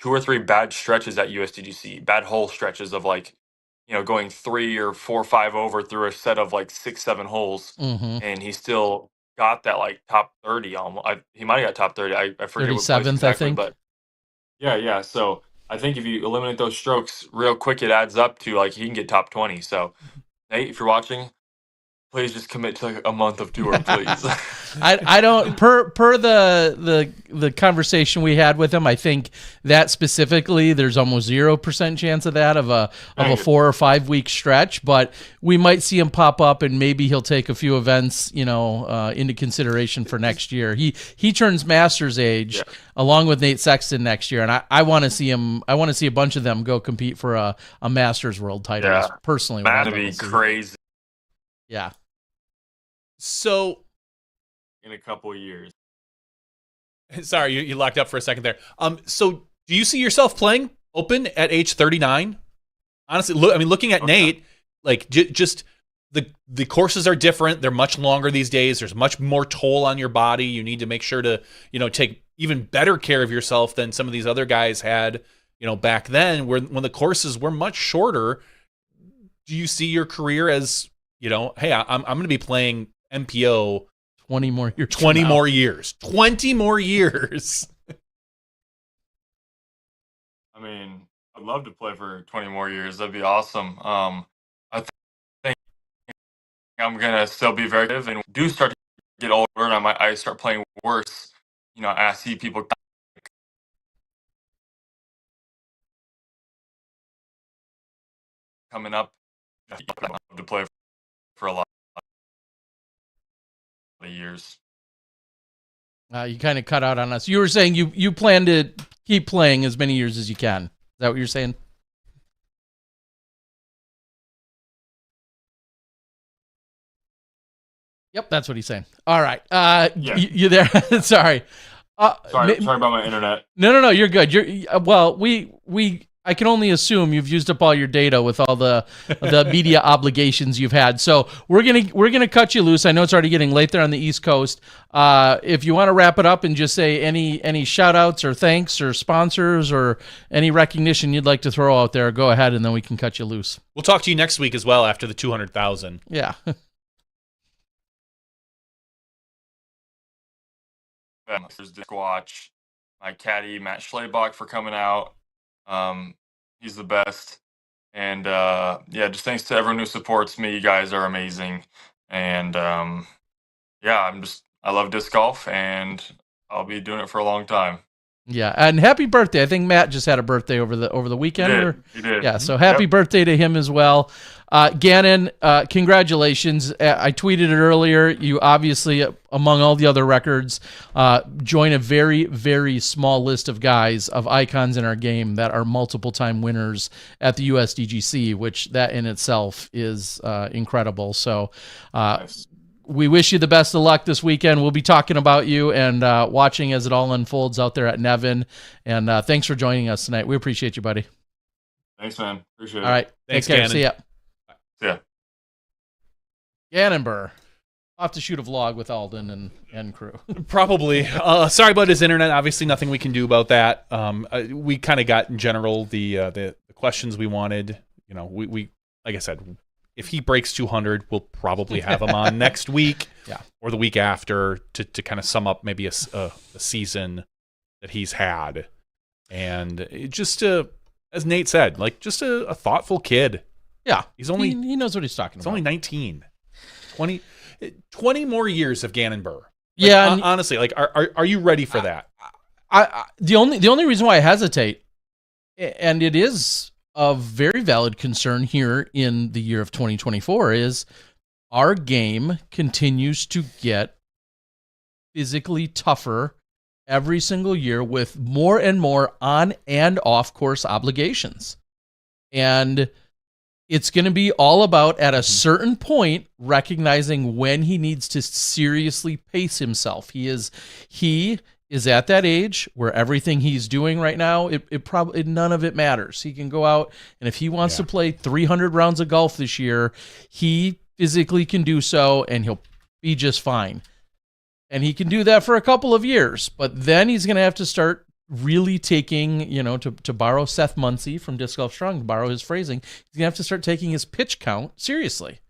2 or 3 bad stretches at USDGC, bad hole stretches of like going 3 or 4 or 5 over through a set of like 6-7 holes, and he still got that like top 30. He might have got top 30. I forget what place 37th, exactly, I think. but yeah. So I think if you eliminate those strokes real quick, it adds up to like he can get top 20. So, Nate, if you're watching, please just commit to like a month of tour, please. I don't per the conversation we had with him. I think that specifically, there's almost 0% chance of that of a 4 or 5 week stretch. But we might see him pop up, and maybe he'll take a few events, into consideration for next year. He turns Masters age along with Nate Sexton next year, and I want to see him. I want to see a bunch of them go compete for a Masters World title. Yeah. Personally, that'd be crazy. Yeah. So, in a couple of years. Sorry, you locked up for a second there. So do you see yourself playing Open at age 39? Honestly, looking at Nate, like just the courses are different. They're much longer these days. There's much more toll on your body. You need to make sure to, take even better care of yourself than some of these other guys had, back then, when the courses were much shorter. Do you see your career as, hey, I'm going to be playing MPO 20 more years. 20 more years. 20 more years. I mean, I'd love to play for 20 more years. That'd be awesome. I think I'm gonna still be very active, and do start to get older, and I start playing worse. I see people coming up. I'd love to play for a lot of years. You kind of cut out on us. You were saying you plan to keep playing as many years as you can. Is that what you're saying? Yep, that's what he's saying. All right. Yeah. You there? Sorry. Sorry about my internet. No. You're good. I can only assume you've used up all your data with all the media obligations you've had. So we're gonna cut you loose. I know it's already getting late there on the East Coast. If you want to wrap it up and just say any shout outs or thanks or sponsors or any recognition you'd like to throw out there, go ahead, and then we can cut you loose. We'll talk to you next week as well after the 200,000. Yeah. There's Squatch, my caddy Matt Schlabach for coming out. He's the best. And just thanks to everyone who supports me. You guys are amazing. And I love disc golf, and I'll be doing it for a long time. Yeah, and happy birthday. I think Matt just had a birthday over the weekend. He did. Yeah, so happy birthday to him as well. Gannon, congratulations. I tweeted it earlier. You obviously, among all the other records, join a very, very small list of guys, of icons in our game that are multiple-time winners at the USDGC, which that in itself is incredible. So Nice. we wish you the best of luck this weekend. We'll be talking about you and watching as it all unfolds out there at Nevin. And thanks for joining us tonight. We appreciate you, buddy. Thanks, man. Appreciate it. All right. Thanks, Take care. Gannon. See ya. Yeah. Gannon Buhr. I'll have to shoot a vlog with Alden and crew. Probably. Sorry about his internet. Obviously, nothing we can do about that. We kind of got in general the questions we wanted. You know, we like I said, if he breaks 200, we'll probably have him on next week, or the week after to kind of sum up maybe a season that he's had, and as Nate said, like just a thoughtful kid. Yeah, he's only he knows what he's talking about. He's only 19. 20 more years of Gannon Buhr. Like, yeah, honestly, like are you ready for that? The only reason why I hesitate, and it is of very valid concern here in the year of 2024, is our game continues to get physically tougher every single year with more and more on and off course obligations. And it's going to be all about, at a certain point, recognizing when he needs to seriously pace himself. He is at that age where everything he's doing right now, it probably none of it matters. He can go out, and if he wants to play 300 rounds of golf this year, he physically can do so, and he'll be just fine. And he can do that for a couple of years, but then he's going to have to start really taking, to borrow Seth Muncy from Disc Golf Strong, to borrow his phrasing, he's going to have to start taking his pitch count seriously.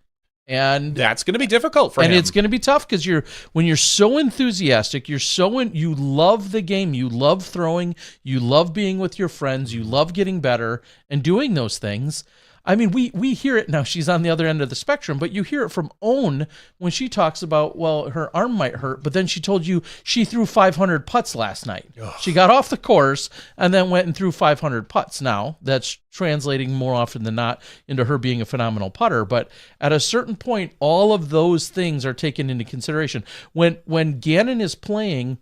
And that's going to be difficult for him. And it's going to be tough because when you're so enthusiastic, you love the game, you love throwing, you love being with your friends, you love getting better and doing those things. I mean, we hear it now. She's on the other end of the spectrum, but you hear it from Own when she talks about, well, her arm might hurt, but then she told you she threw 500 putts last night. Ugh. She got off the course and then went and threw 500 putts. Now, that's translating more often than not into her being a phenomenal putter, but at a certain point, all of those things are taken into consideration. When Gannon is playing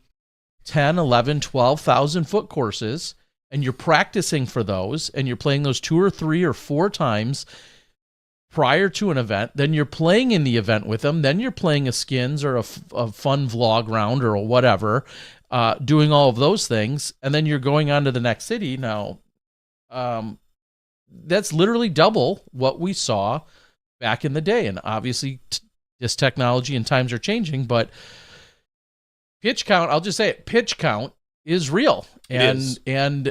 10, 11, 12,000 foot courses, and you're practicing for those, and you're playing those 2 or 3 or 4 times prior to an event, then you're playing in the event with them, then you're playing a skins or a fun vlog round or whatever, doing all of those things, and then you're going on to the next city. Now, that's literally double what we saw back in the day, and obviously this technology and times are changing, but pitch count, I'll just say it, pitch count is real. And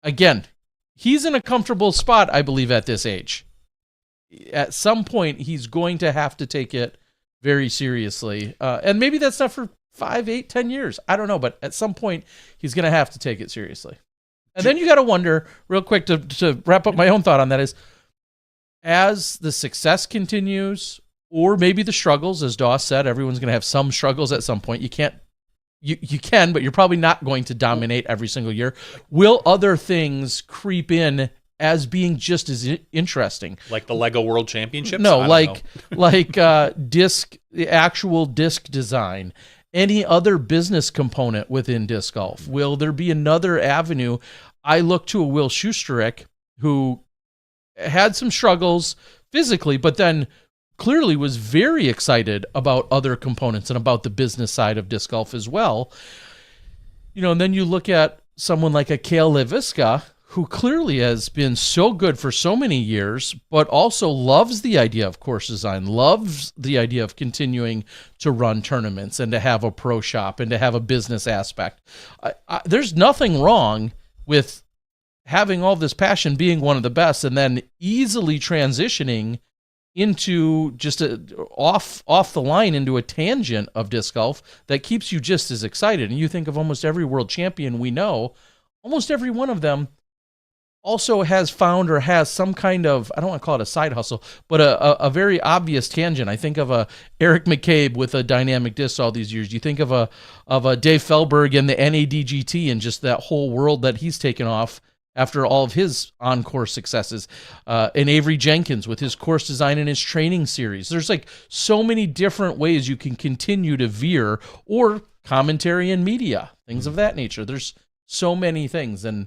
again, he's in a comfortable spot, I believe, at this age. At some point, he's going to have to take it very seriously. And maybe that's not for 5, 8, 10 years. I don't know. But at some point, he's going to have to take it seriously. And then you got to wonder, real quick, to wrap up my own thought on that is, as the success continues, or maybe the struggles, as Doss said, everyone's going to have some struggles at some point. You can, but you're probably not going to dominate every single year. Will other things creep in as being just as interesting. Like the Lego World Championships? No, I don't know. the actual disc design, any other business component within disc golf. Will there be another avenue? I look to a Will Schusterich, who had some struggles physically, but then clearly was very excited about other components and about the business side of disc golf as well. And then you look at someone like a Kale Leviska, who clearly has been so good for so many years, but also loves the idea of course design, loves the idea of continuing to run tournaments and to have a pro shop and to have a business aspect. There's nothing wrong with having all this passion, being one of the best, and then easily transitioning into just off the line into a tangent of disc golf that keeps you just as excited. And you think of almost every world champion we know, almost every one of them also has found or has some kind of, I don't want to call it a side hustle, but a very obvious tangent. I think of a Eric McCabe with a dynamic disc all these years. You think of a Dave Feldberg and the NADGT and just that whole world that he's taken off after all of his on-course successes. And Avery Jenkins with his course design and his training series. There's like so many different ways you can continue to veer, or commentary and media, things of that nature. There's so many things. And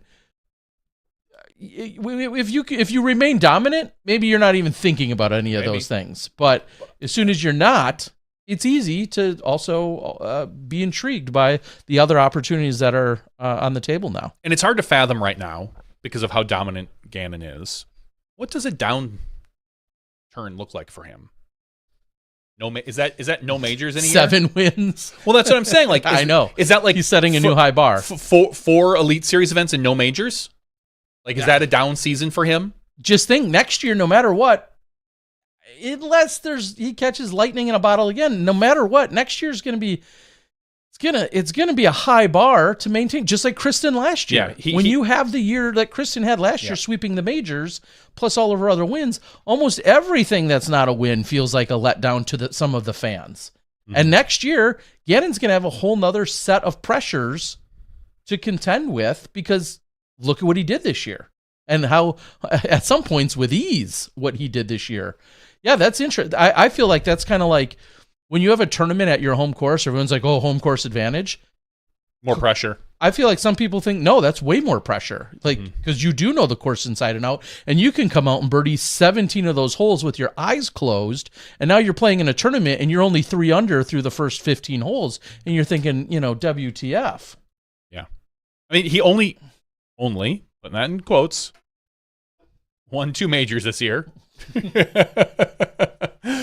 if you remain dominant, maybe you're not even thinking about any of those things. But as soon as you're not, it's easy to also be intrigued by the other opportunities that are on the table now. And it's hard to fathom right now because of how dominant Gannon is. What does a down turn look like for him? Is that no majors in a year? 7 wins. Well, that's what I'm saying. Like, I know. Is that like he's setting a new high bar? Four Elite Series events and no majors? Like, is that a down season for him? Just think next year, no matter what, unless he catches lightning in a bottle again, no matter what, next year's going to be, it's going to be a high bar to maintain, just like Kristen last year. Yeah, you have the year that Kristen had last year, sweeping the majors, plus all of her other wins, almost everything that's not a win feels like a letdown to some of the fans. Mm-hmm. And next year, Gannon's going to have a whole nother set of pressures to contend with, because look at what he did this year and how, at some points with ease, what he did this year. Yeah, that's interesting. I feel like that's kind of like when you have a tournament at your home course, everyone's like, oh, home course advantage. More pressure. I feel like some people think, no, that's way more pressure. Like, because you do know the course inside and out, and you can come out and birdie 17 of those holes with your eyes closed, and now you're playing in a tournament and you're only 3 under through the first 15 holes, and you're thinking, WTF. Yeah. I mean, he only, putting that in quotes, won 2 majors this year.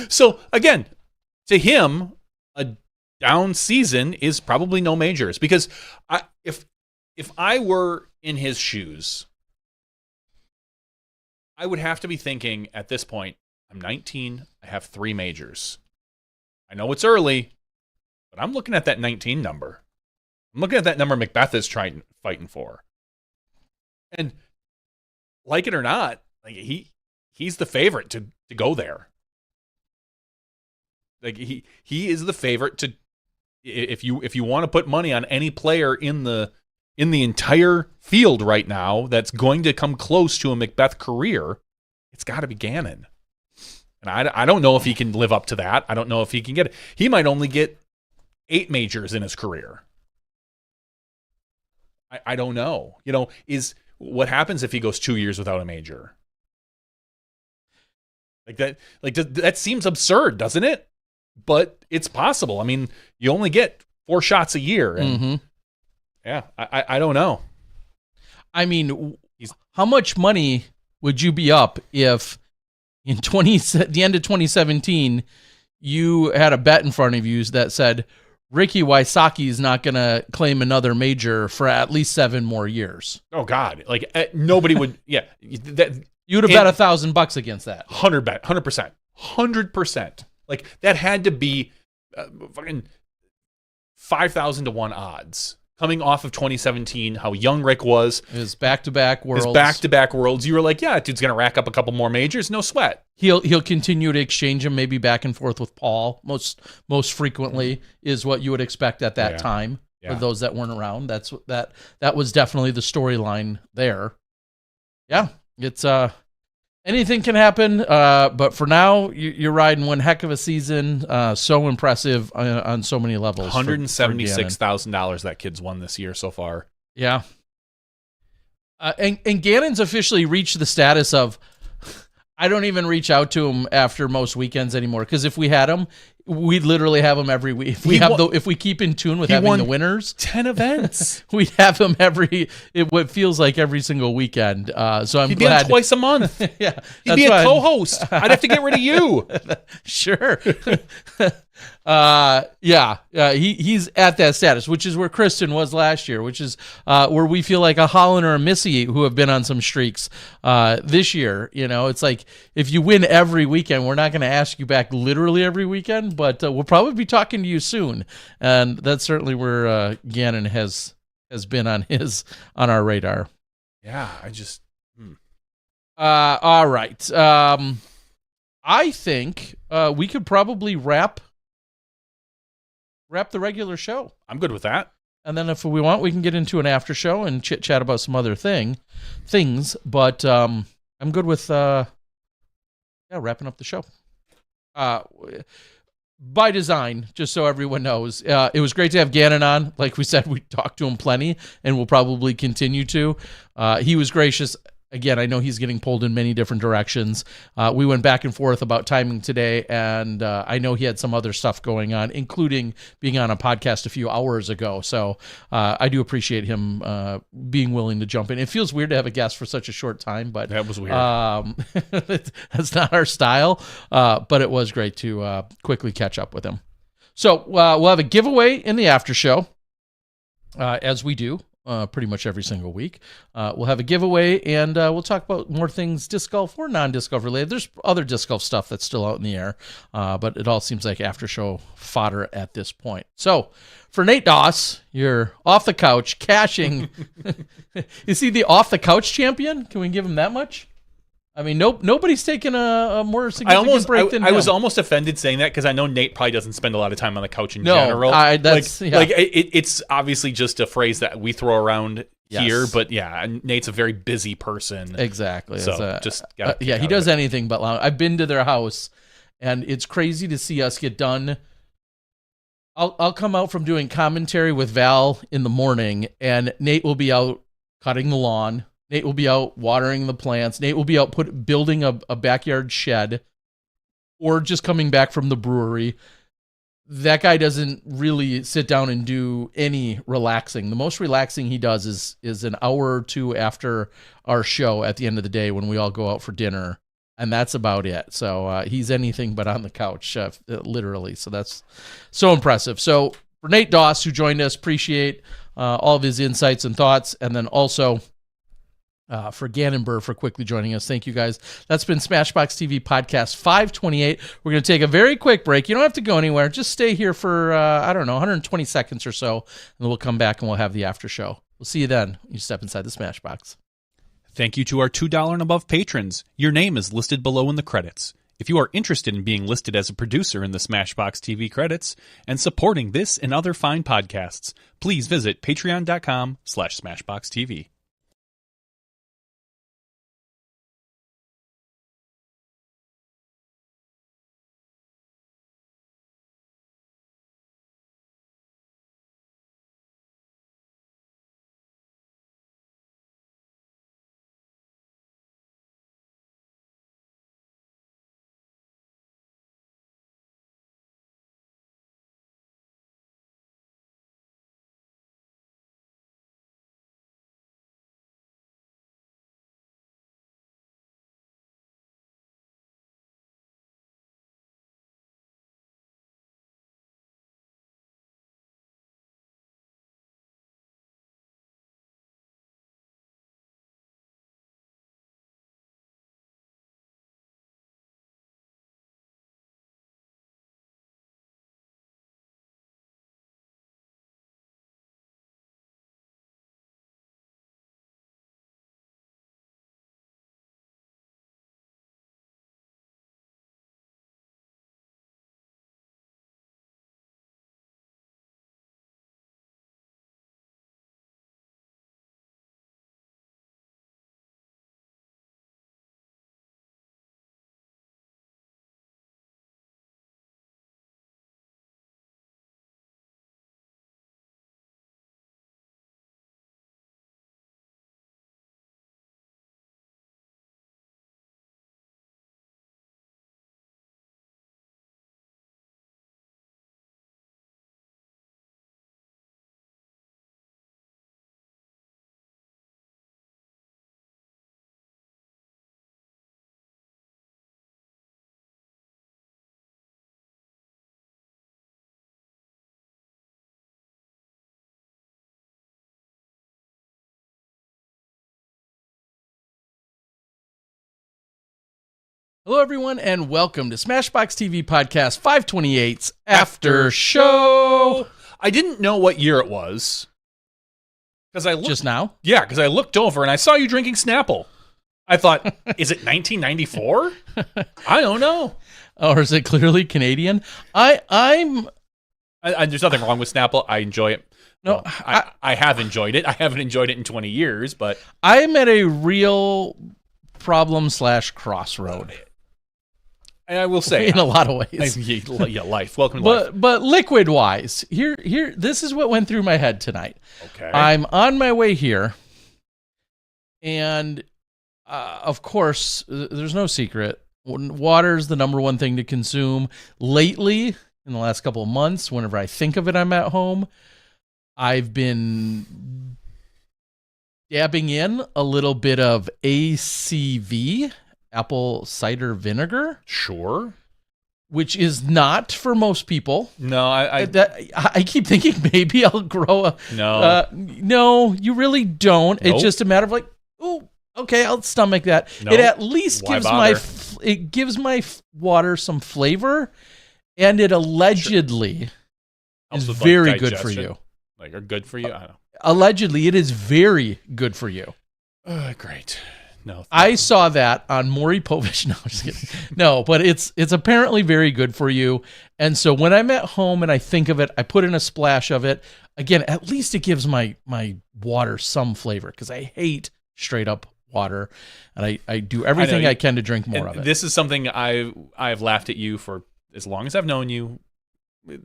So again, to him, a down season is probably no majors, because if I were in his shoes, I would have to be thinking at this point, I'm 19, I have 3 majors. I know it's early, but I'm looking at that 19 number. I'm looking at that number Macbeth is fighting for. And like it or not, like he's the favorite to go there. Like he is the favorite to, if you want to put money on any player in the entire field right now that's going to come close to a Macbeth career, it's got to be Gannon. And I don't know if he can live up to that. I don't know if he can get it. He might only get 8 majors in his career. I don't know. What happens if he goes 2 years without a major? That seems absurd, doesn't it? But it's possible. I mean, you only get 4 shots a year. And yeah, I don't know. I mean, how much money would you be up if in the end of 2017, you had a bet in front of you that said Ricky Wysocki is not going to claim another major for at least 7 more years? Oh God! Like nobody would. Yeah, you'd have bet $1,000 against that. 100%, 100%. Like that had to be fucking 5,000 to 1 odds. Coming off of 2017, how young Rick was. His back-to-back worlds. You were like, yeah, dude's going to rack up a couple more majors, no sweat. He'll continue to exchange them maybe back and forth with Paul. Most frequently is what you would expect at that time for those that weren't around. That was definitely the storyline there. Yeah. It's anything can happen. But for now, you're riding one heck of a season. So impressive on so many levels. $176,000 that kid's won this year so far. Yeah. And Gannon's officially reached the status of, I don't even reach out to him after most weekends anymore, because if we had him, we'd literally have him every week. If we keep in tune with having the winners, 10 events, we'd have him what feels like every single weekend. So He'd glad be on twice a month. Yeah, he'd be a co-host. I'd have to get rid of you. Sure. He's at that status, which is where Kristen was last year, which is where we feel like a Holland or a Missy who have been on some streaks this year. It's like, if you win every weekend, we're not going to ask you back literally every weekend, but we'll probably be talking to you soon. And that's certainly where Gannon has been on our radar. Yeah, all right. I think we could probably wrap the regular show. I'm good with that. And then if we want, we can get into an after show and chit chat about some other things. But I'm good with wrapping up the show. By design, just so everyone knows, it was great to have Gannon on. Like we said, we talked to him plenty, and we'll probably continue to. He was gracious. Again, I know he's getting pulled in many different directions. We went back and forth about timing today, and I know he had some other stuff going on, including being on a podcast a few hours ago. So I do appreciate him being willing to jump in. It feels weird to have a guest for such a short time, but that was weird. That's not our style, but it was great to quickly catch up with him. So we'll have a giveaway in the after show, as we do. Pretty much every single week. We'll have a giveaway, and we'll talk about more things disc golf or non-disc golf related. There's other disc golf stuff that's still out in the air, but it all seems like after show fodder at this point. So for Nate Doss, you're off the couch cashing. Is he the off the couch champion? Can we give him that much? I mean, nobody's taken a more significant break than him. I was almost offended saying that, because I know Nate probably doesn't spend a lot of time on the couch in general. It's obviously just a phrase that we throw around here, but yeah, Nate's a very busy person. Exactly. So he does anything but lounge. I've been to their house, and it's crazy to see us get done. I'll come out from doing commentary with Val in the morning, and Nate will be out cutting the lawn. Nate will be out watering the plants. Nate will be out building a backyard shed, or just coming back from the brewery. That guy doesn't really sit down and do any relaxing. The most relaxing he does is an hour or two after our show at the end of the day, when we all go out for dinner, and that's about it. So he's anything but on the couch, literally. So that's so impressive. So for Nate Doss, who joined us, appreciate all of his insights and thoughts, and then also for Gannon Buhr for quickly joining us. Thank you, guys. That's been SmashBoxxTV Podcast 528. We're going to take a very quick break. You don't have to go anywhere. Just stay here for, 120 seconds or so, and then we'll come back and we'll have the after show. We'll see you then. You step inside the Smashbox. Thank you to our $2 and above patrons. Your name is listed below in the credits. If you are interested in being listed as a producer in the SmashBoxxTV credits and supporting this and other fine podcasts, please visit patreon.com/SmashBoxxTV. Hello, everyone, and welcome to SmashBoxxTV Podcast 528's After Show. I didn't know what year it was. Because I looked, Just now? Yeah, because I looked over and I saw you drinking Snapple. I thought, is it 1994? I don't know. Or is it clearly Canadian? I'm There's nothing wrong with Snapple. I enjoy it. No, Well, I have enjoyed it. I haven't enjoyed it in 20 years, but I'm at a real problem/crossroad. And I will say, in a lot of ways. Yeah, life. Welcome to life. But liquid wise, here, this is what went through my head tonight. Okay. I'm on my way here, and of course, there's no secret. Water is the number one thing to consume. Lately, in the last couple of months, whenever I think of it, I'm at home. I've been dabbing in a little bit of ACV, apple cider vinegar. Sure. Which is not for most people. No, I keep thinking maybe I'll grow a... No. No, you really don't. Nope. It's just a matter of like, oh, okay, I'll stomach that. Nope. It at least Why gives bother? water some flavor, and it allegedly Helps is with, very good digestion. for you. Like, are good for you? I don't know. Allegedly, it is very good for you. Great. No. I saw that on Maury Povich. No, I'm just kidding. No, but it's apparently very good for you. And so when I'm at home and I think of it, I put in a splash of it. Again, at least it gives my water some flavor, because I hate straight up water, and I do everything I can to drink more of it. This is something I've laughed at you for as long as I've known you,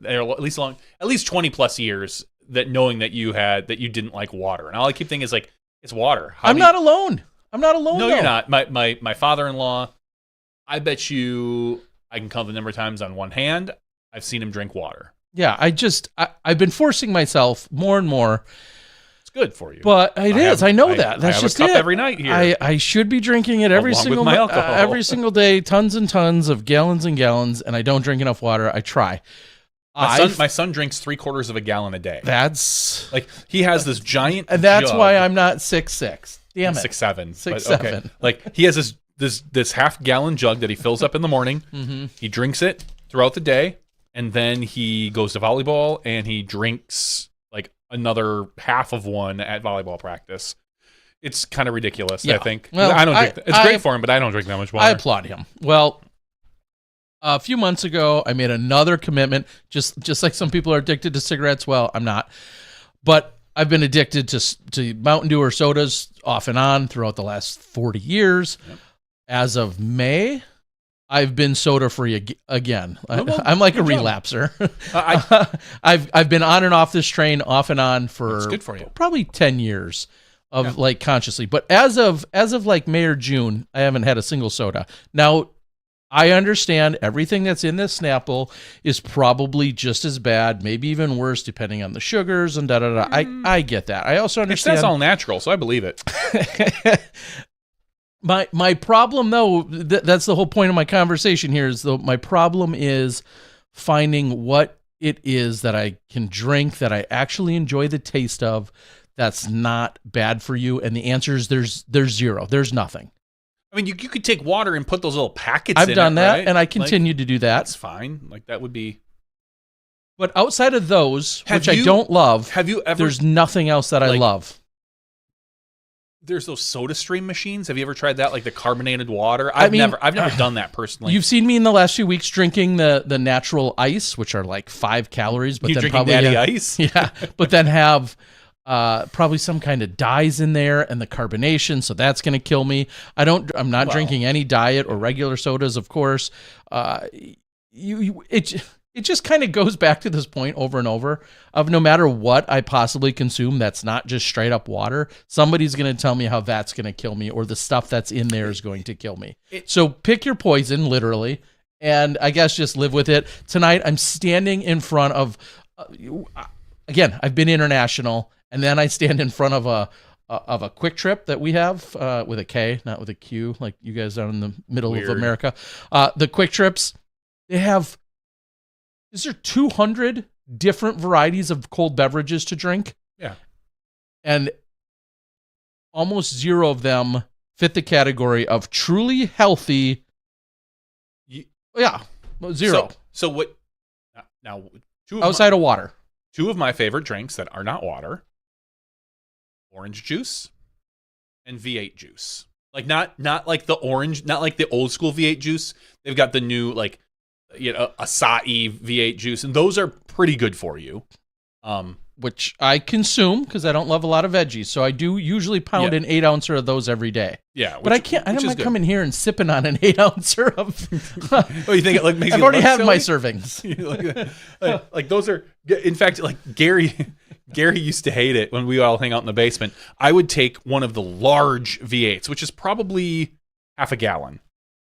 at least 20 plus years, that knowing that you didn't like water, and all I keep thinking is like, it's water. I'm not alone. I'm not alone. No, though. you're not. My father-in-law, I bet you I can count the number of times on one hand I've seen him drink water. Yeah, I've been forcing myself more and more. It's good for you. But I know that. That's I have just a cup it. every night here. I should be drinking it every Along with my alcohol. single day, tons and tons of gallons and gallons, and I don't drink enough water. I try. My son drinks 3/4 of a gallon a day. That's like, he has this giant. and that's jug. why I'm not 6'6". Damn it. 6'7". 6'7". Okay. Like, he has this half-gallon jug that he fills up in the morning. Mm-hmm. He drinks it throughout the day, and then he goes to volleyball and he drinks like another half of one at volleyball practice. It's kind of ridiculous. Yeah. I think. Well, I don't drink. It's great for him, but I don't drink that much water. I applaud him. Well, a few months ago, I made another commitment. Just like some people are addicted to cigarettes. Well, I'm not, but I've been addicted to Mountain Dew or sodas off and on throughout the last 40 years. Yep. As of May, I've been soda free again. I'm like a relapser. I've been on and off this train, off and on for good for you. Probably 10 years of like consciously. But as of like May or June, I haven't had a single soda. Now, I understand everything that's in this Snapple is probably just as bad, maybe even worse, depending on the sugars and da-da-da. I get that. I also understand. That's all natural, so I believe it. My problem, though, that's the whole point of my conversation here, is my problem is finding what it is that I can drink that I actually enjoy the taste of that's not bad for you. And the answer is there's zero. There's nothing. I mean, you could take water and put those little packets in I've done that, right? and I continue to do that. That's fine. Like, that would be... But outside of those, which I don't love, there's nothing else that I love. There's those SodaStream machines. Have you ever tried that? Like the carbonated water? I've never done that personally. You've seen me in the last few weeks drinking the natural ice, which are like 5 calories, but you then drinking probably Natty Ice? Yeah, but then have probably some kind of dyes in there and the carbonation, so that's going to kill me. I'm not drinking any diet or regular sodas, of course. It just kind of goes back to this point over and over of no matter what I possibly consume that's not just straight up water, somebody's going to tell me how that's going to kill me, or the stuff that's in there is going to kill me. So pick your poison, literally, and I guess just live with it. Tonight, I'm standing in front of, again, I've been international, and then I stand in front of a Quick Trip that we have with a K, not with a Q, like you guys down in the middle of America. The Quick Trips, they have... Is there 200 different varieties of cold beverages to drink? Yeah. And almost zero of them fit the category of truly healthy Yeah, 0. So what? Now, outside of water. 2 of my favorite drinks that are not water: orange juice and V8 juice. Like not like the orange, not like the old school V8 juice. They've got the new acai V8 juice, and those are pretty good for you. Which I consume because I don't love a lot of veggies, so I do usually pound an 8-ouncer of those every day. Yeah, but I can't. I'm not coming here and sipping on an 8-ouncer of. Oh, you think it makes I've you already look had my silly? servings. like those are. In fact, like Gary used to hate it when we all hang out in the basement. I would take one of the large V8s, which is probably half a gallon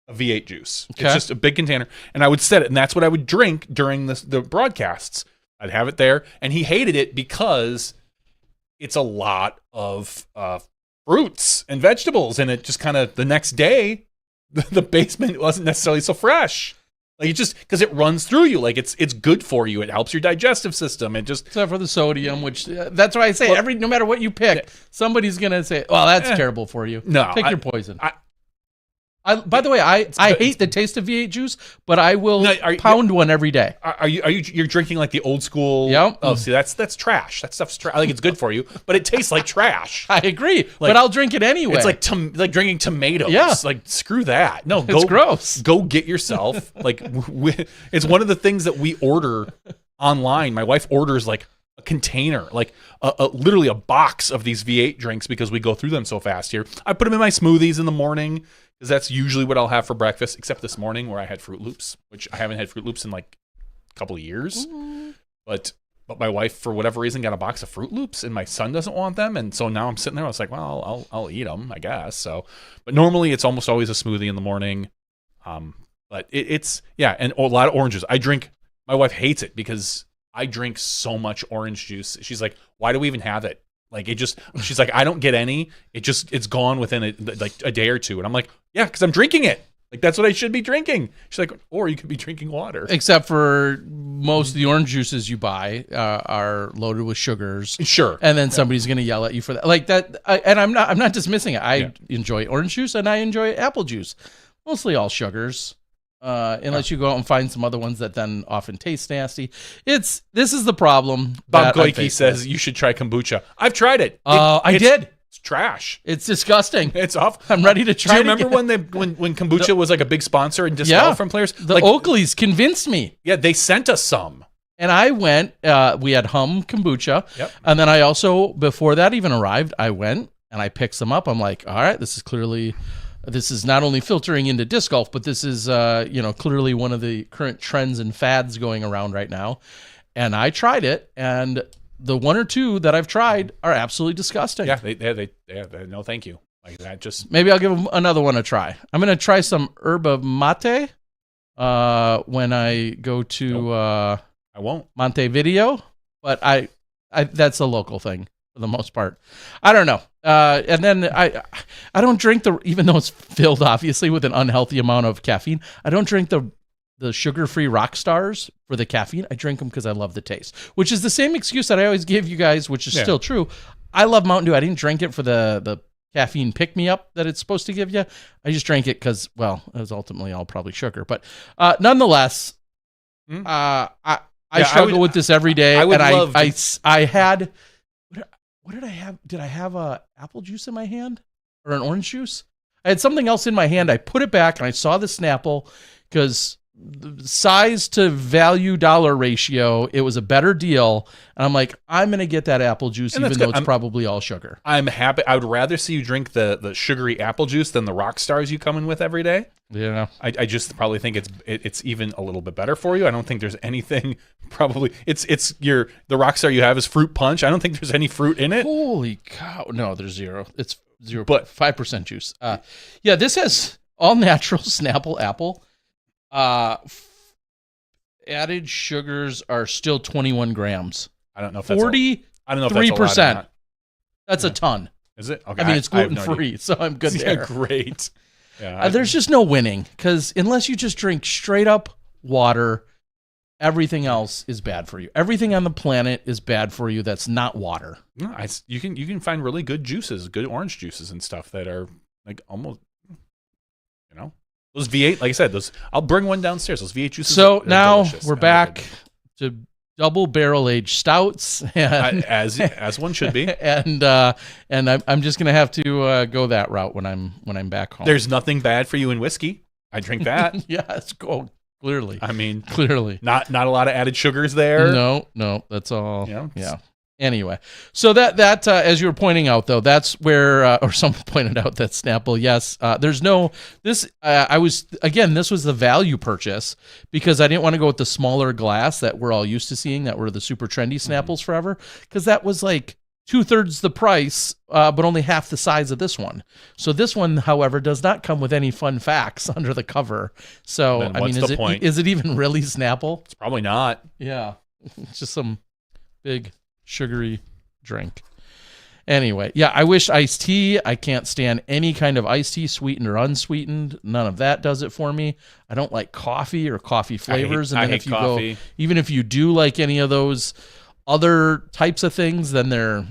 of V8 juice. Okay. It's just a big container, and I would set it, and that's what I would drink during the broadcasts. I'd have it there, and he hated it because it's a lot of fruits and vegetables, and it just kind of the next day, the basement wasn't necessarily so fresh. Like it just because it runs through you, like it's good for you. It helps your digestive system. It just except for the sodium, which that's why I say no matter what you pick, somebody's gonna say, "Well, that's terrible for you." No, pick your poison. By the way, I hate the taste of V8 juice, but I will pound one every day. You're drinking like the old school? Yep. Oh, see, that's trash. That stuff's trash. I think it's good for you, but it tastes like trash. I agree, but I'll drink it anyway. It's like drinking tomatoes. Yeah. Like screw that. No, it's gross. Go get yourself it's one of the things that we order online. My wife orders like a container, like literally a box of these V8 drinks because we go through them so fast here. I put them in my smoothies in the morning, because that's usually what I'll have for breakfast, except this morning where I had Fruit Loops, which I haven't had Fruit Loops in like a couple of years. But my wife, for whatever reason, got a box of Fruit Loops, and my son doesn't want them, and so now I'm sitting there. I was like, well, I'll eat them, I guess. So, but normally it's almost always a smoothie in the morning. But it's and a lot of oranges. My wife hates it because I drink so much orange juice. She's like, why do we even have it? Like she's like, I don't get any. It's gone within a day or two. And I'm like, yeah, because I'm drinking it. Like that's what I should be drinking. She's like, or you could be drinking water. Except for most of the orange juices you buy are loaded with sugars. Sure. And then somebody's going to yell at you for that. Like that. And I'm not dismissing it. I enjoy orange juice and I enjoy apple juice. Mostly all sugars. Unless you go out and find some other ones that then often taste nasty. This is the problem. Bob Goike says you should try kombucha. I've tried it. I did. It's trash. It's disgusting. It's awful. I'm ready to try. Do you remember when kombucha was like a big sponsor and discount from players? The Oakleys convinced me. Yeah, they sent us some. And I went. We had Hum kombucha. Yep. And then I also, before that even arrived, I went and I picked some up. I'm like, all right, this is not only filtering into disc golf, but this is, clearly one of the current trends and fads going around right now. And I tried it, and the one or two that I've tried are absolutely disgusting. Yeah, they no, thank you. Like that, just maybe I'll give another one a try. I'm gonna try some yerba mate when I go to I won't Montevideo, but I that's a local thing. For the most part, I don't know. And then I don't drink even though it's filled obviously with an unhealthy amount of caffeine. I don't drink the sugar-free rock stars for the caffeine. I drink them because I love the taste, which is the same excuse that I always give you guys, which is still true. I love Mountain Dew. I didn't drink it for the caffeine pick-me-up that it's supposed to give you. I just drank it because, well, it was ultimately all probably sugar. But nonetheless, I struggle with this every day. I had. What did I have? Did I have a apple juice in my hand or an orange juice? I had something else in my hand. I put it back and I saw the Snapple because the size to value dollar ratio, it was a better deal. And I'm like, I'm going to get that apple juice even though it's probably all sugar. I'm happy. I would rather see you drink the sugary apple juice than the rock stars you come in with every day. Yeah. I just probably think it's even a little bit better for you. I don't think there's anything probably the rock star you have is fruit punch. I don't think there's any fruit in it. Holy cow. No, there's zero. It's 0.5% juice. This has all natural Snapple apple. Added sugars are still 21 grams. I don't know if that's 43%. I don't know if that's a lot or not. That's a ton. Is it? Okay. I mean, it's gluten-free, so I'm good there. Yeah, great. Yeah, there's just no winning because unless you just drink straight up water, everything else is bad for you. Everything on the planet is bad for you that's not water. No, you can find really good juices, good orange juices and stuff that are like almost, Those V8, like I said, I'll bring one downstairs. Those V8 juices. So are now delicious. we're back to double barrel aged stouts, and as one should be. and I'm just gonna have to go that route when I'm back home. There's nothing bad for you in whiskey. I drink that. Yes, go clearly. I mean, clearly, not a lot of added sugars there. No, that's all. Yeah. Anyway, so that as you were pointing out, though, that's where, or someone pointed out that Snapple, yes, there's no, this was the value purchase because I didn't want to go with the smaller glass that we're all used to seeing, that were the super trendy Snapples forever, because that was like 2/3 the price, but only half the size of this one. So this one, however, does not come with any fun facts under the cover. So, Then I mean, what's the point? Is it even really Snapple? It's probably not. Yeah, it's just some big sugary drink. Anyway, yeah, I wish iced tea. I can't stand any kind of iced tea, sweetened or unsweetened. None of that does it for me. I don't like coffee or coffee flavors. I hate coffee. Even if you do like any of those other types of things, then they're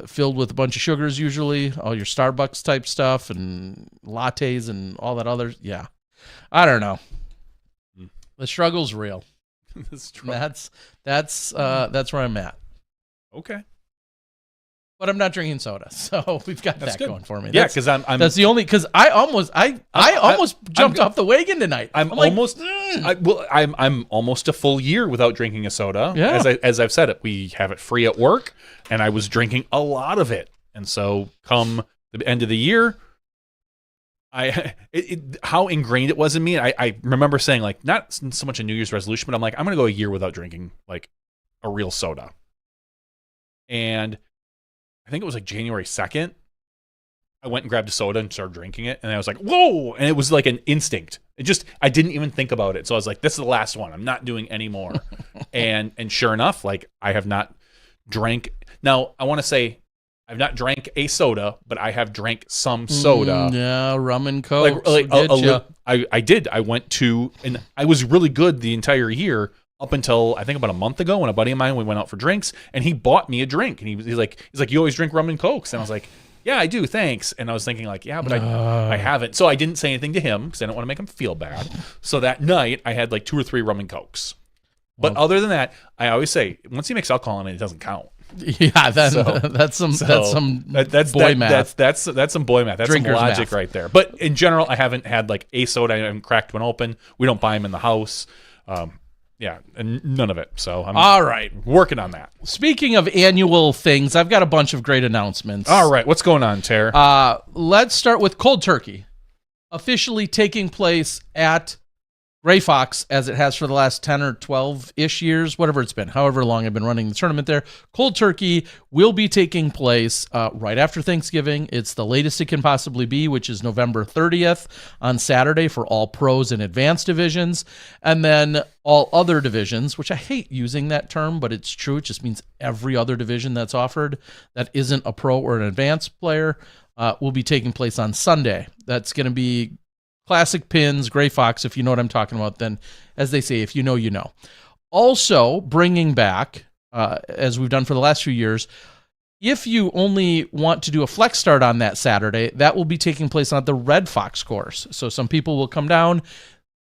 filled with a bunch of sugars usually. All your Starbucks type stuff and lattes and all that other. Yeah, I don't know. The struggle's real. That's where I'm at. Okay. But I'm not drinking soda, so we've got That's that good. going for me. Yeah, because I'm that's the only, because I almost jumped off the wagon tonight. I'm almost a full year without drinking a soda. Yeah. As I've said it, we have it free at work, and I was drinking a lot of it. And so come the end of the year, how ingrained it was in me. I remember saying, like, not so much a New Year's resolution, but I'm like, I'm going to go a year without drinking like a real soda. And I think it was like January 2nd. I went and grabbed a soda and started drinking it. And I was like, whoa. And it was like an instinct. I didn't even think about it. So I was like, this is the last one. I'm not doing any more. and sure enough, like, I have not drank. Now, I want to say, I've not drank a soda, but I have drank some soda. Yeah, rum and Coke. I did. I went to, and I was really good the entire year up until I think about a month ago when a buddy of mine, we went out for drinks, and he bought me a drink, and he's like, you always drink rum and Cokes, and I was like, yeah, I do, thanks. And I was thinking, like, yeah, but I haven't. So I didn't say anything to him because I don't want to make him feel bad. So that night I had like 2 or 3 rum and Cokes. But other than that, I always say, once he makes alcohol in it, it doesn't count. Yeah, that's some boy math. That's some boy math. That's Drinker's some logic math. right there. But in general, I haven't had like a soda. I haven't cracked one open. We don't buy them in the house. Yeah, and none of it. So I'm all right, working on that. Speaking of annual things, I've got a bunch of great announcements. All right, what's going on, Tara? Let's start with Cold Turkey, officially taking place at Gray Fox, as it has for the last 10 or 12-ish years, whatever it's been, however long I've been running the tournament there. Cold Turkey will be taking place right after Thanksgiving. It's the latest it can possibly be, which is November 30th on Saturday for all pros and advanced divisions. And then all other divisions, which I hate using that term, but it's true. It just means every other division that's offered that isn't a pro or an advanced player will be taking place on Sunday. That's going to be Classic Pins, Gray Fox, if you know what I'm talking about, then, as they say, if you know, you know. Also, bringing back, as we've done for the last few years, if you only want to do a flex start on that Saturday, that will be taking place on the Red Fox course. So some people will come down.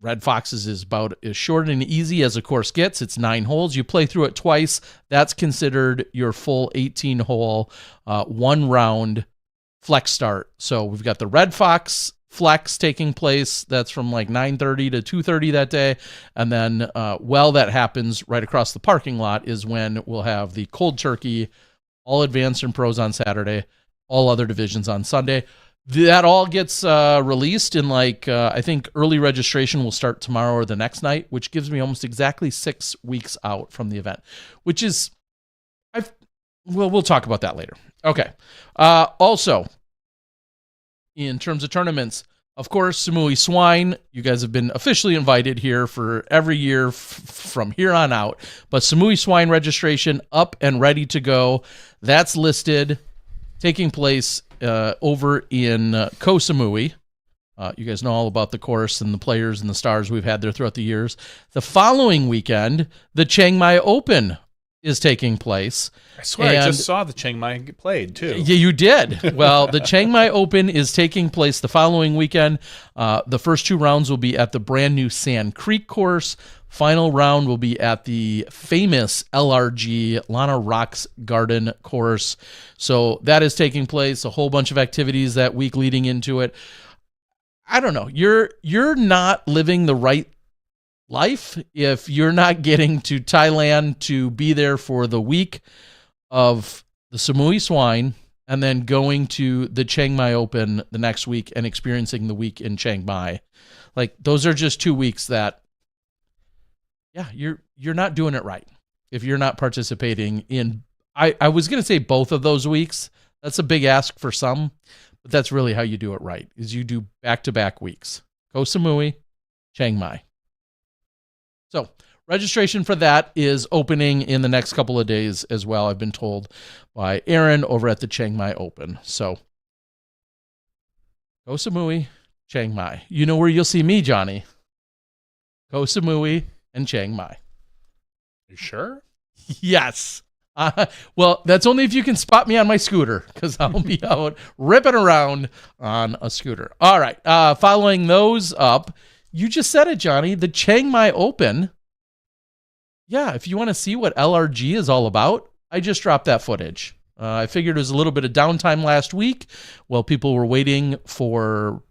Red Fox's is about as short and easy as a course gets. It's 9 holes. You play through it twice. That's considered your full 18-hole, one-round flex start. So we've got the Red Fox Flex taking place. That's from like 9:30 to 2:30 that day. And then while that happens, right across the parking lot is when we'll have the Cold Turkey, all advanced and pros on Saturday, all other divisions on Sunday. That all gets released in like, I think early registration will start tomorrow or the next night, which gives me almost exactly 6 weeks out from the event, which is, we'll talk about that later. Okay. Also, in terms of tournaments, of course, Samui Swine, you guys have been officially invited here for every year from here on out. But Samui Swine registration up and ready to go. That's listed, taking place over in Koh Samui. You guys know all about the course and the players and the stars we've had there throughout the years. The following weekend, the Chiang Mai Open is taking place. I swear, I And- just saw the Chiang Mai get played too. Yeah, you did. Well, the Chiang Mai Open is taking place the following weekend. The first 2 rounds will be at the brand new Sand Creek course. Final round will be at the famous LRG Lana Rocks Garden course. So that is taking place. A whole bunch of activities that week leading into it. I don't know. You're not living the right life if you're not getting to Thailand to be there for the week of the Samui Swine and then going to the Chiang Mai Open the next week and experiencing the week in Chiang Mai. Like, those are just 2 weeks that, yeah, you're not doing it right if you're not participating in, I was going to say both of those weeks. That's a big ask for some, but that's really how you do it right, is you do back-to-back weeks. Go Samui, Chiang Mai. So registration for that is opening in the next couple of days as well, I've been told by Aaron over at the Chiang Mai Open. So Koh Samui, Chiang Mai. You know where you'll see me, Johnny. Koh Samui and Chiang Mai. You sure? Yes. Well, that's only if you can spot me on my scooter, because I'll be out ripping around on a scooter. All right. Following those up, you just said it, Johnny. The Chiang Mai Open. Yeah, if you want to see what LRG is all about, I just dropped that footage. I figured it was a little bit of downtime last week while people were waiting for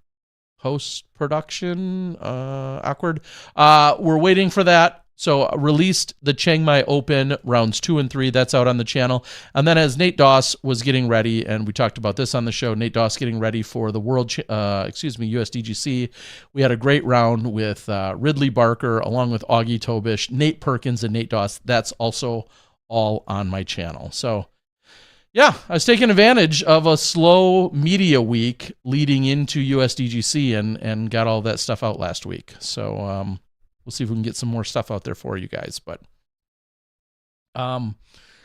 post-production. Awkward. We're waiting for that. So released the Chiang Mai Open rounds 2 and 3. That's out on the channel. And then as Nate Doss was getting ready, and we talked about this on the show, Nate Doss getting ready for the USDGC. We had a great round with Ridley Barker along with Augie Tobish, Nate Perkins, and Nate Doss. That's also all on my channel. So yeah, I was taking advantage of a slow media week leading into USDGC and got all that stuff out last week. So we'll see if we can get some more stuff out there for you guys. But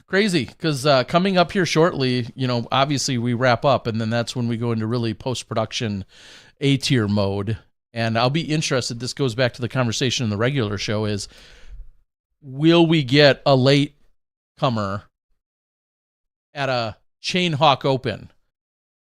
crazy, because coming up here shortly, obviously we wrap up, and then that's when we go into really post-production A-tier mode. And I'll be interested, this goes back to the conversation in the regular show, is will we get a late comer at a Chain Hawk Open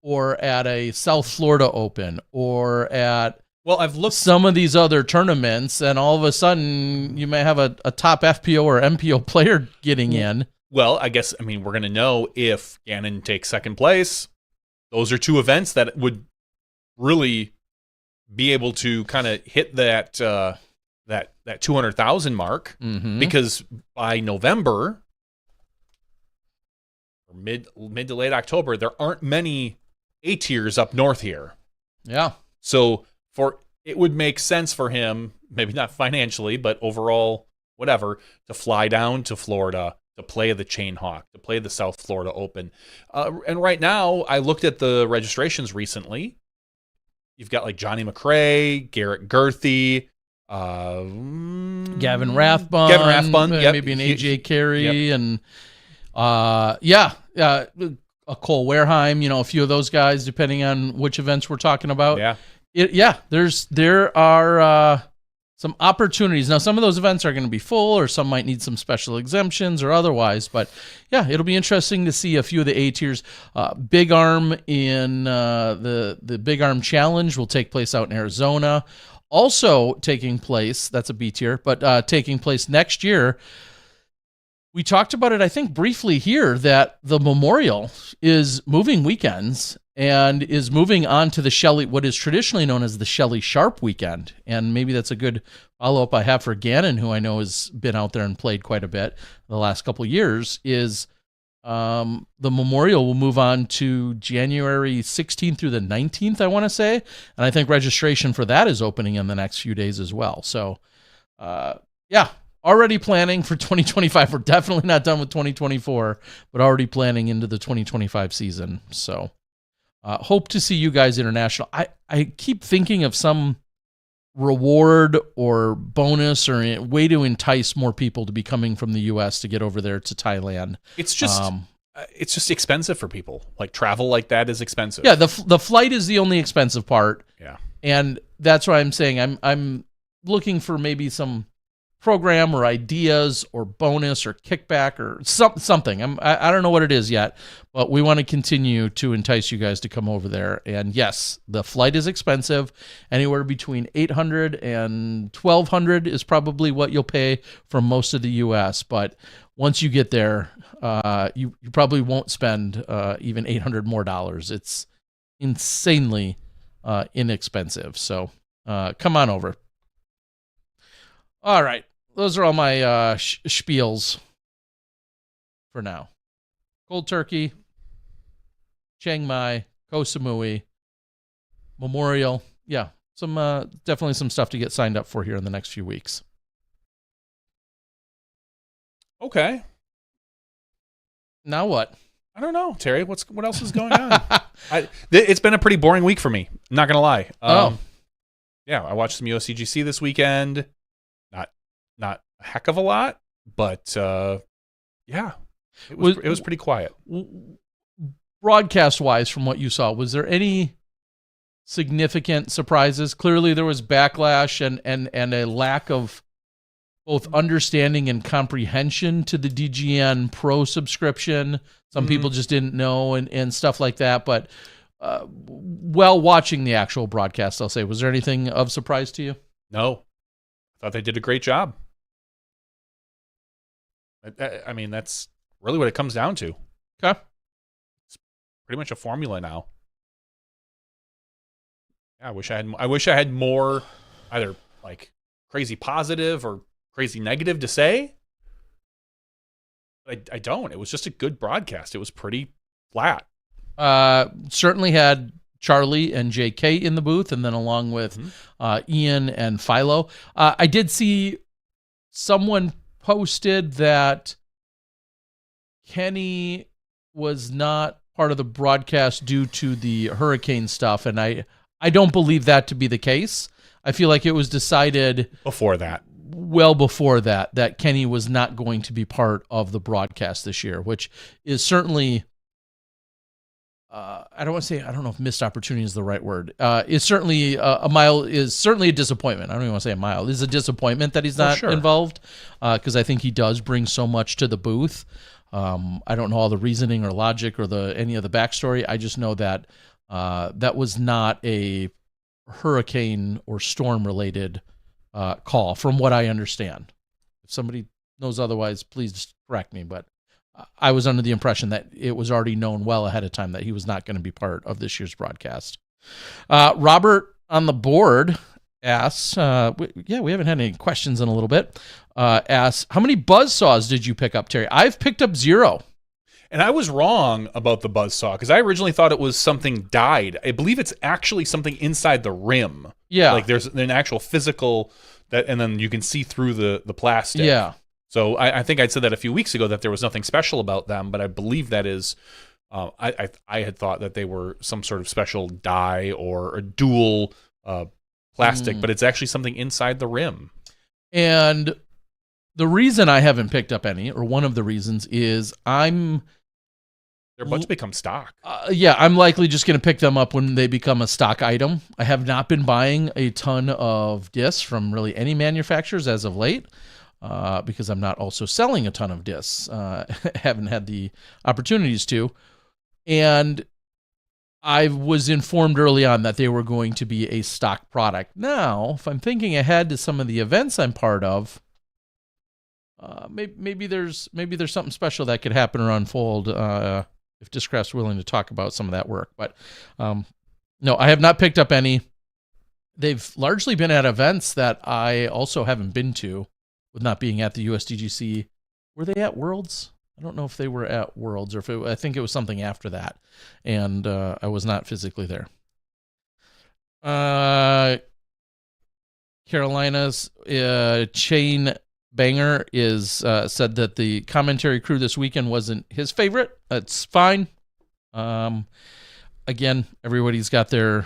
or at a South Florida Open or at I've looked some of these other tournaments, and all of a sudden you may have a top FPO or MPO player getting in. Well, I guess, we're going to know if Gannon takes second place. Those are 2 events that would really be able to kind of hit that 200,000 mark, because by November or mid to late October, there aren't many A tiers up north here. Yeah. So it would make sense for him, maybe not financially, but overall, whatever, to fly down to Florida to play the Chain Hawk, to play the South Florida Open. And right now, I looked at the registrations recently. You've got like Johnny McRae, Garrett Gerthy, Gavin Rathbun, maybe an AJ Carey, and a Cole Wareheim, a few of those guys, depending on which events we're talking about. There are some opportunities. Now, some of those events are going to be full, or some might need some special exemptions or otherwise. But yeah, it'll be interesting to see a few of the A tiers. Big Arm in the Big Arm Challenge will take place out in Arizona. Also taking place, that's a B tier, but taking place next year. We talked about it, I think, briefly here, that the Memorial is moving weekends and is moving on to the Shelley, what is traditionally known as the Shelley Sharp weekend. And maybe that's a good follow-up I have for Gannon, who I know has been out there and played quite a bit the last couple of years, is the Memorial will move on to January 16th through the 19th, I want to say. And I think registration for that is opening in the next few days as well. So, already planning for 2025. We're definitely not done with 2024, but already planning into the 2025 season. So hope to see you guys international. I keep thinking of some reward or bonus or a way to entice more people to be coming from the U.S. to get over there to Thailand. It's just expensive for people. Like, travel like that is expensive. Yeah, the flight is the only expensive part. Yeah. And that's why I'm saying I'm looking for maybe some program or ideas or bonus or kickback or something. I don't know what it is yet, but we want to continue to entice you guys to come over there. And yes, the flight is expensive. Anywhere between $800 and $1,200 is probably what you'll pay from most of the U.S. But once you get there, you probably won't spend even $800 more dollars. It's insanely inexpensive. So come on over. All right. Those are all my spiels for now. Cold Turkey, Chiang Mai, Koh Samui, Memorial. Yeah, some definitely some stuff to get signed up for here in the next few weeks. Okay. Now what? I don't know, Terry. What else is going on? It's been a pretty boring week for me. I'm not gonna lie. Yeah, I watched some USDGC this weekend. Not a heck of a lot, but yeah, it was pretty quiet. Broadcast wise, from what you saw, was there any significant surprises? Clearly, there was backlash and a lack of both understanding and comprehension to the DGN Pro subscription. Some people just didn't know and stuff like that. But while watching the actual broadcast, I'll say, was there anything of surprise to you? No. I thought they did a great job. I mean, that's really what it comes down to. Okay. It's pretty much a formula now. Yeah, I wish I had more either like crazy positive or crazy negative to say. But I don't. It was just a good broadcast. It was pretty flat. Certainly had Charlie and JK in the booth, and then along with Ian and Philo. I did see someone posted that Kenny was not part of the broadcast due to the hurricane stuff, and I don't believe that to be the case. I feel like it was decided before that. Well before that Kenny was not going to be part of the broadcast this year, which is certainly I don't know if missed opportunity is the right word. It's certainly a disappointment. I don't even want to say a mile. It's a disappointment that he's not involved because I think he does bring so much to the booth. I don't know all the reasoning or logic or any of the backstory. I just know that that was not a hurricane or storm related call, from what I understand. If somebody knows otherwise, please correct me. But I was under the impression that it was already known well ahead of time that he was not going to be part of this year's broadcast. Robert on the board asks, we haven't had any questions in a little bit, asks, how many buzzsaws did you pick up, Terry? I've picked up 0. And I was wrong about the buzzsaw because I originally thought it was something dyed. I believe it's actually something inside the rim. Yeah. Like there's an actual physical and then you can see through the plastic. Yeah. So I think I'd said that a few weeks ago that there was nothing special about them, but I believe that is, I had thought that they were some sort of special dye or a dual plastic, but it's actually something inside the rim. And the reason I haven't picked up any, or one of the reasons, is they're about to become stock. I'm likely just going to pick them up when they become a stock item. I have not been buying a ton of discs from really any manufacturers as of late. Because I'm not also selling a ton of discs. Haven't had the opportunities to. And I was informed early on that they were going to be a stock product. Now, if I'm thinking ahead to some of the events I'm part of, maybe there's something special that could happen or unfold if Discraft's willing to talk about some of that work. But no, I have not picked up any. They've largely been at events that I also haven't been to. With not being at the USDGC. Were they at Worlds? I don't know if they were at Worlds or I think it was something after that. And I was not physically there. Carolina's Chain Banger said that the commentary crew this weekend wasn't his favorite. That's fine. Again, everybody's got their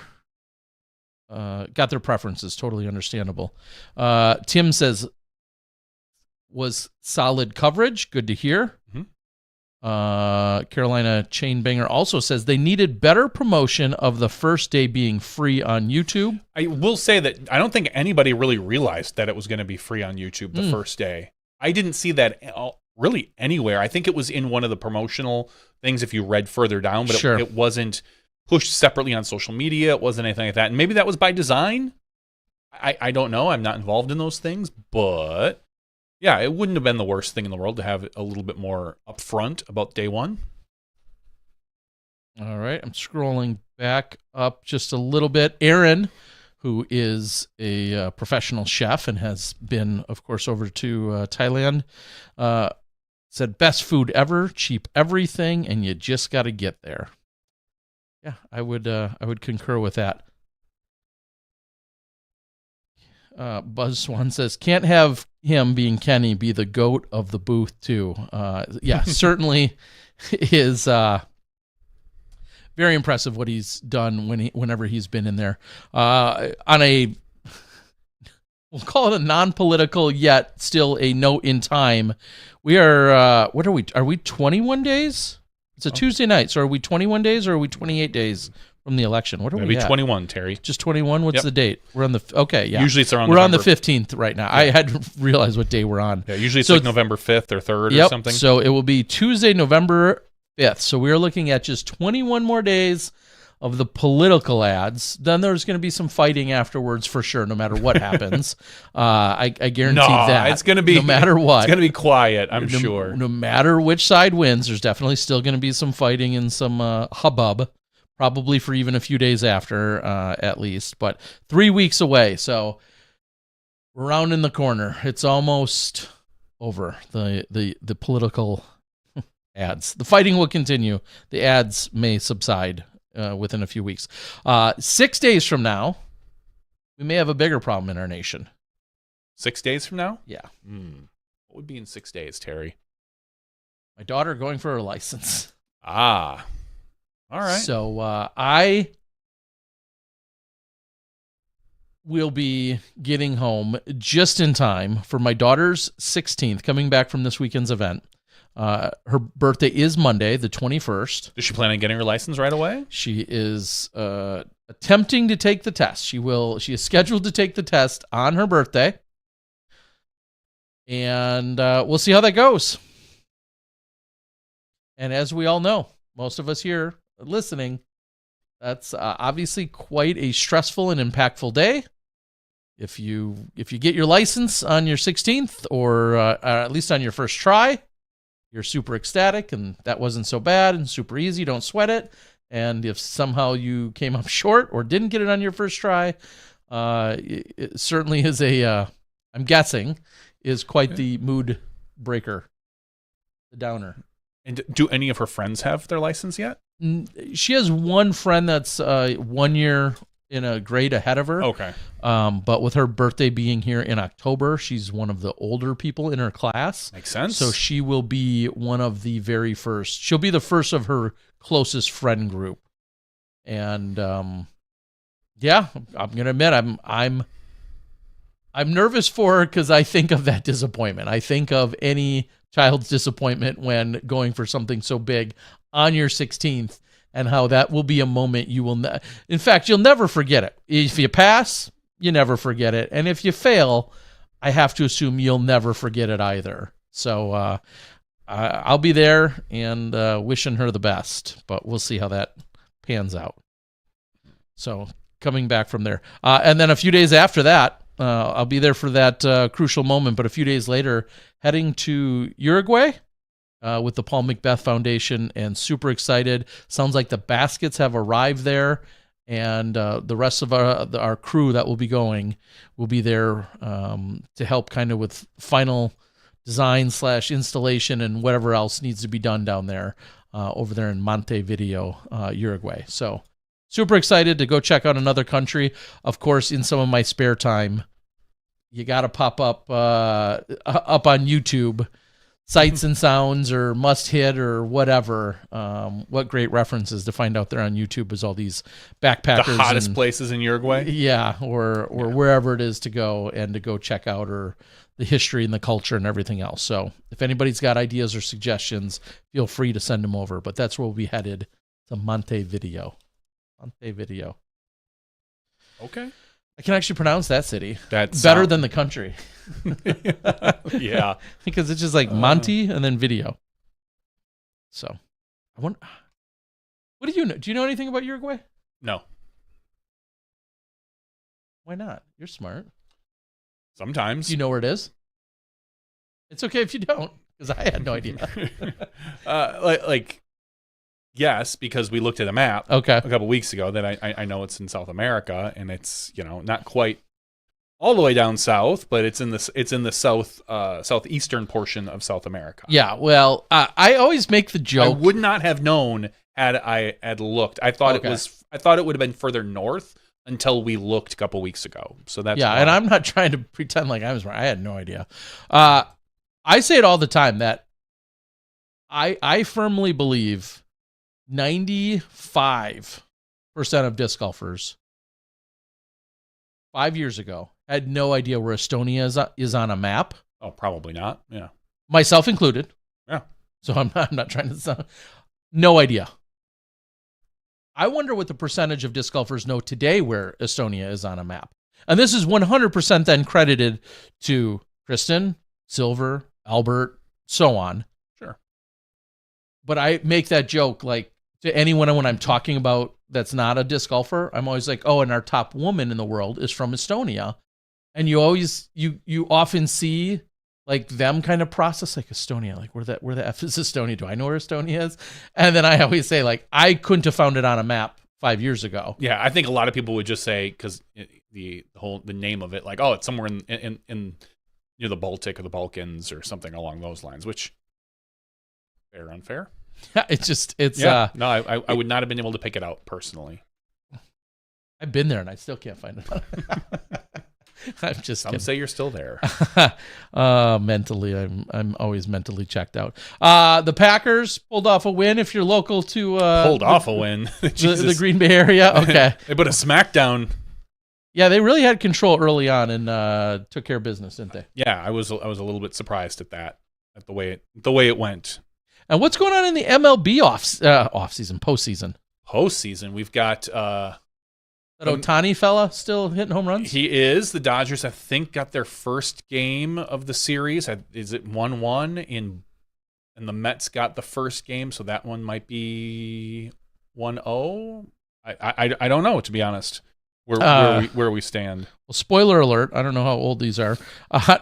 preferences. Totally understandable. Tim says, was solid coverage. Good to hear. Carolina Chainbanger also says they needed better promotion of the first day being free on YouTube. I will say that I don't think anybody really realized that it was going to be free on YouTube the first day. I didn't see that really anywhere. I think it was in one of the promotional things if you read further down, but Sure. it wasn't pushed separately on social media. It wasn't anything like that. And maybe that was by design. I don't know. I'm not involved in those things, but yeah, it wouldn't have been the worst thing in the world to have a little bit more upfront about day one. All right, I'm scrolling back up just a little bit. Aaron, who is a professional chef and has been, of course, over to Thailand, said, best food ever, cheap everything, and you just got to get there. Yeah, I would concur with that. Buzz Swan says, can't have him being Kenny be the GOAT of the booth too. Yeah, certainly is very impressive what he's done whenever he's been in there. On a, we'll call it a non-political yet still a note in time, we are, what are we? Are we 21 days? It's a Tuesday night, so are we 21 days or are we 28 days from the election? What are we Maybe at? 21, Terry. Just 21? What's Yep. the date? We're on the, okay, yeah. Usually it's around We're on the November. 15th right now. I had to realize what day we're on. Yeah, usually it's So like November 5th or 3rd Yep. or something. So it will be Tuesday, November 5th. So we are looking at just 21 more days of the political ads. Then there's going to be some fighting afterwards for sure, no matter what happens. I guarantee that. It's going to be no matter what. It's going to be quiet, I'm no, sure. No matter which side wins, there's definitely still going to be some fighting and some hubbub, probably for even a few days after, at least. But 3 weeks away, so we're rounding the corner. It's almost over. The political ads. The fighting will continue. The ads may subside within a few weeks. 6 days from now, we may have a bigger problem in our nation. 6 days from now? Yeah. What would be in 6 days, Terry? My daughter going for her license. Ah. All right. So I will be getting home just in time for my daughter's 16th, coming back from this weekend's event. Her birthday is Monday, the 21st. Does she plan on getting her license right away? She is attempting to take the test. She is scheduled to take the test on her birthday. And we'll see how that goes. And as we all know, most of us here listening, that's obviously quite a stressful and impactful day. If you get your license on your 16th or at least on your first try, you're super ecstatic and that wasn't so bad and super easy. Don't sweat it. And if somehow you came up short or didn't get it on your first try, it certainly is I'm guessing, is quite the mood breaker, the downer. And do any of her friends have their license yet? She has one friend that's 1 year in a grade ahead of her. Okay. But with her birthday being here in October, she's one of the older people in her class. Makes sense. So she will be one of the very first. She'll be the first of her closest friend group. And yeah, I'm gonna admit I'm nervous for her because I think of that disappointment. I think of any child's disappointment when going for something so big on your 16th. And how that will be a moment you will, in fact, you'll never forget it. If you pass, you never forget it. And if you fail, I have to assume you'll never forget it either. So I'll be there and wishing her the best, but we'll see how that pans out. So coming back from there. And then a few days after that, I'll be there for that crucial moment, but a few days later, heading to Uruguay. With the Paul Macbeth Foundation, and super excited. Sounds like the baskets have arrived there, and the rest of our crew that will be going will be there to help kind of with final design / installation and whatever else needs to be done down there over there in Montevideo, Uruguay. So super excited to go check out another country. Of course, in some of my spare time, you got to pop up on YouTube sights and sounds or must hit or whatever. What great references to find out there on YouTube is all these backpackers. The hottest places in Uruguay? Yeah, or wherever it is to go and to go check out, or the history and the culture and everything else. So if anybody's got ideas or suggestions, feel free to send them over. But that's where we'll be headed, to Montevideo. Montevideo. Okay. I can actually pronounce that city. That's better than the country. Yeah. Because it's just like Monte and then video. So I wonder, what do you know? Do you know anything about Uruguay? No. Why not? You're smart. Sometimes. Do you know where it is? It's okay if you don't, because I had no idea. Yes, because we looked at a map Okay. a couple weeks ago that I know it's in South America, and it's, you know, not quite all the way down south, but it's in the southeastern portion of South America. Yeah. Well, I always make the joke. I would not have known had I had looked. I thought Okay. I thought it would have been further north until we looked a couple weeks ago. So that's yeah, why. and I'm not trying to pretend like I was right. I had no idea. I say it all the time that I firmly believe 95% of disc golfers 5 years ago had no idea where Estonia is on a map. Oh, probably not. Yeah. Myself included. Yeah. So I'm not trying to sound, no idea. I wonder what the percentage of disc golfers know today where Estonia is on a map. And this is 100% then credited to Kristen, Silver, Albert, so on. Sure. But I make that joke like to anyone when I'm talking about that's not a disc golfer. I'm always like, oh, and our top woman in the world is from Estonia. And you often see like them kind of process like Estonia, like where the F is Estonia? Do I know where Estonia is? And then I always say like, I couldn't have found it on a map 5 years ago. Yeah, I think a lot of people would just say, because the name of it, like, oh, it's somewhere in near the Baltic or the Balkans or something along those lines, which fair or unfair. Yeah, it's Yeah. No, I would not have been able to pick it out personally. I've been there and I still can't find it. I'm just Some kidding. say you're still there. Mentally, I'm always mentally checked out. The Packers pulled off a win. If you're local to Pulled off a win. the Green Bay area, okay. They put a smackdown. Yeah, they really had control early on and took care of business, didn't they? Yeah, I was a little bit surprised at that, at the way it went. And what's going on in the MLB postseason? Postseason, we've got That Ohtani fella still hitting home runs? he is. The Dodgers, I think, got their first game of the series. Is it 1-1 and the Mets got the first game, so that one might be 1-0. I don't know, to be honest. Where we stand. Well, spoiler alert. I don't know how old these are.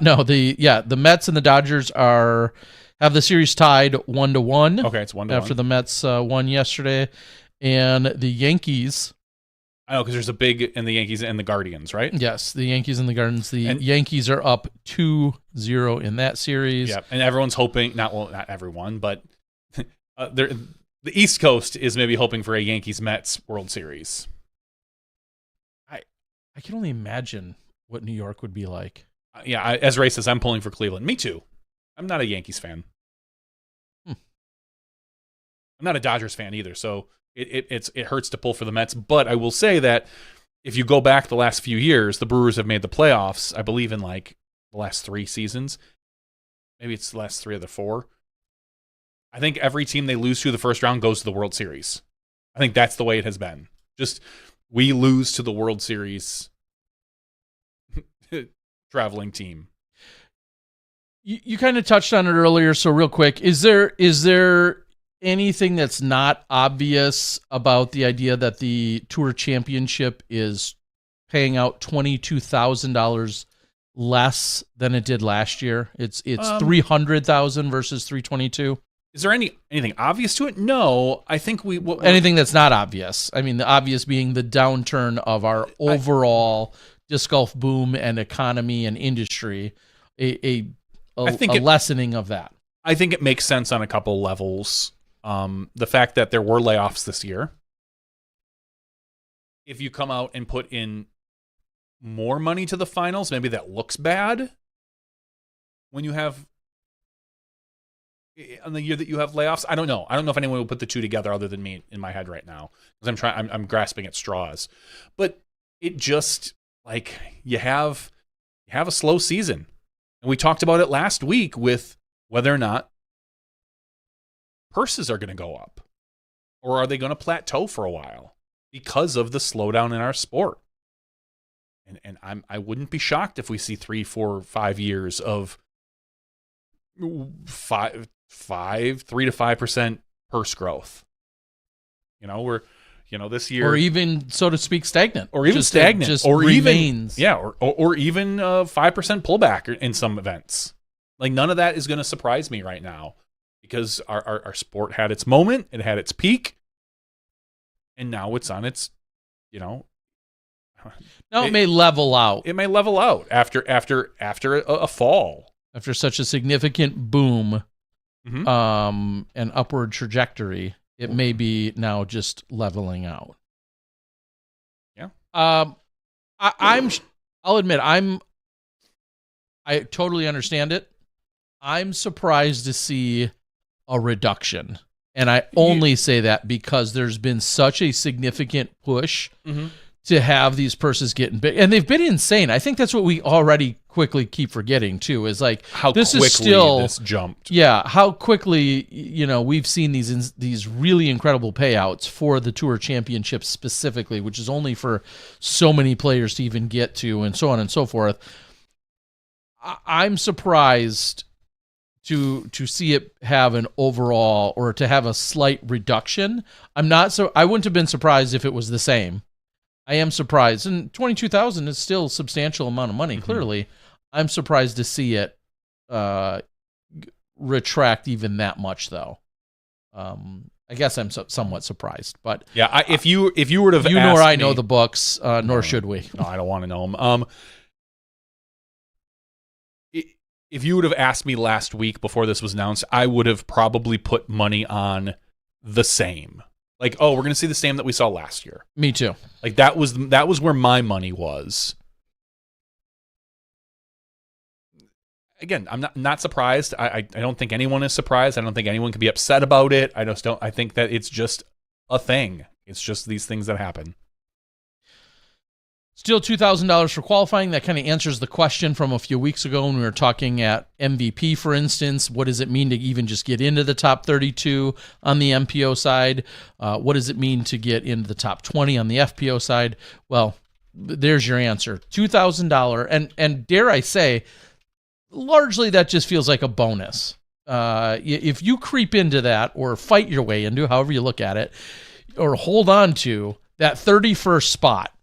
No, the Mets and the Dodgers have the series tied 1-1. Okay, it's 1-1 after the Mets won yesterday, and the Yankees. I know, because there's a big in the Yankees and the Guardians, right? Yes, the Yankees and the Guardians. The Yankees are up 2-0 in that series. Yeah, and everyone's hoping, not everyone, but the East Coast is maybe hoping for a Yankees-Mets World Series. I can only imagine what New York would be like. Yeah, as Ray says, I'm pulling for Cleveland. Me too. I'm not a Yankees fan. I'm not a Dodgers fan either, so it hurts to pull for the Mets. But I will say that if you go back the last few years, the Brewers have made the playoffs, I believe, in like the last 3 seasons. Maybe it's the last 3 of the 4. I think every team they lose to the first round goes to the World Series. I think that's the way it has been. Just we lose to the World Series traveling team. You kind of touched on it earlier, so real quick, is there anything that's not obvious about the idea that the Tour Championship is paying out $22,000 less than it did last year? It's $300,000 versus $322,000. Is there anything obvious to it? No, I think anything that's not obvious. I mean, the obvious being the downturn of our overall disc golf boom and economy and industry. A lessening of that. I think it makes sense on a couple levels. The fact that there were layoffs this year. If you come out and put in more money to the finals, maybe that looks bad when you have on the year that you have layoffs. I don't know if anyone will put the two together other than me in my head right now, because I'm grasping at straws. But it just, like, you have a slow season. And we talked about it last week with whether or not purses are going to go up, or are they going to plateau for a while because of the slowdown in our sport. And I wouldn't be shocked if we see 3, 4, 5 years of 3 to 5% purse growth. This year, or even, so to speak, stagnant, or even just stagnant, just or remains. even or even 5% pullback in some events. Like, none of that is going to surprise me right now, because our sport had its moment, it had its peak, and now it's on its, Now it may level out. It may level out after a fall, After such a significant boom, Mhm. and upward trajectory, it may be now just leveling out. Yeah. I'll admit, I totally understand it. I'm surprised to see a reduction. And I only say that because there's been such a significant push to have these purses getting big. And they've been insane. I think that's what we already quickly keep forgetting, too, is like, how this quickly is still, this jumped. Yeah, how quickly, we've seen these really incredible payouts for the Tour Championships specifically, which is only for so many players to even get to, and so on and so forth. I'm surprised to see it have an overall, or to have a slight reduction. I wouldn't have been surprised if it was the same. I am surprised, and $22,000 is still a substantial amount of money. Clearly, I'm surprised to see it retract even that much, though. I guess I'm somewhat surprised, but yeah, if you were to, you nor I know the books, nor should we. No, I don't want to know them. If you would have asked me last week before this was announced, I would have probably put money on the same. Like, oh, we're going to see the same that we saw last year. Me too. Like, that was where my money was. Again, I'm not surprised. I don't think anyone is surprised. I don't think anyone can be upset about it. I think that it's just a thing. It's just these things that happen. Still $2,000 for qualifying. That kind of answers the question from a few weeks ago when we were talking at MVP, for instance. What does it mean to even just get into the top 32 on the MPO side? What does it mean to get into the top 20 on the FPO side? Well, there's your answer. $2,000. And dare I say, largely that just feels like a bonus. If you creep into that, or fight your way into, however you look at it, or hold on to that 31st spot,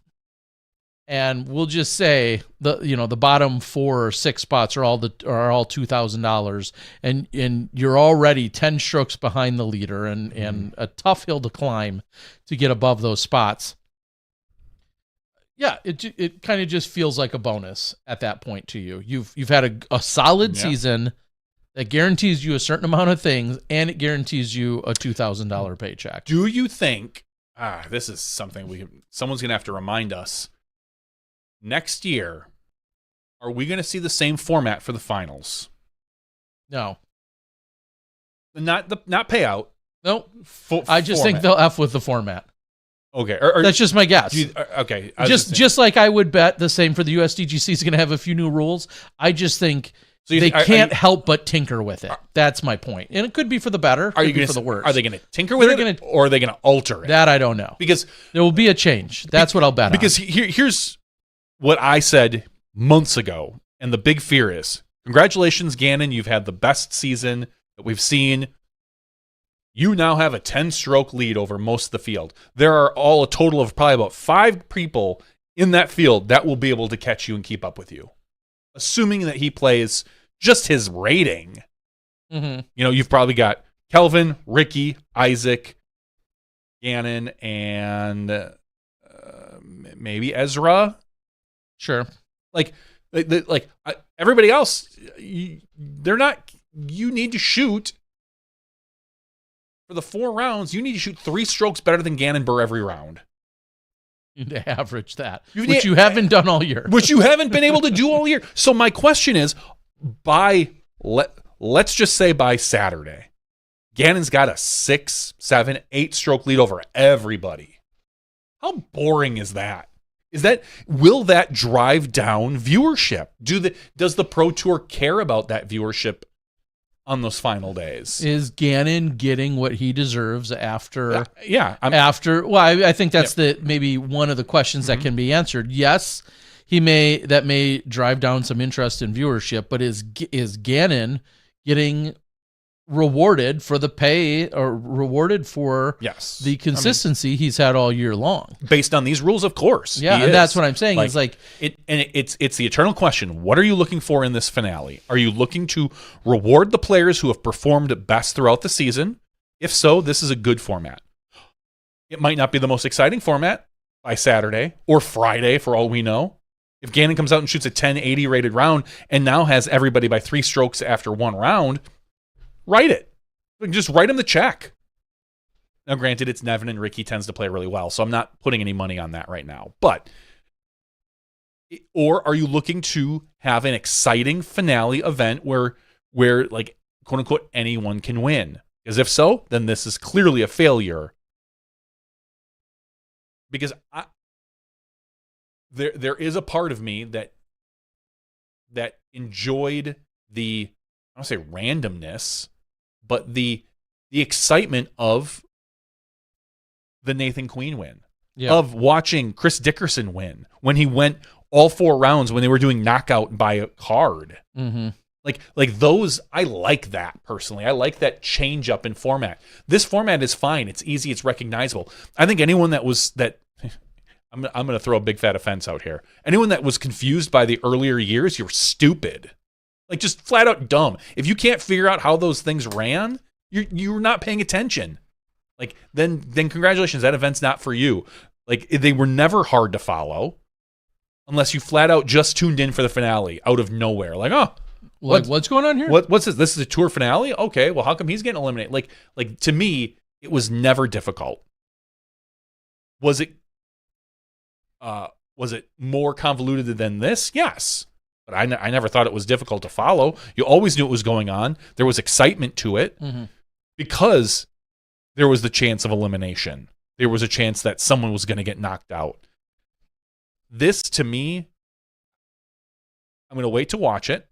and we'll just say the bottom 4 or 6 spots are all $2,000, and you're already 10 strokes behind the leader, and a tough hill to climb to get above those spots. Yeah, it kind of just feels like a bonus at that point to you. You've had a solid season that guarantees you a certain amount of things, and it guarantees you a $2,000 paycheck. Do you think this is something someone's going to have to remind us? Next year, are we going to see the same format for the finals? No. Not payout. No. I just think they'll F with the format. Okay. That's just my guess. Okay. Just like I would bet the same for the USDGC is going to have a few new rules. I just think they can't help but tinker with it. That's my point. And it could be for the better. Could be for the worse. Are they going to tinker with it, or are they going to alter it? That I don't know. Because there will be a change. That's what I'll bet on. Because here's what I said months ago, and the big fear is, congratulations, Gannon, you've had the best season that we've seen. You now have a 10-stroke lead over most of the field. There are all a total of probably about 5 people in that field that will be able to catch you and keep up with you, assuming that he plays just his rating. You've probably got Kelvin, Ricky, Isaac, Gannon, and maybe Ezra. Sure. Like everybody else, they're not. You need to shoot for the 4 rounds. You need to shoot 3 strokes better than Gannon Buhr every round. You need to average that, which you haven't done all year. Which you haven't been able to do all year. So my question is, let's just say by Saturday, Gannon's got a 6, 7, 8 stroke lead over everybody. How boring is that? Will that drive down viewership? Does the Pro Tour care about that viewership on those final days? Is Gannon getting what he deserves after? I think that's maybe one of the questions that can be answered. Yes, that may drive down some interest in viewership, but is Gannon getting rewarded for the pay or rewarded for the consistency he's had all year long based on these rules? Of course, and that's what I'm saying. It's the eternal question. What are you looking for in this finale? Are you looking to reward the players who have performed best throughout the season? If so, this is a good format. It might not be the most exciting format by Saturday or Friday for all we know. If Gannon comes out and shoots a 1080 rated round and now has everybody by 3 strokes after 1 round, write it. Just write him the check. Now, granted, it's Nevin and Ricky tends to play really well, so I'm not putting any money on that right now. Or are you looking to have an exciting finale event where like, quote unquote, anyone can win? Because if so, then this is clearly a failure. Because there is a part of me that enjoyed the, I don't want to say randomness, but the excitement of the Nathan Queen win, of watching Chris Dickerson win when he went all 4 rounds when they were doing knockout by a card. Mm-hmm. Like those, I like that personally. I like that change up in format. This format is fine. It's easy. It's recognizable. I think anyone I'm going to throw a big fat offense out here. Anyone that was confused by the earlier years, you're stupid. Like, just flat out dumb. If you can't figure out how those things ran, you're not paying attention. Like, then congratulations, that event's not for you. Like, they were never hard to follow unless you flat out just tuned in for the finale out of nowhere. Like, what's going on here? What's this? This is a tour finale? Okay, well, how come he's getting eliminated? Like to me, it was never difficult. Was it more convoluted than this? Yes. But I never thought it was difficult to follow. You always knew what was going on. There was excitement to it because there was the chance of elimination. There was a chance that someone was going to get knocked out. This, to me, I'm going to wait to watch it,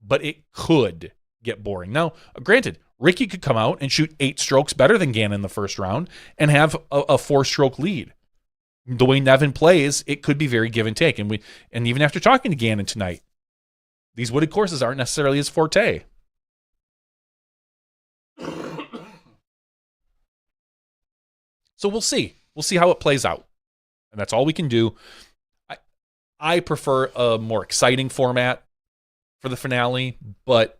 but it could get boring. Now, granted, Ricky could come out and shoot 8 strokes better than Gannon in the first round and have a 4-stroke lead. The way Nevin plays, it could be very give and take. And even after talking to Gannon tonight, these wooded courses aren't necessarily his forte. So we'll see. We'll see how it plays out. And that's all we can do. I prefer a more exciting format for the finale, but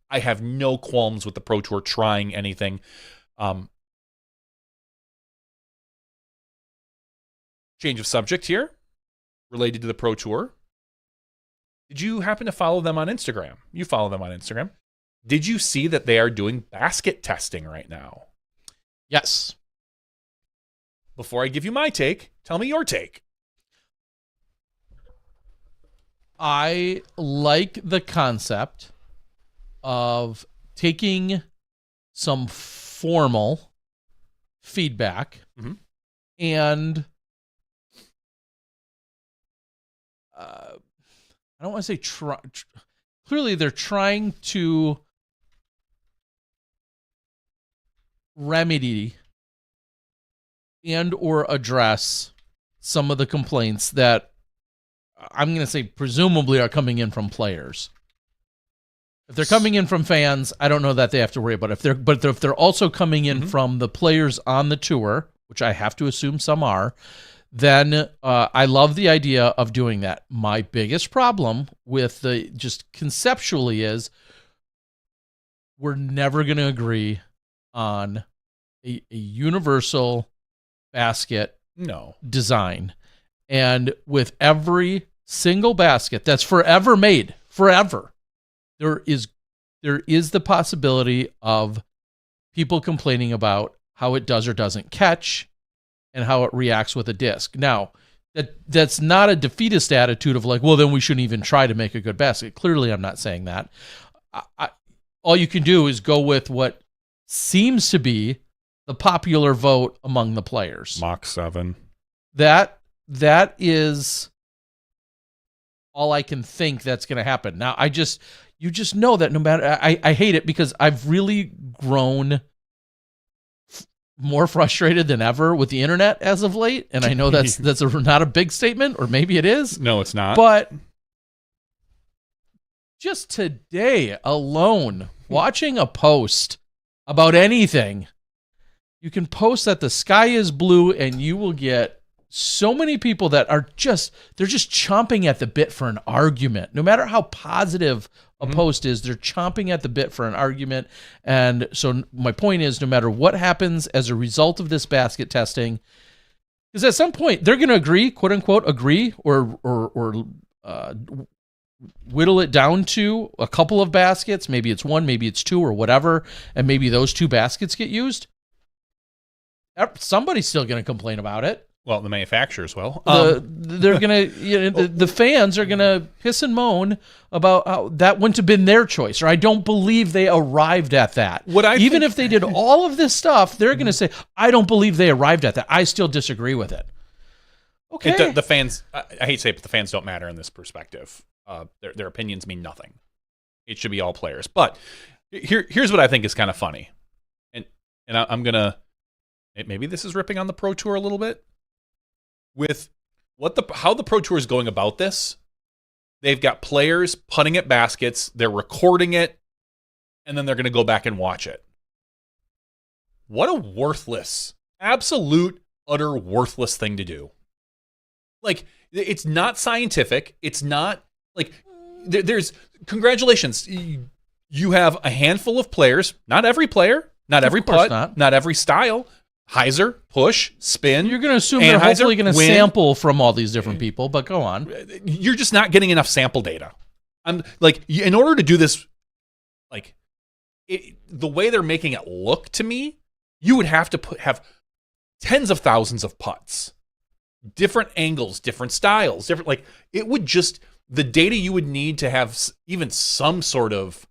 I have no qualms with the Pro Tour trying anything. Change of subject here, related to the Pro Tour. Did you happen to follow them on Instagram? You follow them on Instagram. Did you see that they are doing basket testing right now? Yes. Before I give you my take, tell me your take. I like the concept of taking some formal feedback and I don't want to say clearly they're trying to remedy and or address some of the complaints that I'm going to say presumably are coming in from players. If they're coming in from fans, I don't know that they have to worry about it. If they're also coming in from the players on the tour, which I have to assume some are, then I love the idea of doing that. My biggest problem with just conceptually is we're never going to agree on a universal basket design. And with every single basket that's forever made, there is the possibility of people complaining about how it does or doesn't catch and how it reacts with a disc. Now, that's not a defeatist attitude of like, well, then we shouldn't even try to make a good basket. Clearly, I'm not saying that. All you can do is go with what seems to be the popular vote among the players. Mach 7. That that is all I can think that's going to happen. Now, you just know that no matter, I hate it because I've really grown more frustrated than ever with the internet as of late. And I know that's not a big statement, or maybe it is. No, it's not. But just today alone, watching a post about anything, you can post that the sky is blue and you will get so many people that are they're just chomping at the bit for an argument. No matter how positive a post is, they're chomping at the bit for an argument. And so my point is, no matter what happens as a result of this basket testing, because at some point they're going to agree, quote unquote, agree or whittle it down to a couple of baskets. Maybe it's one, maybe it's two or whatever. And maybe those two baskets get used. Somebody's still going to complain about it. Well, the manufacturers will. They're gonna, the fans are gonna piss and moan about how that wouldn't have been their choice, or I don't believe they arrived at that. Even if they did all of this stuff, they're gonna say, I don't believe they arrived at that. I still disagree with it. Okay. The fans, I hate to say it, but the fans don't matter in this perspective. Their opinions mean nothing. It should be all players. But here's what I think is kind of funny, and I'm gonna, maybe this is ripping on the Pro Tour a little bit. With how the Pro Tour is going about this, they've got players putting at baskets, they're recording it, and then they're going to go back and watch it. What a worthless, absolute, utter worthless thing to do. Like, it's not scientific. It's not, like, there's, congratulations. You have a handful of players, not every player, not every putt, not every style. Hyzer, push, spin. You're going to assume they're hopefully going to sample from all these different people, but go on. You're just not getting enough sample data. I'm like, in order to do this, like, the way they're making it look to me, you would have to have tens of thousands of putts, different angles, different styles, different, like, it would just, the data you would need to have even some sort of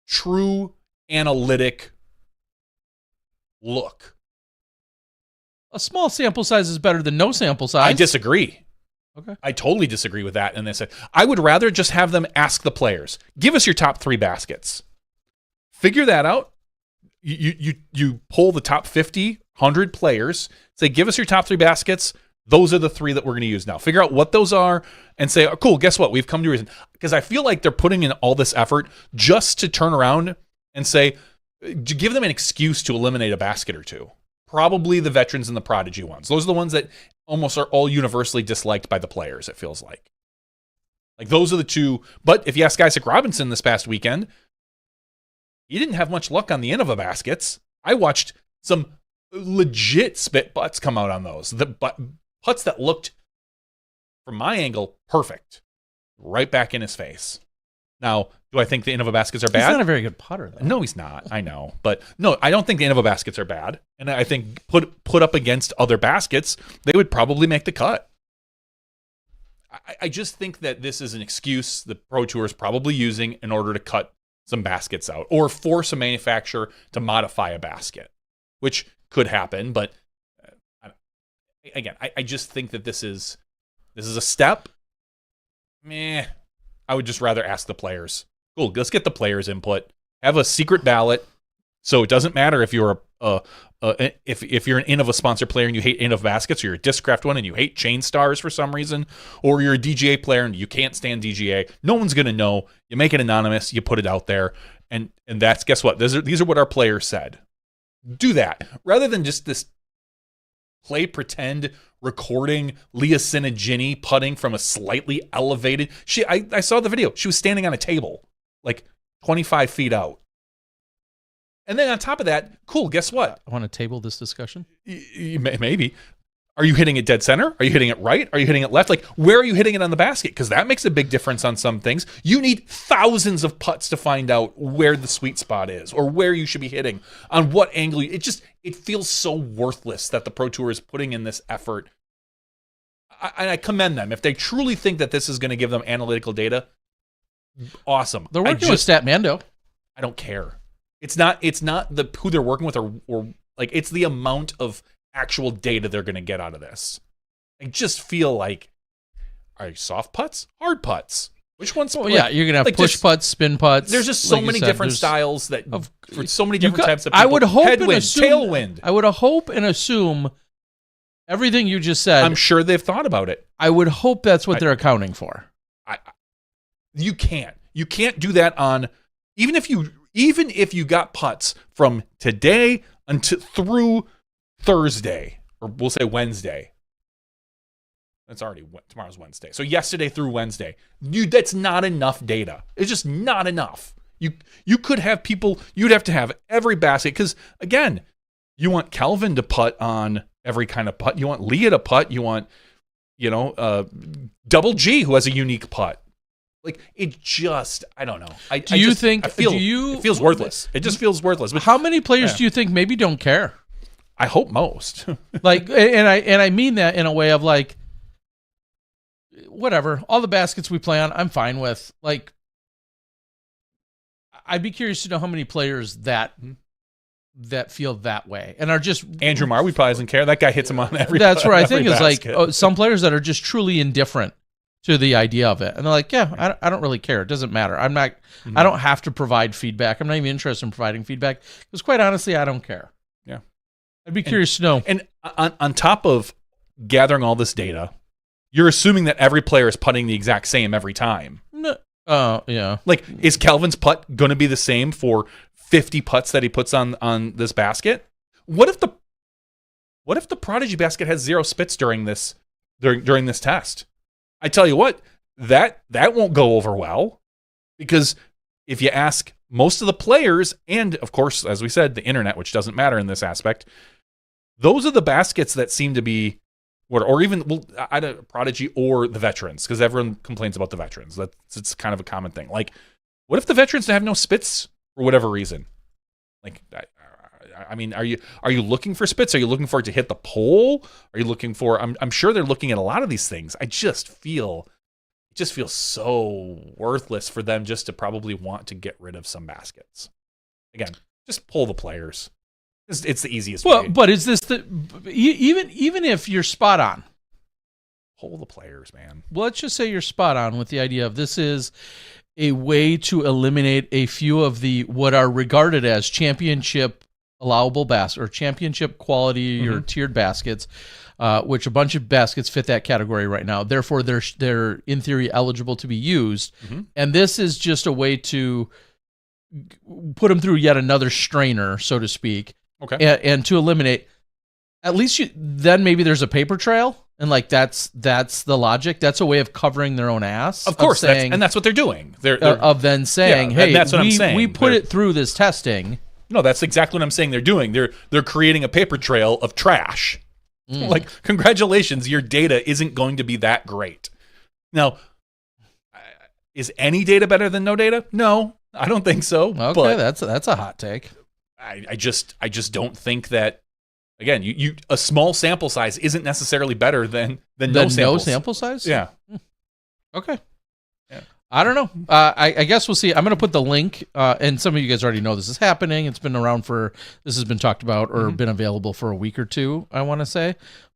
true analytic look. A small sample size is better than no sample size. I disagree. Okay. I totally disagree with that. And they said, I would rather just have them ask the players, give us your top 3 baskets. Figure that out. You pull the top 50, 100 players, say, give us your top 3 baskets. Those are the 3 that we're going to use now. Figure out what those are and say, oh, cool, guess what? We've come to a reason. Because I feel like they're putting in all this effort just to turn around and say, to give them an excuse to eliminate a basket or two. Probably the veterans and the prodigy ones. Those are the ones that almost are all universally disliked by the players, it feels like. Like, those are the 2. But if you ask Isaac Robinson this past weekend, he didn't have much luck on the Innova baskets. I watched some legit spit putts come out on those. The putts that looked, from my angle, perfect. Right back in his face. Now, do I think the Innova baskets are bad? He's not a very good putter, though. No, he's not. I know. But no, I don't think the Innova baskets are bad. And I think put up against other baskets, they would probably make the cut. I just think that this is an excuse the Pro Tour is probably using in order to cut some baskets out or force a manufacturer to modify a basket, which could happen. But again, I just think that this is a step. Meh. I would just rather ask the players. Cool, let's get the players' input. Have a secret ballot, so it doesn't matter if you're if you're an Innova sponsor player and you hate Innova baskets, or you're a Discraft one and you hate Chain Stars for some reason, or you're a DGA player and you can't stand DGA. No one's gonna know. You make it anonymous. You put it out there, and that's, guess what? These are what our players said. Do that rather than just this play pretend recording Leah Sinagini putting from a slightly elevated. I saw the video. She was standing on a table, like 25 feet out. And then on top of that, cool, guess what? I want to table this discussion. Maybe. Are you hitting it dead center? Are you hitting it right? Are you hitting it left? Like, where are you hitting it on the basket? Because that makes a big difference on some things. You need thousands of putts to find out where the sweet spot is or where you should be hitting, on what angle. It feels so worthless that the Pro Tour is putting in this effort. I commend them. If they truly think that this is going to give them analytical data, awesome. They're working with Statmando. I don't care. It's not who they're working with or like, it's the amount of actual data they're going to get out of this. I just feel like, are you soft putts, hard putts? Which one's? Well, yeah, you're gonna have push putts, spin putts. There's just so like many you said, different styles for so many different types of people. I would hope headwind, and assume, tailwind. I would hope and assume everything you just said. I'm sure they've thought about it. I would hope that's what they're accounting for. You can't do that on even if you got putts from today until through Thursday, or we'll say Wednesday. That's already tomorrow's Wednesday. So yesterday through Wednesday, that's not enough data. It's just not enough. You could have people. You'd have to have every basket because again, you want Calvin to putt on every kind of putt. You want Leah to putt. You want Double G who has a unique putt. Like it just, I don't know. It feels worthless. It just feels worthless. But how many players do you think maybe don't care? I hope most. Like, and I mean that in a way of like, whatever. All the baskets we play on, I'm fine with. Like, I'd be curious to know how many players that feel that way and are just Andrew Marr. We probably doesn't care. That guy hits him on every. That's what I think is basket. like some players that are just truly indifferent to the idea of it, and they're like, yeah, I don't really care. It doesn't matter. I'm not. I don't have to provide feedback. I'm not even interested in providing feedback because, quite honestly, I don't care. Yeah, I'd be curious to know. And on top of gathering all this data, you're assuming that every player is putting the exact same every time. No, yeah. Like, is Calvin's putt going to be the same for 50 putts that he puts on this basket? What if the Prodigy basket has 0 spits during this test? I tell you what, that won't go over well because if you ask most of the players, and of course, as we said, the internet, which doesn't matter in this aspect, those are the baskets that seem to be, or even either Prodigy or the veterans, because everyone complains about the veterans. It's kind of a common thing. Like, what if the veterans have no spits for whatever reason? Like, I mean, are you looking for spits? Are you looking for it to hit the pole? Are you looking for? I'm sure they're looking at a lot of these things. It just feels so worthless for them just to probably want to get rid of some baskets. Again, just pull the players. It's the easiest way. But is this even if you're spot on? Pull the players, man. Well, let's just say you're spot on with the idea of this is a way to eliminate a few of the what are regarded as championship allowable baskets or championship quality or tiered baskets, which a bunch of baskets fit that category right now. Therefore, they're in theory eligible to be used, and this is just a way to put them through yet another strainer, so to speak. Okay, and to eliminate, at least then maybe there's a paper trail, and like that's the logic. That's a way of covering their own ass. Of course, that's what they're doing. They're of then saying, yeah, hey, that's what I'm saying. We put it through this testing. No, that's exactly what I'm saying they're doing. They're creating a paper trail of trash. Like, congratulations, your data isn't going to be that great. Now, is any data better than no data? No, I don't think so. Okay, but that's a hot take. I just don't think that. Again, you a small sample size isn't necessarily better than no sample size. Yeah. Okay. Yeah. I don't know. I guess we'll see. I'm going to put the link, and some of you guys already know this is happening. It's been around this has been talked about or been available for a week or two, I want to say.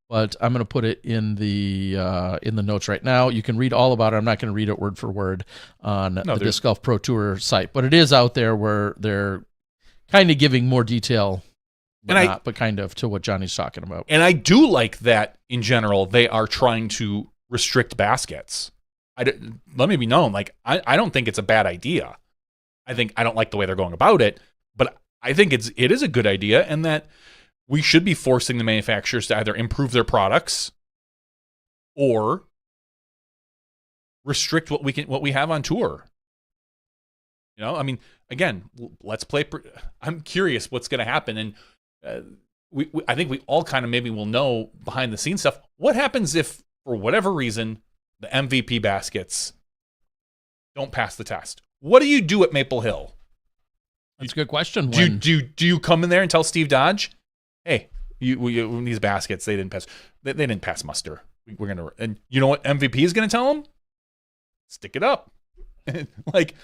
But I'm going to put it in the notes right now. You can read all about it. I'm not going to read it word for word on the Disc Golf Pro Tour site, but it is out there where they're kind of giving more detail, but kind of to what Johnny's talking about. And I do like that in general. They are trying to restrict baskets. Let me be known, like, I don't think it's a bad idea. I don't like the way they're going about it, but I think it is a good idea, and that we should be forcing the manufacturers to either improve their products or restrict what we have on tour. You know, I mean, again, let's play. I'm curious what's going to happen, and I think we all kind of maybe will know behind the scenes stuff. What happens if, for whatever reason, the MVP baskets don't pass the test? What do you do at Maple Hill? That's a good question. Do you come in there and tell Steve Dodge, hey, these baskets, they didn't pass. They didn't pass muster. We're gonna, and you know what MVP is gonna tell them? Stick it up. Like,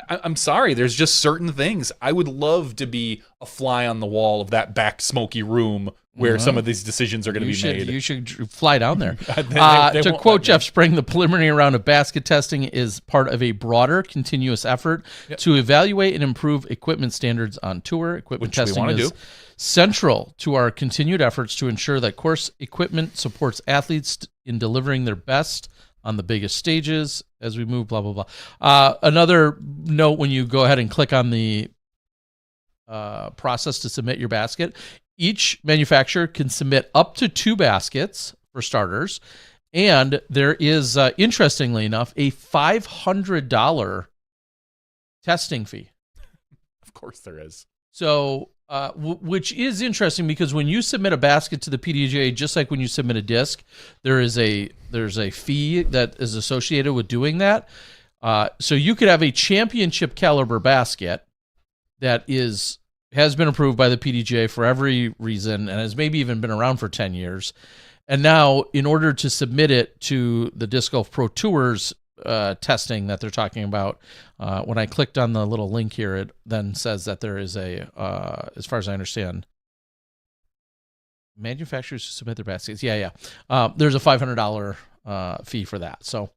I'm sorry. There's just certain things. I would love to be a fly on the wall of that back smoky room where some of these decisions are going to be made. You should fly down there. They To won't quote let me. Jeff Spring, the preliminary round of basket testing is part of a broader, continuous effort to evaluate and improve equipment standards on tour. Equipment Which we testing wanna is do. central to our continued efforts to ensure that course equipment supports athletes in delivering their best on the biggest stages as we move, blah, blah, blah. Another note, when you go ahead and click on the process to submit your basket, each manufacturer can submit up to 2 baskets for starters. And there is, interestingly enough, a $500 testing fee. Of course there is. So, which is interesting because when you submit a basket to the PDGA, just like when you submit a disc, there's a fee that is associated with doing that. So you could have a championship caliber basket that has been approved by the PDGA for every reason and has maybe even been around for 10 years. And now, in order to submit it to the Disc Golf Pro Tours testing that they're talking about, when I clicked on the little link here, it then says that there is a, as far as I understand, manufacturers who submit their baskets. There's a $500 fee for that. So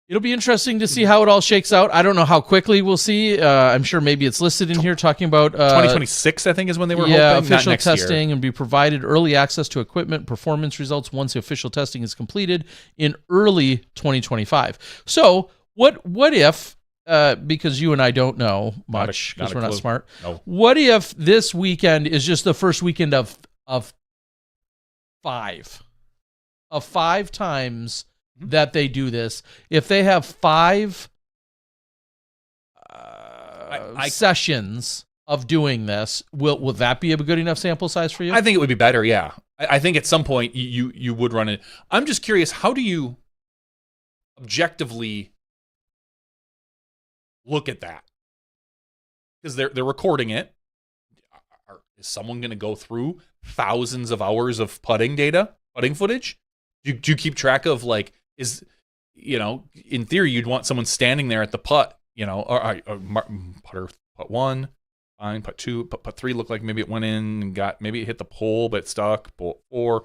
it'll be interesting to see how it all shakes out. I don't know how quickly we'll see. I'm sure maybe it's listed in here talking about 2026, I think, is when they were hoping. Not official next year. testing and be provided early access to equipment performance results once the official testing is completed in early 2025. So what if, because you and I don't know much because we're not smart, No. what if this weekend is just the first weekend of 5 times that they do this? If they have 5 sessions of doing this, will that be a good enough sample size for you? I think it would be better, yeah. I think at some point you would run it. I'm just curious, how do you objectively look at that? Because they're recording it. Is someone going to go through thousands of hours of putting footage? Do you keep track of, like, in theory, you'd want someone standing there at the putt, or putter, putt 1, fine, putt 2, putt 3 looked like maybe it went in and maybe it hit the pole, but it stuck, putt 4,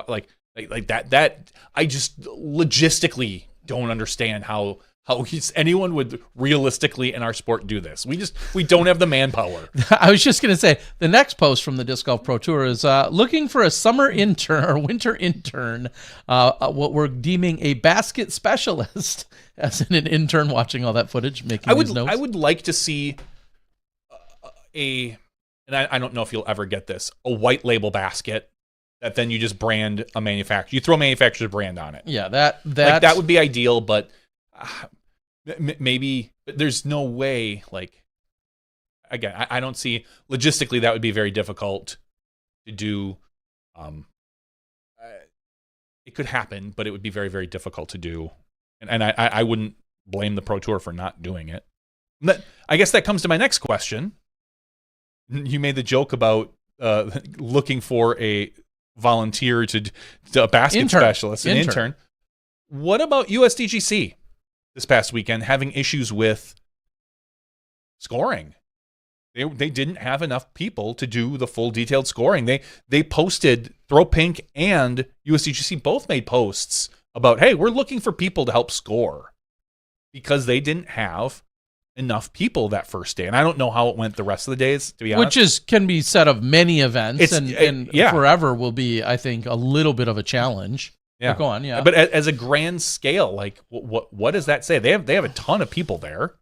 like that. I just logistically don't understand how anyone would realistically in our sport do this. We don't have the manpower. I was just going to say, the next post from the Disc Golf Pro Tour is looking for a summer intern or winter intern, what we're deeming a basket specialist, as in an intern watching all that footage, making these notes. I would like to see and I don't know if you'll ever get this, a white label basket that then you just brand a manufacturer. You throw a manufacturer's brand on it. Yeah, that would be ideal, but maybe there's no way, like, again, I don't see logistically that would be very difficult to do. It could happen, but it would be very, very difficult to do. And I wouldn't blame the Pro Tour for not doing it. I guess that comes to my next question. You made the joke about looking for a volunteer to a basket specialist, an intern. What about USDGC this past weekend having issues with scoring? They didn't have enough people to do the full detailed scoring. They posted, Throw Pink and USDGC both made posts about, hey, we're looking for people to help score, because they didn't have enough people that first day. And I don't know how it went the rest of the days, to be honest. Which can be said of many events, and yeah. forever will be, I think, a little bit of a challenge. Yeah. But go on, yeah. But as a grand scale, like, what does that say? They have a ton of people there.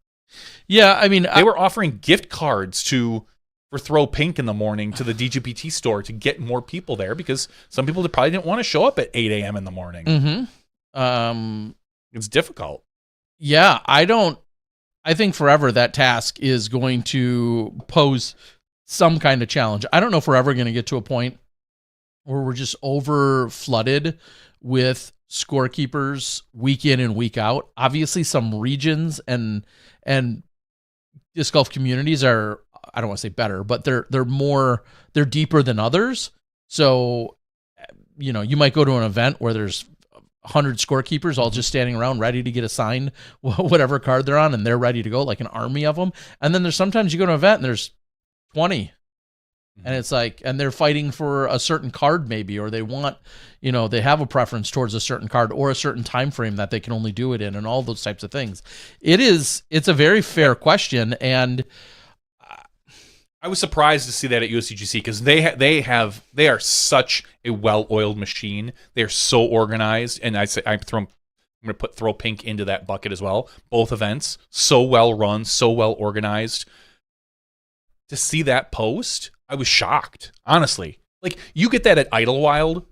Yeah, I mean, they were offering gift cards for Throw Pink in the morning to the DGPT store to get more people there, because some people probably didn't want to show up at 8 a.m. in the morning. Mm-hmm. It's difficult. Yeah, I think forever that task is going to pose some kind of challenge. I don't know if we're ever going to get to a point where we're just over flooded with scorekeepers week in and week out. Obviously, some regions and disc golf communities are, I don't want to say better, but they're deeper than others. So, you might go to an event where there's 100 scorekeepers all just standing around ready to get assigned whatever card they're on, and they're ready to go, like an army of them. And then there's sometimes you go to an event and there's 20 And it's like, and they're fighting for a certain card maybe, or they want, they have a preference towards a certain card or a certain time frame that they can only do it in, and all those types of things. It's a very fair question, and I was surprised to see that at USDGC because they are such a well-oiled machine. They're so organized, and I'm going to throw Pink into that bucket as well. Both events so well run, so well organized. To see that post, I was shocked, honestly. Like, you get that at Idlewild,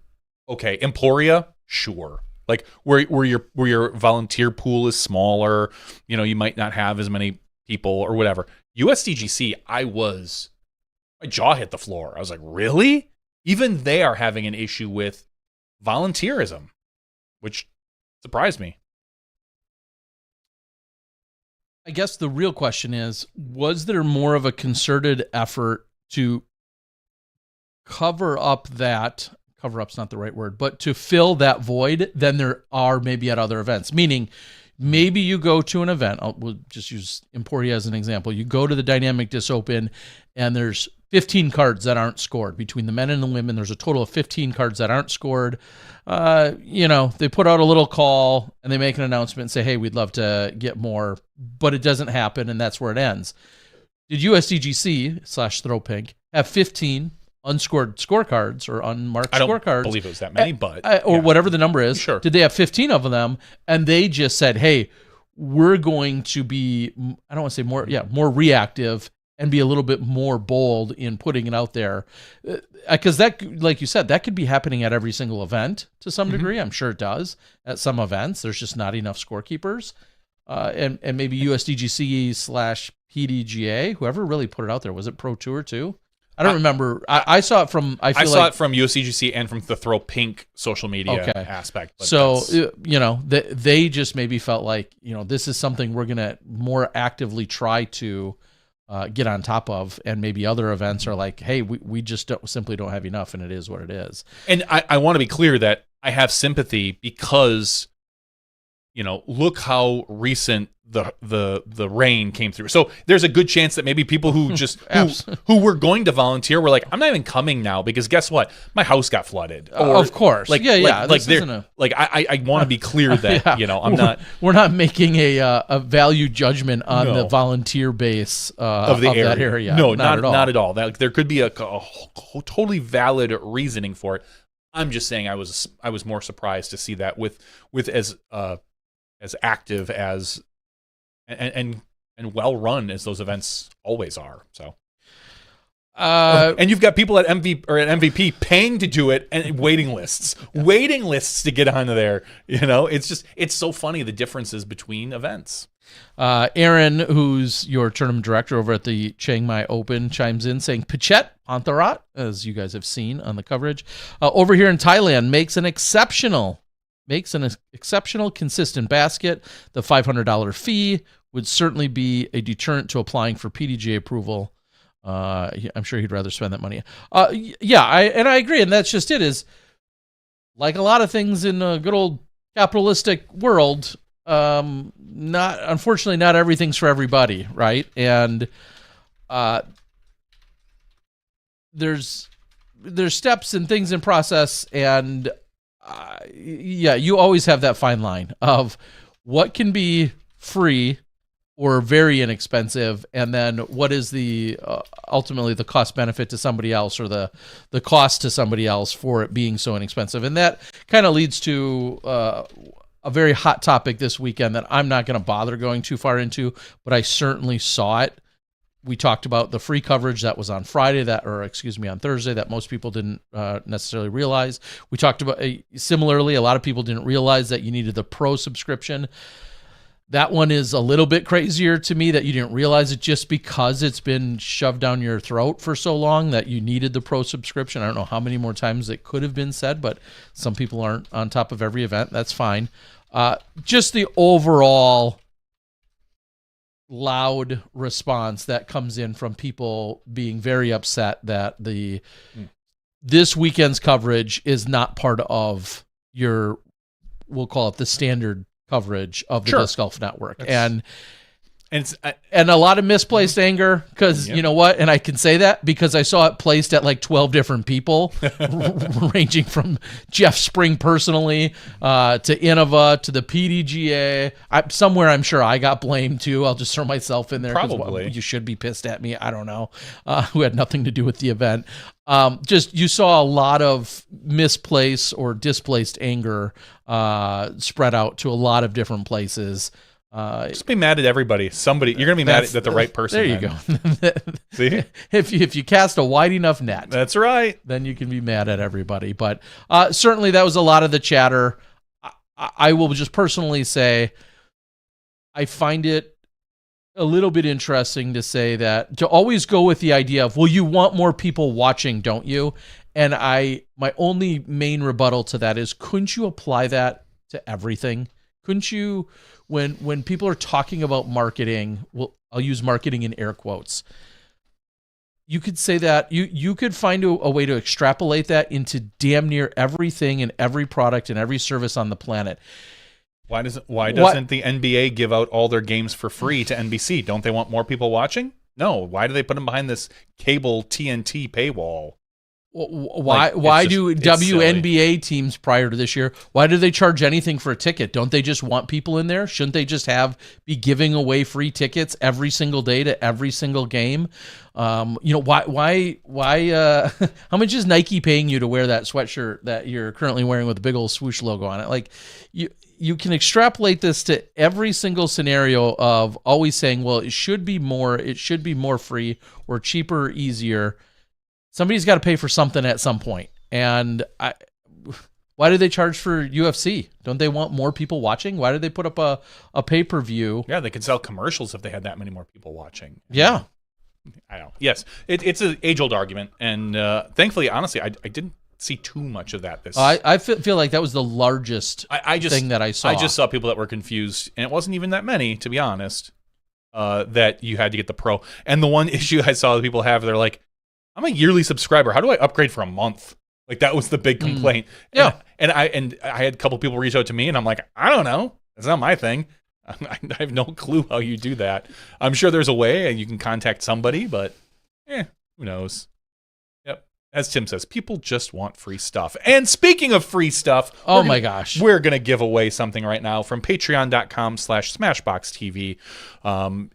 okay. Emporia, sure. Like where your volunteer pool is smaller, you might not have as many people or whatever. USDGC, my jaw hit the floor. I was like, really? Even they are having an issue with volunteerism, which surprised me. I guess the real question is, was there more of a concerted effort to coverup's not the right word, but to fill that void than there are maybe at other events? Meaning, maybe you go to an event, we'll just use Emporia as an example. You go to the Dynamic Disc Open, and there's 15 cards that aren't scored. Between the men and the women, there's a total of 15 cards that aren't scored. They put out a little call, and they make an announcement and say, hey, we'd love to get more, but it doesn't happen, and that's where it ends. Did USDGC/Throw Pink have 15 unscored scorecards or unmarked scorecards? I don't believe it was that many, but whatever the number is. Sure. Did they have 15 of them, and they just said, hey, we're going to be, I don't want to say more reactive and be a little bit more bold in putting it out there? Because that, like you said, that could be happening at every single event to some degree. I'm sure it does at some events. There's just not enough scorekeepers. And maybe USDGC/PDGA, whoever really put it out there. Was it Pro Tour too? I don't remember. I saw it from. I saw it from USDGC and from the Throw Pink social media aspect. But so they just maybe felt like this is something we're gonna more actively try to get on top of, and maybe other events are like, hey, we just simply don't have enough, and it is what it is. And I want to be clear that I have sympathy because look how recent the rain came through. So there's a good chance that maybe people who just who were going to volunteer were like, I'm not even coming now because guess what? My house got flooded. Or, of course. I want to be clear that I'm not. We're not making a value judgment on the volunteer base of that area. No, not at all. Not at all. There could be a totally valid reasoning for it. I'm just saying I was more surprised to see that with as active as and well run as those events always are. So, and you've got people at MVP paying to do it and waiting lists to get onto there. It's so funny the differences between events. Aaron, who's your tournament director over at the Chiang Mai Open, chimes in saying Pichet Pantarat, as you guys have seen on the coverage, over here in Thailand makes an exceptional consistent basket. The $500 fee would certainly be a deterrent to applying for PDGA approval. I'm sure he'd rather spend that money. I agree, and that's just it. Is like a lot of things in a good old capitalistic world. Unfortunately, not everything's for everybody, right? And there's steps and things in process, and you always have that fine line of what can be free or very inexpensive, and then what is the ultimately the cost benefit to somebody else, or the cost to somebody else for it being so inexpensive. And that kind of leads to a very hot topic this weekend that I'm not going to bother going too far into, but I certainly saw it. We talked about the free coverage that was on Friday, on Thursday, that most people didn't necessarily realize. We talked about, similarly, a lot of people didn't realize that you needed the pro subscription. That one is a little bit crazier to me, that you didn't realize it just because it's been shoved down your throat for so long that you needed the pro subscription. I don't know how many more times it could have been said, but some people aren't on top of every event. That's fine. Just the overall loud response that comes in from people being very upset that this weekend's coverage is not part of your, we'll call it the standard coverage of the Disc Golf Network. And And it's, and a lot of misplaced anger because you know what? And I can say that because I saw it placed at like 12 different people, ranging from Jeff Spring personally to Innova to the PDGA. Somewhere I'm sure I got blamed too. I'll just throw myself in there. Probably. You should be pissed at me. I don't know. Who had nothing to do with the event. Just you saw a lot of misplaced or displaced anger spread out to a lot of different places. Just be mad at everybody. Somebody, you're gonna be mad at the right person. There you go. See, if you cast a wide enough net, that's right. then you can be mad at everybody. But certainly that was a lot of the chatter. I will just personally say, I find it a little bit interesting to say that to always go with the idea of, well, you want more people watching, don't you? And my only main rebuttal to that is, couldn't you apply that to everything? Couldn't you, when people are talking about marketing, well, I'll use marketing in air quotes. You could say that you could find a way to extrapolate that into damn near everything and every product and every service on the planet. Why doesn't the NBA give out all their games for free to NBC? Don't they want more people watching? No. Why do they put them behind this cable TNT paywall? Why do WNBA teams prior to this year, why do they charge anything for a ticket? Don't they just want people in there? Shouldn't they just be giving away free tickets every single day to every single game? Why how much is Nike paying you to wear that sweatshirt that you're currently wearing with a big old swoosh logo on it? Like, you can extrapolate this to every single scenario of always saying, well, it should be more free or cheaper or easier. Somebody's got to pay for something at some point. And why do they charge for UFC? Don't they want more people watching? Why did they put up a pay-per-view? Yeah, they could sell commercials if they had that many more people watching. Yeah. I don't know. Yes, it's an age-old argument. And thankfully, honestly, I didn't see too much of that. I feel like that was the largest thing that I saw. I just saw people that were confused, and it wasn't even that many, to be honest, that you had to get the pro. And the one issue I saw that people have, they're like, I'm a yearly subscriber. How do I upgrade for a month? Like, that was the big complaint. Yeah. And I had a couple people reach out to me, and I'm like, I don't know. It's not my thing. I have no clue how you do that. I'm sure there's a way, and you can contact somebody, but who knows? Yep. As Tim says, people just want free stuff. And speaking of free stuff, my gosh, we're going to give away something right now from patreon.com/SmashBoxxTV.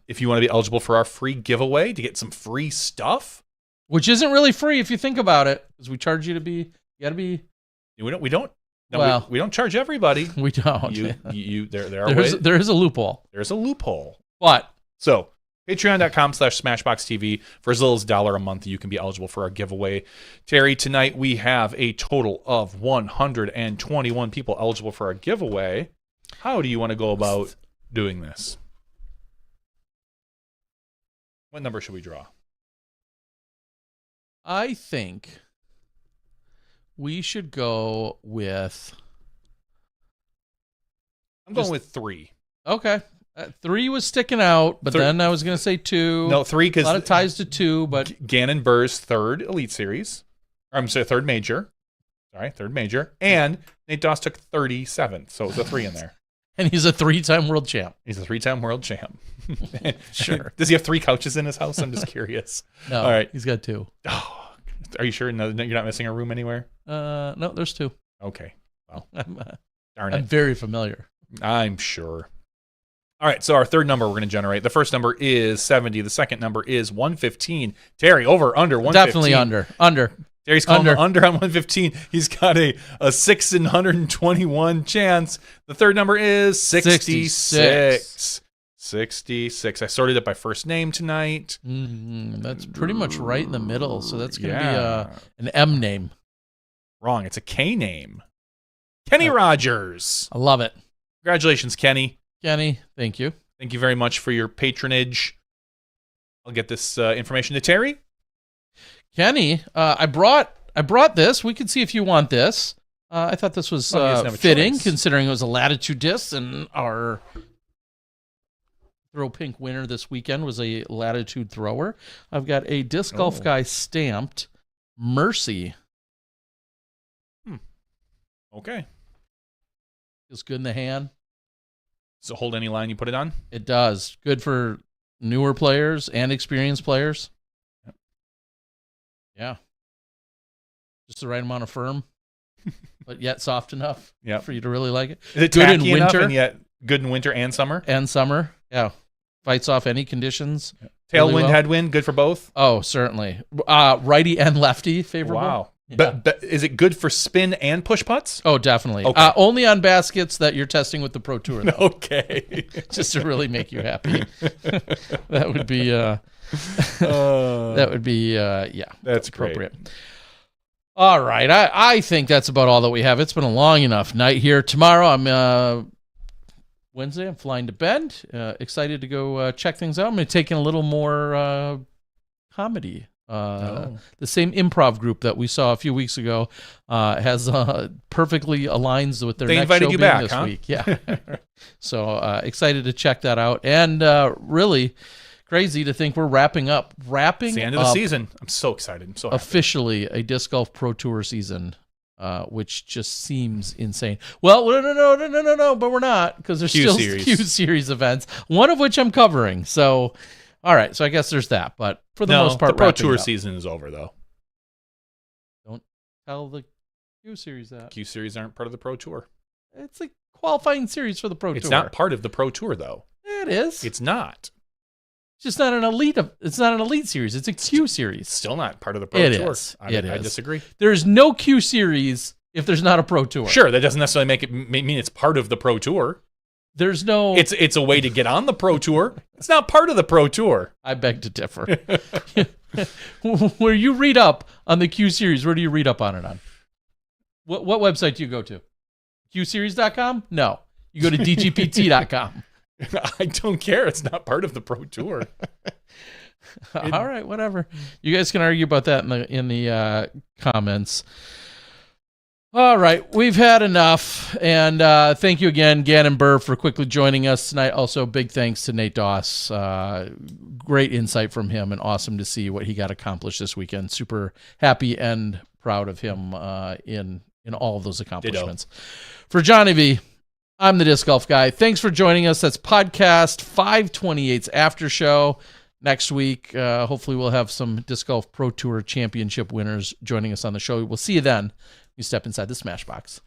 If you want to be eligible for our free giveaway to get some free stuff, which isn't really free if you think about it, because we charge you to be. You got to be. We don't. No, we don't charge everybody. We don't. There is a loophole. There's a loophole. What? So patreon.com/SmashBoxxTV, for as little as $1 a month, you can be eligible for our giveaway. Terry, tonight we have a total of 121 people eligible for our giveaway. How do you want to go about doing this? What number should we draw? I think we should go with. I'm going with 3. Okay. 3 was sticking out, but then I was going to say 2. No, 3 because a lot of ties to 2, but Gannon Buhr's third Elite Series. I'm sorry, third major. Sorry, third major. And Nate Doss took 37th, so it's a 3 in there. And he's a 3-time world champ. He's a 3-time world champ. Sure. Does he have 3 couches in his house? I'm just curious. No, all right, he's got 2. Oh, are you sure? No, you're not missing a room anywhere? No, there's 2. Okay. Well, darn it. I'm very familiar. I'm sure. All right, so our third number we're going to generate. The first number is 70. The second number is 115. Terry, over, under 115. Definitely under. Terry's calling under on 115. He's got a 6 in 121 chance. The third number is 66. 66. I sorted it by first name tonight. That's pretty much right in the middle. So that's going to be an M name. Wrong. It's a K name. Kenny Rogers. I love it. Congratulations, Kenny. Kenny, thank you. Thank you very much for your patronage. I'll get this information to Terry. Kenny, I brought this. We can see if you want this. I thought this was fitting, considering it was a Latitude disc, and our Throw Pink winner this weekend was a Latitude thrower. I've got a Disc Golf Guy stamped Mercy. Okay. Feels good in the hand. Does it hold any line you put it on? It does. Good for newer players and experienced players. Yeah. Just the right amount of firm, but yet soft enough for you to really like it. Is it good in tacky enough winter and yet good in winter and summer? And summer, yeah. Fights off any conditions. Tailwind, really well. headwind, good for both? Oh, certainly. Righty and lefty favorable. Wow. Yeah. But is it good for spin and push putts? Oh, definitely. Okay. Only on baskets that you're testing with the Pro Tour, though. Okay. Just to really make you happy. That would be that would be That's appropriate. Great. All right. I think that's about all that we have. It's been a long enough night here. Tomorrow I'm Wednesday, I'm flying to Bend. Excited to go check things out. I'm going to take in a little more comedy. The same improv group that we saw a few weeks ago has perfectly aligns with their they next invited show you being back, this huh? week. Yeah. So excited to check that out. And really crazy to think we're wrapping It's the end of the season. I'm so excited. I'm so happy. Officially a Disc Golf Pro Tour season. Which just seems insane. Well, no, but we're not, because there's still Q Series events, one of which I'm covering. So, all right, so I guess there's that. But for the most part, the Pro Tour season is over, though. Don't tell the Q Series that. Q Series aren't part of the Pro Tour. It's a qualifying series for the Pro Tour. It's not part of the Pro Tour, though. It is. It's not. It's just not an elite. It's not an elite series. It's a Q Series. It's still not part of the Pro Tour. It is. I disagree. There's no Q Series if there's not a Pro Tour. Sure, that doesn't necessarily mean it's part of the Pro Tour. There's no. It's a way to get on the Pro Tour. It's not part of the Pro Tour. I beg to differ. Where you read up on the Q Series, where do you read up on it on? What website do you go to? QSeries.com? No. You go to DGPT.com. I don't care. It's not part of the Pro Tour. All right, whatever. You guys can argue about that in the comments. All right, we've had enough, and thank you again, Gannon Buhr, for quickly joining us tonight. Also, big thanks to Nate Doss. Great insight from him, and awesome to see what he got accomplished this weekend. Super happy and proud of him in all of those accomplishments. Ditto. For Johnny V, I'm the Disc Golf Guy. Thanks for joining us. That's podcast 528's after show. Next week, hopefully we'll have some Disc Golf Pro Tour Championship winners joining us on the show. We'll see you then. You step inside the Smash Box.